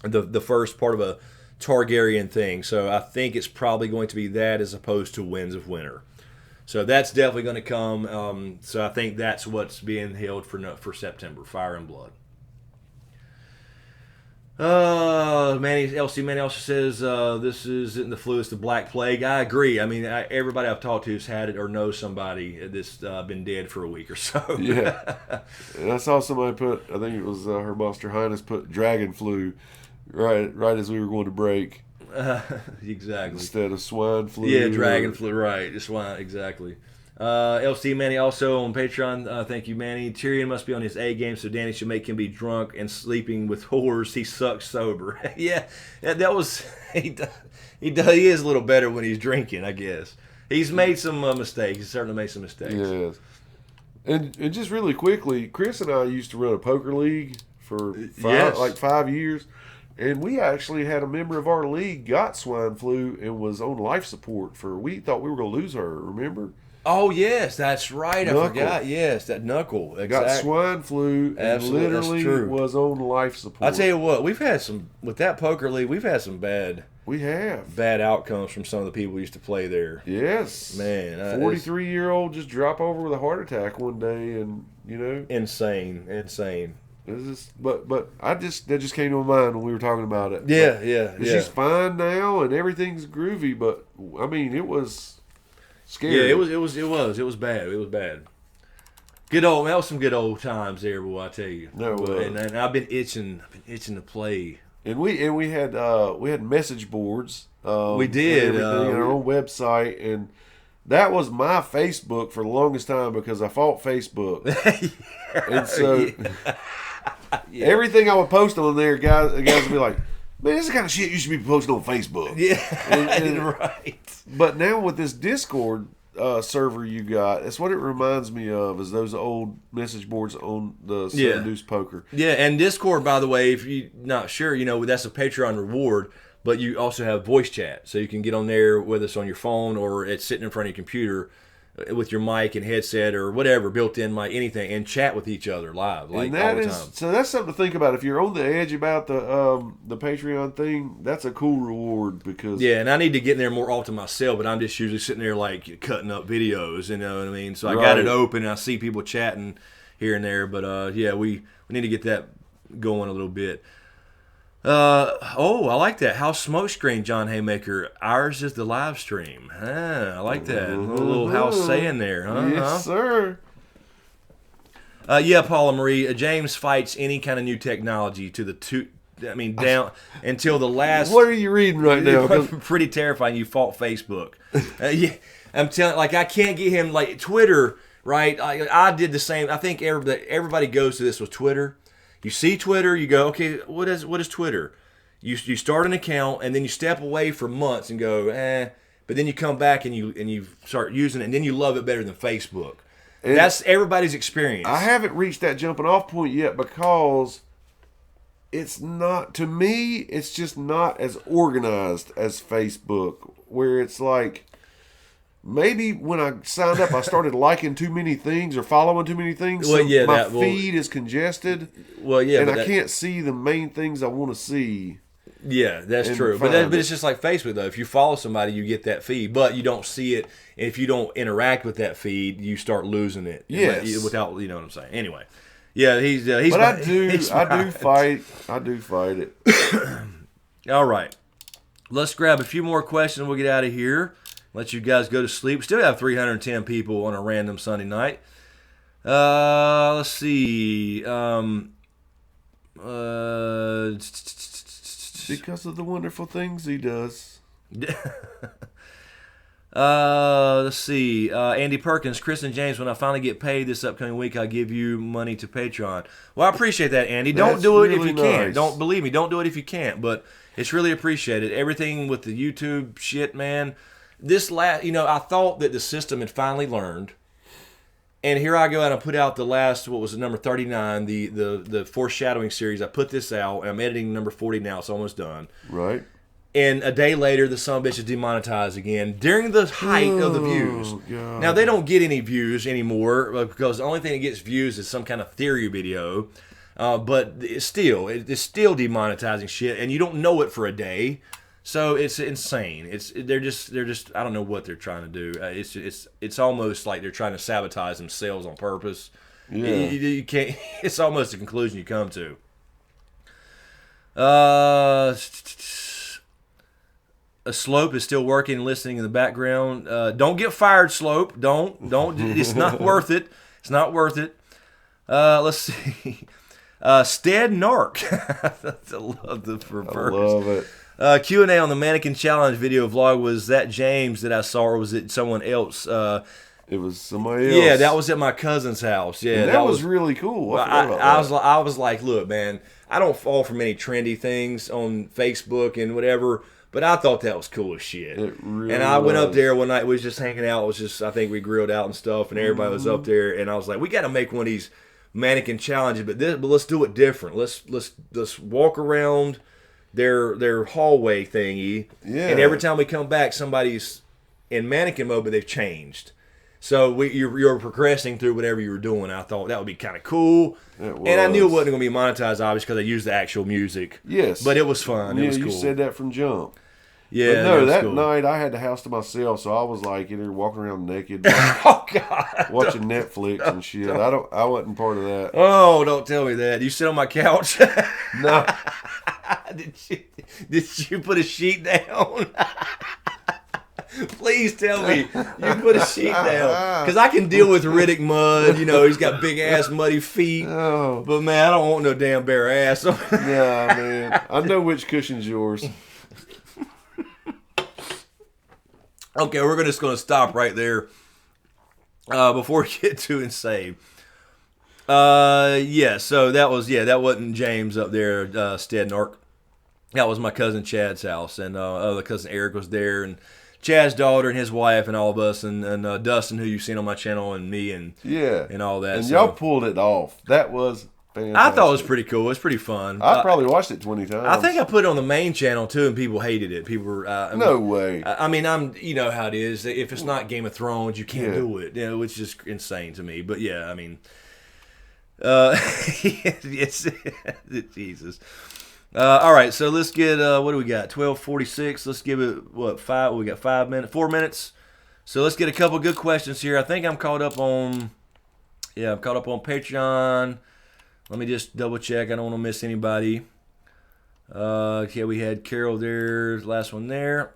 the first part of a Targaryen thing. So I think it's probably going to be that as opposed to Winds of Winter. So that's definitely going to come. So I think that's what's being held for September, Fire and Blood. Manny also says this isn't the flu, it's the Black Plague. I agree. I mean, everybody I've talked to has had it or knows somebody that's been dead for a week or so. Yeah. And I saw somebody put, I think it was Her Monster Highness put dragon flu right as we were going to break. Exactly. Instead of swine flu. Yeah, dragon flu, right. Swine, exactly. LC Manny also on Patreon. Thank you, Manny. Tyrion must be on his A game, so Dany should make him be drunk and sleeping with whores. He sucks sober. Yeah, that was he is a little better when he's drinking, I guess. He's made some mistakes. He's certainly made some mistakes. Yes. And just really quickly, Chris and I used to run a poker league for 5 years. And we actually had a member of our league got swine flu and was on life support we thought we were going to lose her, remember? Oh, yes, that's right. I forgot. Yes, that Knuckle. Got swine flu and literally was on life support. I tell you what, we've had with that poker league, we've had some bad outcomes from some of the people who used to play there. Yes. Man. 43-year-old just drop over with a heart attack one day and, Insane. But that just came to my mind when we were talking about it. Yeah. She's fine now and everything's groovy, but, I mean, it was scary. Yeah, it was bad. It was bad. That was some good old times there, boy. I tell you. No, and I've been itching to play. And we had message boards. We did and everything on our own website, and that was my Facebook for the longest time because I fought Facebook. And so everything I would post on there, guys would be like, man, this is the kind of shit you should be posting on Facebook. Yeah, and right. But now with this Discord server you got, that's what it reminds me of, is those old message boards on the Seven Deuce Poker. Yeah, and Discord, by the way, if you're not sure, that's a Patreon reward, but you also have voice chat. So you can get on there, whether it's on your phone or it's sitting in front of your computer with your mic and headset or whatever, built-in mic, anything, and chat with each other live, like all the time. So that's something to think about. If you're on the edge about the Patreon thing, that's a cool reward because... Yeah, and I need to get in there more often myself, but I'm just usually sitting there like cutting up videos, you know what I mean? So I got it open and I see people chatting here and there, but we need to get that going a little bit. I like that. How's Smokescreen, John Haymaker? Ours is the live stream. I like that. A little house saying there, huh? Yes, sir. Paula Marie. James fights any kind of new technology to the down until the last. What are you reading right now? Pretty terrifying. You fought Facebook. I'm telling. Like, I can't get him. Like Twitter, right? I did the same. I think everybody goes to this with Twitter. You see Twitter, you go, okay, what is Twitter? You start an account and then you step away for months and go, but then you come back and you start using it and then you love it better than Facebook. And that's everybody's experience. I haven't reached that jumping off point yet because it's not, to me, it's just not as organized as Facebook, where it's like, maybe when I signed up, I started liking too many things or following too many things. So my feed is congested. Well, yeah, and I can't see the main things I want to see. Yeah, that's true. But it's just like Facebook, though. If you follow somebody, you get that feed, but you don't see it. And if you don't interact with that feed, you start losing it. Yes, without, you know what I'm saying. Anyway, yeah, he's. But I do fight it. All right, let's grab a few more questions. And we'll get out of here. Let you guys go to sleep. We still have 310 people on a random Sunday night. Let's see. Because of the wonderful things he does. Let's see. Andy Perkins, Chris and James, when I finally get paid this upcoming week, I'll give you money to Patreon. Well, I appreciate that, Andy. Don't do it if you can't. Don't believe me. Don't do it if you can't. But it's really appreciated. Everything with the YouTube shit, man. I thought that the system had finally learned, and here I go out and put out the last, what was it, number 39, the foreshadowing series. I put this out, and I'm editing number 40 now. It's almost done. Right. And a day later, the son of a bitch is demonetized again during the height of the views. God. Now, they don't get any views anymore because the only thing that gets views is some kind of theory video. But it's still demonetizing shit, and you don't know it for a day. So it's insane. They're just I don't know what they're trying to do. It's almost like they're trying to sabotage themselves on purpose. Yeah. You can't. It's almost the conclusion you come to. A Slope is still working and listening in the background. Don't get fired, Slope. Don't. It's not worth it. It's not worth it. Let's see. Stead Narc. I love the reverse. I love it. Q&A on the Mannequin Challenge video vlog. Was that James that I saw, or was it someone else? It was somebody else. Yeah, that was at my cousin's house. Yeah, and that was really cool. I was like, look, man, I don't fall for many trendy things on Facebook and whatever, but I thought that was cool as shit. It really and I went up there one night. We was just hanging out. It was just, I think we grilled out and stuff, and everybody was up there. And I was like, we got to make one of these mannequin challenges, but let's do it different. Let's walk around their hallway thingy, and every time we come back, somebody's in mannequin mode, but they've changed. So you're progressing through whatever you were doing. I thought that would be kind of cool, and I knew it wasn't going to be monetized, obviously, because I used the actual music. Yes, but it was fun. It was cool. You said that from jump. Yeah, but no, that cool. night I had the house to myself, so I was like in there walking around naked, oh God, watching Netflix and shit. I wasn't part of that. Oh, don't tell me that. You sit on my couch? No. Did you put a sheet down? Please tell me you put a sheet down, because I can deal with Riddick mud. He's got big ass muddy feet. Oh. But man, I don't want no damn bare ass. Nah, man. I know which cushion's yours. Okay, we're just going to stop right there before we get too insane. Yeah, so that wasn't James up there, Stednark. That was my cousin Chad's house, and other cousin Eric was there, and Chad's daughter and his wife and all of us, and Dustin, who you've seen on my channel, and me, and all that. And so, y'all pulled it off. That was fantastic. I thought it was pretty cool. It was pretty fun. I probably watched it 20 times. I think I put it on the main channel too, and people hated it. People were no way. I mean, you know how it is. If it's not Game of Thrones, you can't do it. You know, it's just insane to me. But yeah, I mean, it's Jesus. All right, so let's get what do we got? 12:46. Let's give it what 5? We got 5 minutes, 4 minutes. So let's get a couple good questions here. I think I'm caught up on. Yeah, I'm caught up on Patreon. Let me just double check. I don't want to miss anybody. Okay, we had Carol there. Last one there.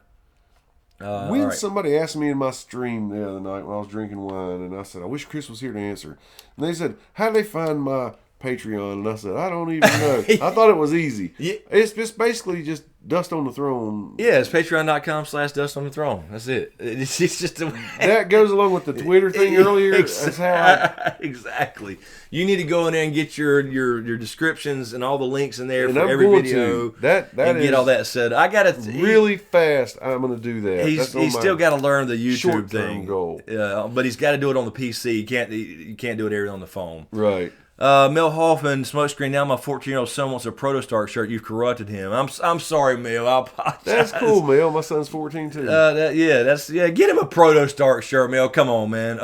All right. Somebody asked me in my stream the other night when I was drinking wine, and I said, I wish Chris was here to answer. And they said, how do they find my Patreon? And I said, I don't even know. I thought it was easy. Yeah. It's just basically just Dust on the Throne. Yeah, it's patreon.com/Dust on the Throne. That's it. It's just that goes along with the Twitter thing earlier. That's how exactly. You need to go in there and get your descriptions and all the links in there and for I'm every going video. That and get all that set. I got to really fast. I'm going to do that. He's still got to learn the YouTube short-term thing. Goal. But he's got to do it on the PC. You can't do it everything on the phone. Right. Mel Hoffman, Smokescreen. Now my 14-year-old son wants a Proto Stark shirt. You've corrupted him. I'm sorry, Mel. I apologize. That's cool, Mel. My son's 14 too. Get him a Proto Stark shirt, Mel. Come on, man.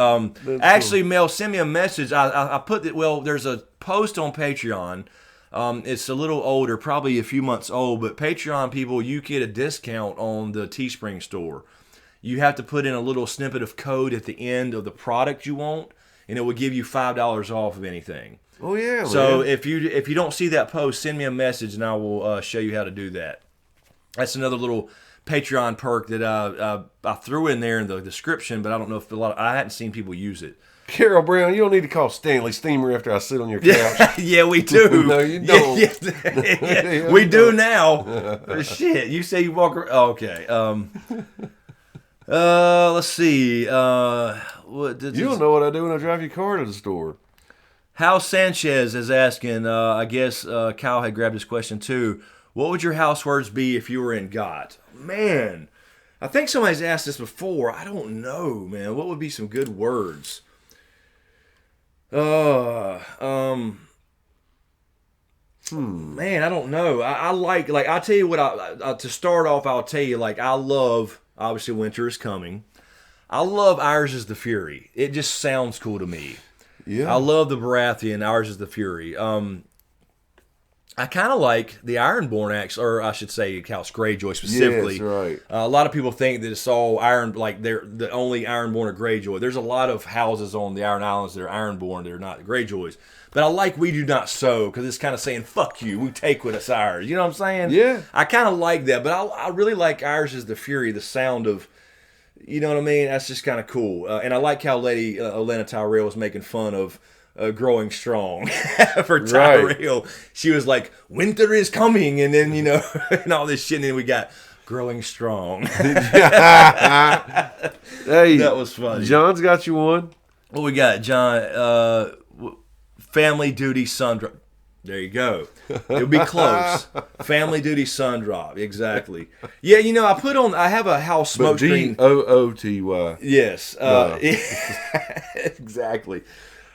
Actually, cool. Mel, send me a message. I put it. Well, there's a post on Patreon. It's a little older, probably a few months old, but Patreon people, you get a discount on the Teespring store. You have to put in a little snippet of code at the end of the product you want, and it will give you $5 off of anything. Oh yeah. So man. if you don't see that post, send me a message and I will show you how to do that. That's another little Patreon perk that I threw in there in the description, but I don't know if I hadn't seen people use it. Carol Brown, you don't need to call Stanley Steamer after I sit on your couch. Yeah, we do. No, you don't. Yeah, we do now. Shit, you say you walk around. Oh, okay. Let's see. You don't know what I do when I drive your car to the store. Hal Sanchez is asking, I guess Kyle had grabbed this question too. What would your house words be if you were in GOT? Man, I think somebody's asked this before. I don't know, man. What would be some good words? Man, I don't know. I like I'll tell you what, to start off, I'll tell you, I love, obviously winter is coming. I love Ours is the Fury. It just sounds cool to me. Yeah. I love the Baratheon, Ours is the Fury. I kind of like the Ironborn, actually, or I should say House Greyjoy specifically. Yes, right. A lot of people think that it's all Iron, they're the only Ironborn or Greyjoy. There's a lot of houses on the Iron Islands that are Ironborn that are not Greyjoys. But I like We Do Not Sow because it's kind of saying, fuck you, we take what it's ours. You know what I'm saying? Yeah. I kind of like that, but I really like Ours is the Fury, the sound of, you know what I mean? That's just kind of cool. And I like how Lady Olenna Tyrell was making fun of growing strong for Tyrell. Right. She was like, winter is coming, and then, and all this shit, and then we got growing strong. Hey, that was funny. John's got you one. What we got, John? Family Duty Sundrop. There you go. It would be close. Family Duty Sundrop. Exactly. Yeah, I have a house Smokescreen. Dooty. Yes. Exactly.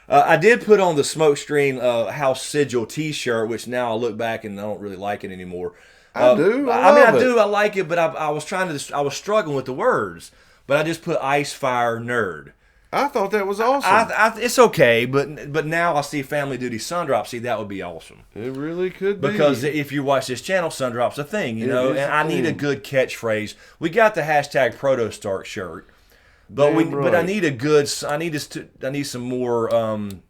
I did put on the Smokescreen House Sigil T-shirt, which now I look back and I don't really like it anymore. I do. I do. I like it, but I was struggling with the words. But I just put Ice Fire Nerd. I thought that was awesome. It's okay, but now I see Family Duty Sundrop. See, that would be awesome. It really could be. Because if you watch this channel, Sundrop's a thing, and I need a good catchphrase. We got the hashtag Proto Stark shirt, but but I need a good. I need some more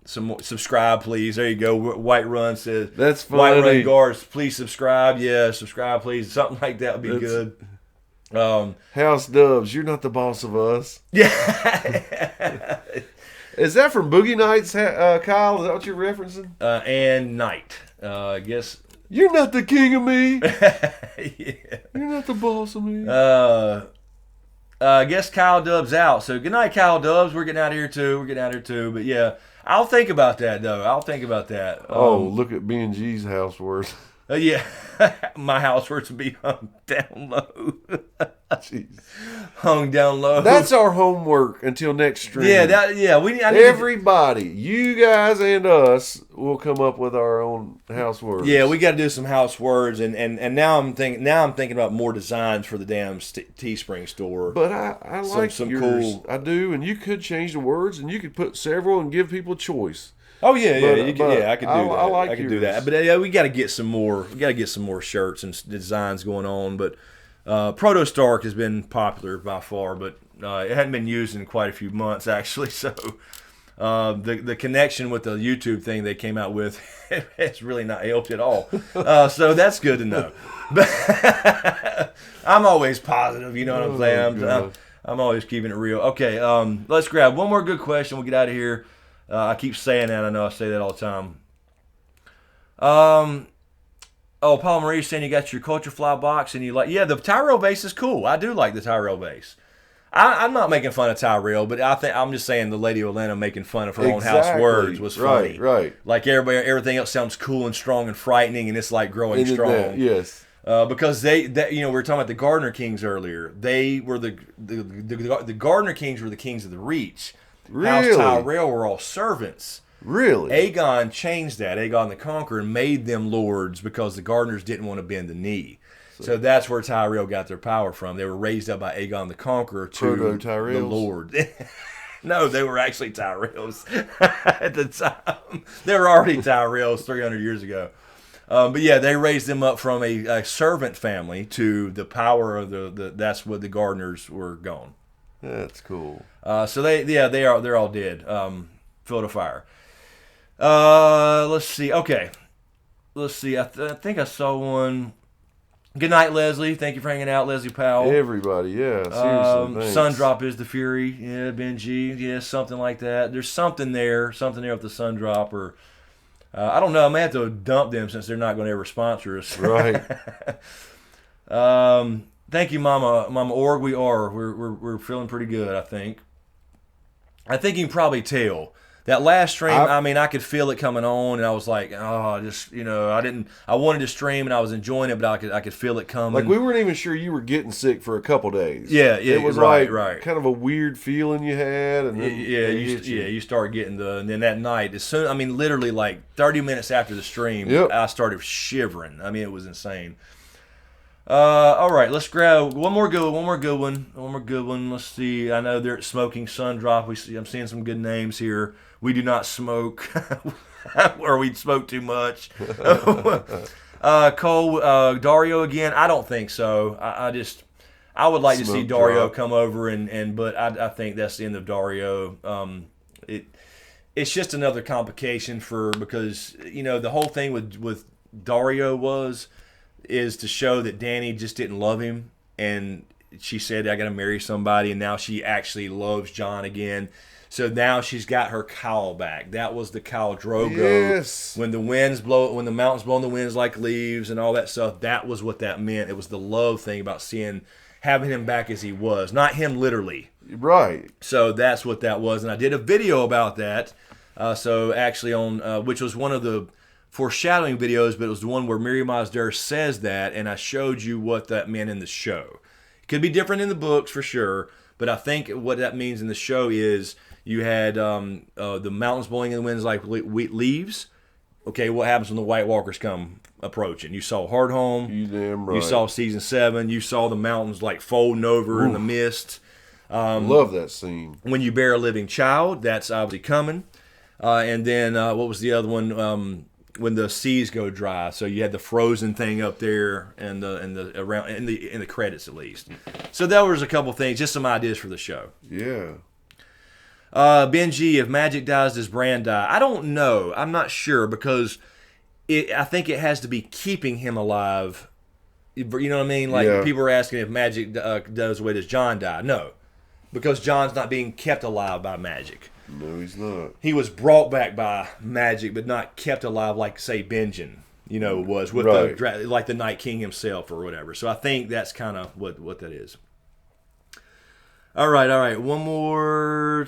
subscribe, please. There you go. White Run says that's funny. White Run Guards, please subscribe. Yeah, subscribe, please. Something like that would be good. House Dubs, you're not the boss of us. Yeah. Is that from Boogie Nights, Kyle? Is that what you're referencing? And Night. I guess. You're not the king of me. Yeah. You're not the boss of me. I guess Kyle Dub's out. So good night, Kyle Dubs. We're getting out of here too. But yeah, I'll think about that though. Look at B&G's house worth. Yeah, my house worth to be hung down low. Jeez. Hung down low. That's our homework until next stream. Everybody, you guys and us, will come up with our own house words. Yeah, we got to do some house words, and now I'm thinking about more designs for the damn Teespring store. But I like some yours. Cool. I do, and you could change the words, and you could put several and give people choice. Oh yeah, I could do that. I could do that. But yeah, we got to get some more. We got to get some more shirts and designs going on. But Proto Stark has been popular by far, but it hadn't been used in quite a few months actually. So the connection with the YouTube thing they came out with has really not helped at all. So that's good to know. But I'm always positive. You know what I'm saying? I'm always keeping it real. Okay, let's grab one more good question. We'll get out of here. I keep saying that. I know I say that all the time. Paul Marie's saying you got your Culture Fly box and you like, yeah, the Tyrell base is cool. I do like the Tyrell base. I'm not making fun of Tyrell, but I'm just saying the Lady of Atlanta making fun of her own house words was funny. Right. Like everything else sounds cool and strong and frightening, and it's like growing strong. Yes. Because we were talking about the Gardner Kings earlier. They were the Gardner Kings were the kings of the Reach. Really? House Tyrell were all servants. Really? Aegon changed that. Aegon the Conqueror made them lords because the Gardners didn't want to bend the knee. So that's where Tyrell got their power from. They were raised up by Aegon the Conqueror to the lord. No, they were actually Tyrells at the time. They were already Tyrells 300 years ago. But yeah, they raised them up from a servant family to the power of that's what the Gardners were going. That's cool. So they're all dead. Field of fire. Let's see. Okay. Let's see. I think I saw one. Good night, Leslie. Thank you for hanging out, Leslie Powell. Everybody, yeah. Seriously, thanks. Sundrop is the Fury. Yeah, Benji. Yeah, something like that. There's something there with the Sundrop, or I don't know. I may have to dump them since they're not going to ever sponsor us. Right. Thank you, Mama Org. We're feeling pretty good. I think you can probably tell that last stream. I could feel it coming on, and I was like, I wanted to stream, and I was enjoying it, but I could feel it coming. Like we weren't even sure you were getting sick for a couple days. Yeah, it was right. kind of a weird feeling you had, and then you start getting and then that night, literally like 30 minutes after the stream, I started shivering. It was insane. All right, let's grab one more good one. Let's see. I know they're at Smoking Sundrop. I'm seeing some good names here. We do not smoke, or we smoke too much. Cole, Dario again. I don't think so. I would like to see Dario come over but I think that's the end of Dario. It's just another complication because the whole thing with Dario is to show that Danny just didn't love him, and she said, I gotta marry somebody, and now she actually loves John again. So now she's got her cowl back. That was the Khal Drogo. Yes. When the mountains blow in the winds like leaves and all that stuff, that was what that meant. It was the love thing about having him back as he was, not him literally. Right. So that's what that was, and I did a video about that. So actually on which was one of the foreshadowing videos, but it was the one where Miriam Osdur says that, and I showed you what that meant in the show. It could be different in the books for sure, but I think what that means in the show is you had the mountains blowing in the winds like leaves. Okay, what happens when the White Walkers come approaching? You saw Hardhome. You damn right. You saw Season 7. You saw the mountains like folding over in the mist. Love that scene. When you bear a living child, that's obviously coming. And then what was the other one? When the seas go dry, so you had the frozen thing up there, and around in the credits at least. So that was a couple things, just some ideas for the show. Yeah. Benji, if Magic dies, does Bran die? I don't know. I'm not sure because I think it has to be keeping him alive. You know what I mean? Like people are asking if Magic does away, does Jon die? No, because Jon's not being kept alive by Magic. No, he's not. He was brought back by Magic, but not kept alive like, say, Benjen, was with the Night King himself or whatever. So I think that's kind of what that is. All right. One more.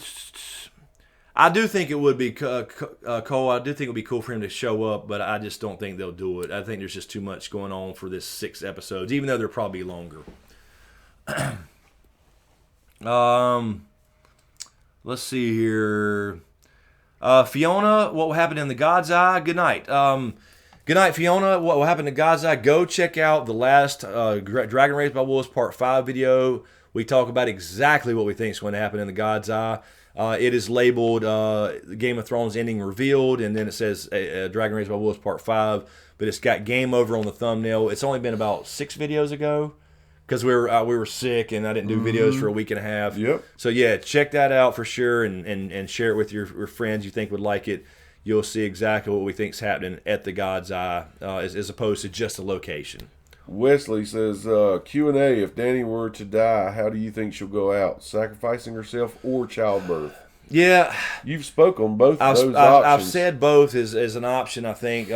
I do think it would be Cole. I do think it would be cool for him to show up, but I just don't think they'll do it. I think there's just too much going on for this 6 episodes, even though they'll probably be longer. Let's see here. Fiona, what will happen in the God's Eye? Good night. Good night, Fiona. What will happen to God's Eye? Go check out the last Dragon Raised by Wolves Part 5 video. We talk about exactly what we think is going to happen in the God's Eye. It is labeled Game of Thrones ending revealed, and then it says Dragon Raised by Wolves Part 5, but it's got game over on the thumbnail. It's only been about 6 videos ago because we were sick and I didn't do videos for a week and a half. Yep. So yeah, check that out for sure and share it with your friends you think would like it. You'll see exactly what we think is happening at the God's Eye as opposed to just a location. Wesley says, Q&A, if Dany were to die, how do you think she'll go out? Sacrificing herself or childbirth? Yeah. You've spoke on both of those options. I've said both as an option, I think.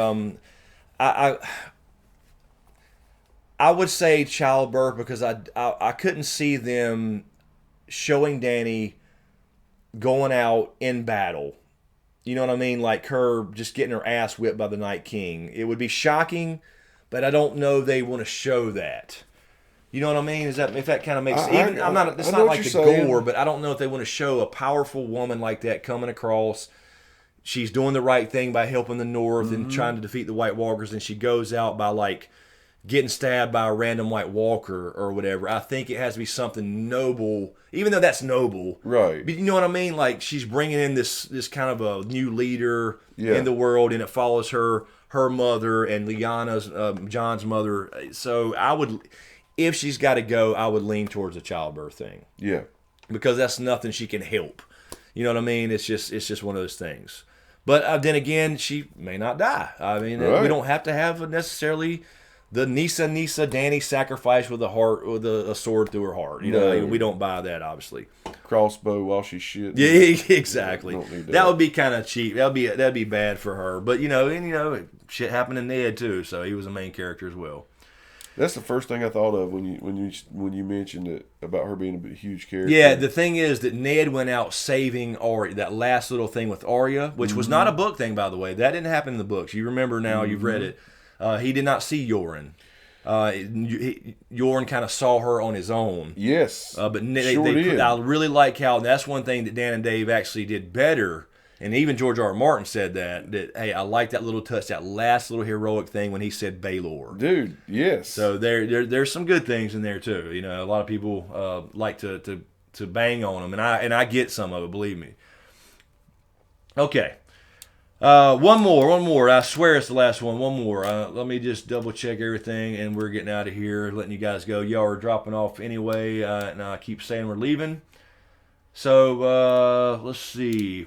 I would say childbirth because I couldn't see them showing Dany going out in battle. You know what I mean? Like her just getting her ass whipped by the Night King. It would be shocking, but I don't know they want to show that. You know what I mean? If that kind of makes sense? It's not like the gore, but I don't know if they want to show a powerful woman like that coming across. She's doing the right thing by helping the North and trying to defeat the White Walkers, and she goes out by like getting stabbed by a random White Walker or whatever. I think it has to be something noble, even though that's noble. Right. But you know what I mean? Like she's bringing in this kind of a new leader in the world, and it follows her mother and Lyanna's, Jon's mother. So I would, if she's got to go, I would lean towards a childbirth thing. Yeah. Because that's nothing she can help. You know what I mean? It's just one of those things. But then again, she may not die. I mean, we don't have to have necessarily the Nisa Dany sacrifice with a sword through her heart. You know, we don't buy that, obviously. Crossbow while she's shit. Yeah, exactly. That would be kind of cheap. That'd be bad for her. But shit happened to Ned too, so he was a main character as well. That's the first thing I thought of when you mentioned it about her being a huge character. Yeah, the thing is that Ned went out saving Arya. That last little thing with Arya, which was not a book thing, by the way. That didn't happen in the books. You remember now. You've read it. He did not see Yoren. Yoren kind of saw her on his own. Yes, but I really like how that's one thing that Dan and Dave actually did better. And even George R. R. Martin said that hey, I like that little touch, that last little heroic thing when he said Baelor. Dude, yes. So there's some good things in there too. You know, a lot of people like to bang on them, and I get some of it. Believe me. Okay. One more. I swear it's the last one. One more. Let me just double check everything, and we're getting out of here, letting you guys go. Y'all are dropping off anyway, and I keep saying we're leaving. So let's see.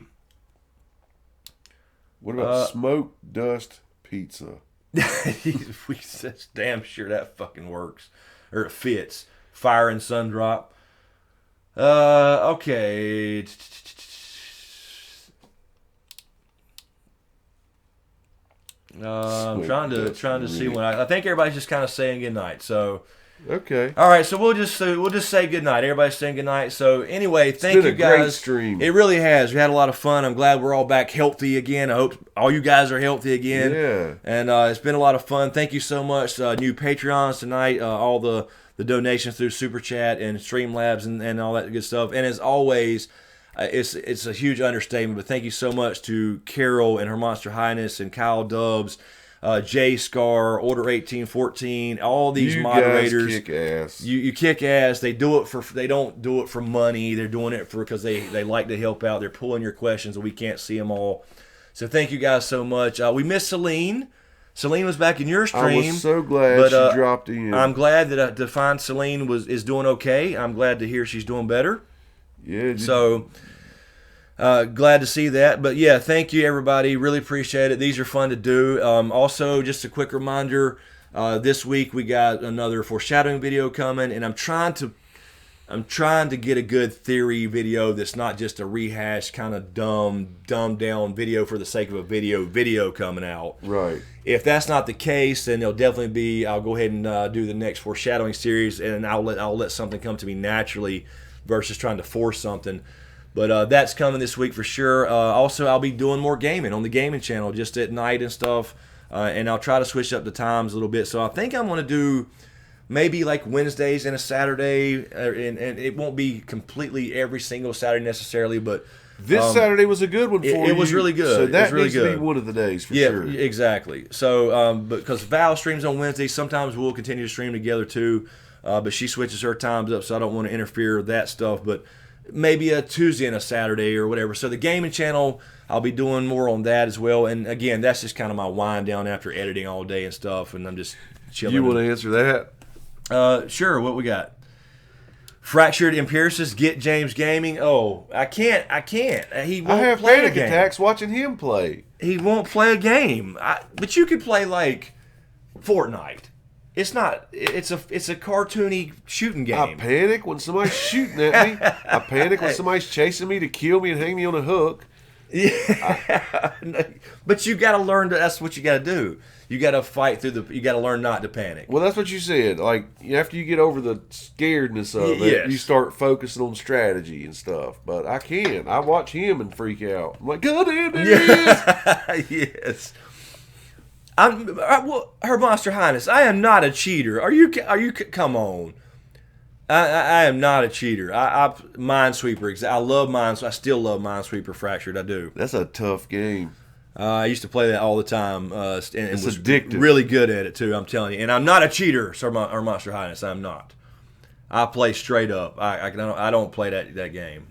What about smoke dust pizza? We said, damn sure that fucking works, or it fits. Fire and sun drop. Okay. I'm trying to see when I think everybody's just kind of saying goodnight. So okay, all right. So we'll just say goodnight. Everybody's saying goodnight. So anyway, thank you guys. It's been a great stream. It really has. We had a lot of fun. I'm glad we're all back healthy again. I hope all you guys are healthy again. Yeah. And it's been a lot of fun. Thank you so much. New Patreons tonight. All the donations through Super Chat and Streamlabs and all that good stuff. And as always. It's a huge understatement, but thank you so much to Carol and Her Monster Highness and Kyle Dubs, Jay Scar, Order 1814, all these moderators. You kick ass. You kick ass. They don't do it for money. They're doing it because they like to help out. They're pulling your questions and we can't see them all. So thank you guys so much. We missed Celine. Celine was back in your stream. I was so glad she dropped in. I'm glad that to find Celine is doing okay. I'm glad to hear she's doing better. Yeah. So glad to see that. But yeah, thank you everybody. Really appreciate it. These are fun to do. Also, just a quick reminder, this week we got another foreshadowing video coming, and I'm trying to get a good theory video that's not just a rehash kind of dumbed down video for the sake of a video coming out. Right. If that's not the case, then it'll definitely be. I'll go ahead and do the next foreshadowing series, and I'll let something come to me naturally versus trying to force something. But that's coming this week for sure. Also, I'll be doing more gaming on the gaming channel just at night and stuff. And I'll try to switch up the times a little bit. So I think I'm going to do maybe like Wednesdays and a Saturday. And it won't be completely every single Saturday necessarily. But this Saturday was a good one for you. It was really good. So that it was really needs good. to be one of the days for sure. Yeah, exactly. So because Val streams on Wednesdays, sometimes we'll continue to stream together too. But she switches her times up, so I don't want to interfere with that stuff. But maybe a Tuesday and a Saturday or whatever. So the gaming channel, I'll be doing more on that as well. And again, that's just kind of my wind down after editing all day and stuff, and I'm just chilling. You want to answer that? Sure. What we got? Fractured empiricist, get James gaming. Oh, I can't. He won't I have play panic a game. attacks watching him play. He won't play a game. But you could play like Fortnite. It's not. It's a cartoony shooting game. I panic when somebody's shooting at me. I panic when somebody's chasing me to kill me and hang me on a hook. Yeah, but you got to learn that. That's what you got to do. You got to fight through you got to learn not to panic. Well, that's what you said. Like after you get over the scaredness of it, Yes. you start focusing on strategy and stuff. But I can't. I watch him and freak out. I'm like, God damn it! Yes. Her Monster Highness, I am not a cheater. Are you? Come on. I am not a cheater. I Minesweeper. I love Minesweeper. I still love Minesweeper Fractured. I do. That's a tough game. I used to play that all the time. And It's was addictive. Really good at it too. I'm telling you. And I'm not a cheater, Sir Her Monster Highness. I'm not. I play straight up. I don't play that game.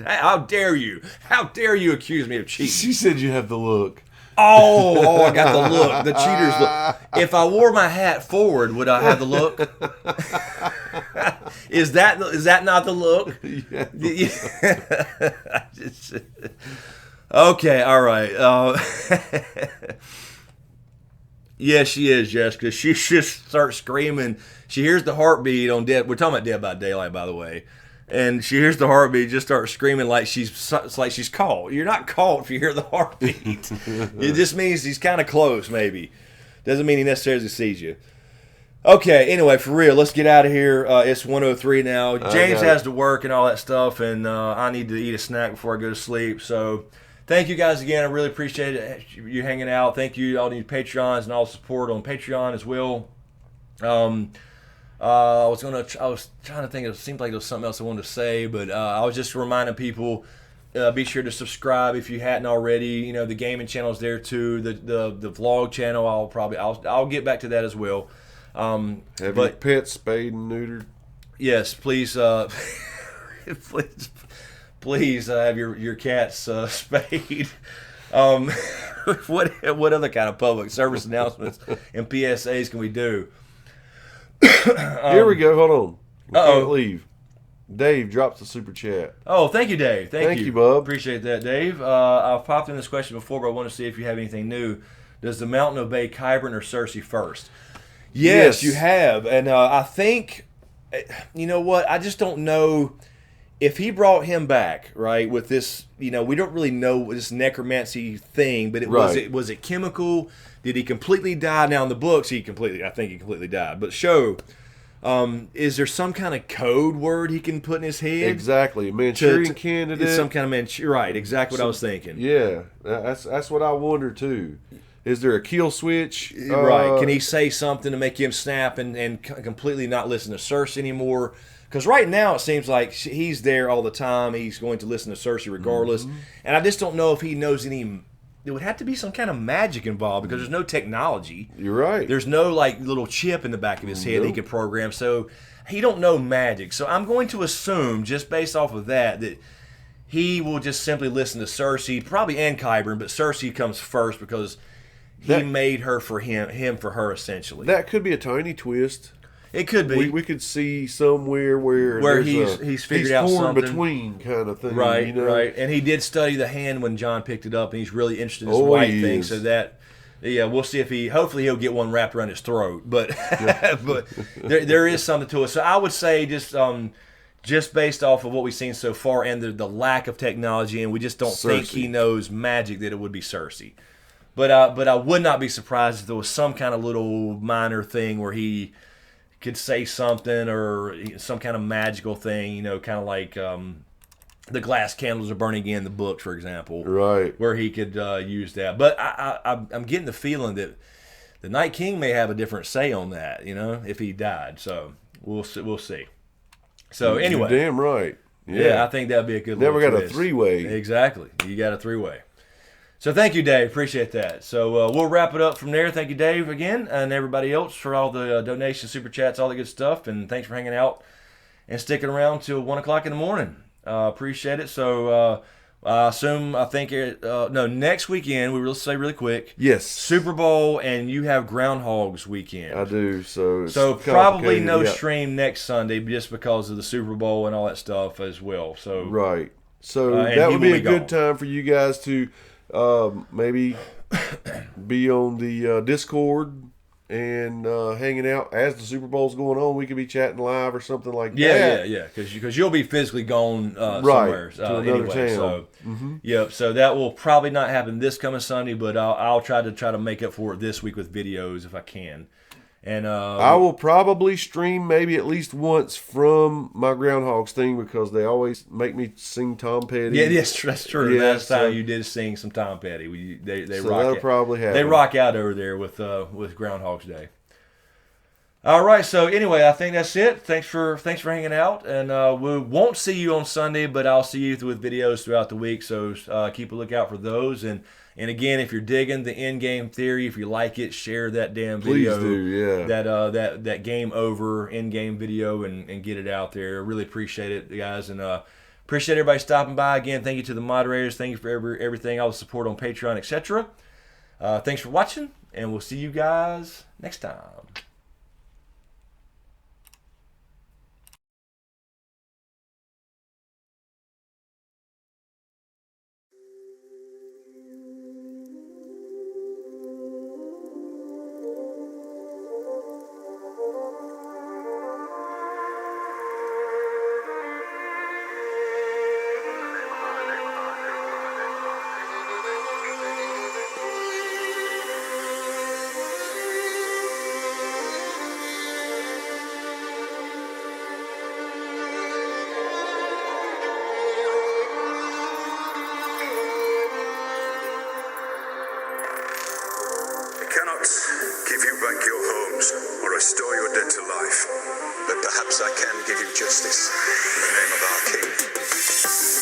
How dare you? How dare you accuse me of cheating? She said you have the look. Oh, I got the look. The cheater's look. If I wore my hat forward, would I have the look? Is that not the look? Okay, all right. Yes, she is, Jessica. She just starts screaming. She hears the heartbeat on Dead. We're talking about Dead by Daylight, by the way. And she hears the heartbeat, just starts screaming like she's caught. You're not caught if you hear the heartbeat. It just means he's kind of close, maybe. Doesn't mean he necessarily sees you. Okay, anyway, for real, let's get out of here. It's 1:03 now. James has to work and all that stuff, and I need to eat a snack before I go to sleep. So thank you guys again. I really appreciate it, you hanging out. Thank you all the Patreons and all the support on Patreon as well. I was trying to think. It seemed like there was something else I wanted to say, but I was just reminding people, be sure to subscribe if you hadn't already. You know, the gaming channel's there too. The vlog channel, I'll get back to that as well. Have your pets spayed and neutered? Yes, please, please have your cats spayed. What other kind of public service announcements and PSAs can we do? Here we go. Hold on. We Uh-oh. can't leave. Dave drops the super chat. Oh, thank you, Dave. Thank you, bub. Appreciate that, Dave. I've popped in this question before, but I want to see if you have anything new. Does the Mountain obey Qyburn or Cersei first? Yes, you have. And I think, you know what? I just don't know if he brought him back, right, with this, you know, we don't really know this necromancy thing, but was it chemical? Did he completely die? Now in the books, I think he completely died. But is there some kind of code word he can put in his head? Exactly. A Manchurian candidate. Some kind of Manchurian. Right, exactly what I was thinking. Yeah, that's what I wonder too. Is there a kill switch? Right. Can he say something to make him snap and completely not listen to Cersei anymore? Because right now it seems like he's there all the time. He's going to listen to Cersei regardless. Mm-hmm. And I just don't know if he knows any... There would have to be some kind of magic involved because there's no technology. You're right. There's no like little chip in the back of his head that he can program. So he don't know magic. So I'm going to assume, just based off of that he will just simply listen to Cersei, probably and Qyburn, but Cersei comes first because he made her for him for her essentially. That could be a tiny twist. It could be. We could see somewhere where he's figured out torn something between kind of thing. Right, you know? right. And he did study the hand when John picked it up, and he's really interested in this white thing. Is. So that, yeah, we'll see if hopefully he'll get one wrapped around his throat. But but there is something to it. So I would say just based off of what we've seen so far and the lack of technology, and we just don't think he knows magic, that it would be Cersei. But I would not be surprised if there was some kind of little minor thing where he could say something or some kind of magical thing, you know, kind of like the glass candles are burning in the book, for example, Right. where he could use that. But I'm getting the feeling that the Night King may have a different say on that, you know, if he died. So we'll see. We'll see. So anyway, You're damn right. yeah, I think that'd be a good. Never little got a twist. three-way. Exactly, you got a three-way. So thank you, Dave. Appreciate that. So we'll wrap it up from there. Thank you, Dave, again, and everybody else for all the donations, super chats, all the good stuff. And thanks for hanging out and sticking around till 1 o'clock in the morning. Appreciate it. So I think next weekend, we will say really quick. Yes. Super Bowl, and you have Groundhogs weekend. I do. So it's probably no yeah. stream next Sunday just because of the Super Bowl and all that stuff as well. So Right. So and that he would be will a be good gone. time for you guys to maybe be on the Discord and hanging out as the Super Bowl's going on. We could be chatting live or something like that. Yeah. Because you'll be physically gone Right, somewhere to another anyway. town. So yep. So that will probably not happen this coming Sunday, but I'll try to make up for it this week with videos if I can. And I will probably stream maybe at least once from my Groundhogs thing because they always make me sing Tom Petty. yeah, that's true. Yeah, Last time so- you did sing some Tom Petty. They So rock that'll it. probably happen. They rock out over there with Groundhog's Day. All right, so anyway, I think that's it. Thanks for hanging out, and we won't see you on Sunday, but I'll see you with videos throughout the week. So keep a lookout for those. And again, if you're digging the in-game theory, if you like it, share that damn Please video. do, yeah. That game over in-game video and get it out there. I really appreciate it, guys, and appreciate everybody stopping by. Again, thank you to the moderators. Thank you for everything, all the support on Patreon, etc. Thanks for watching, and we'll see you guys next time. I cannot give you back your homes or restore your dead to life, but perhaps I can give you justice in the name of our king.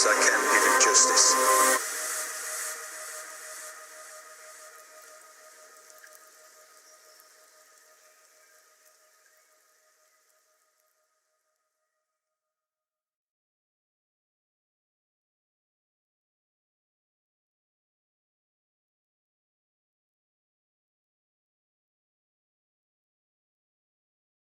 perhaps I can give you justice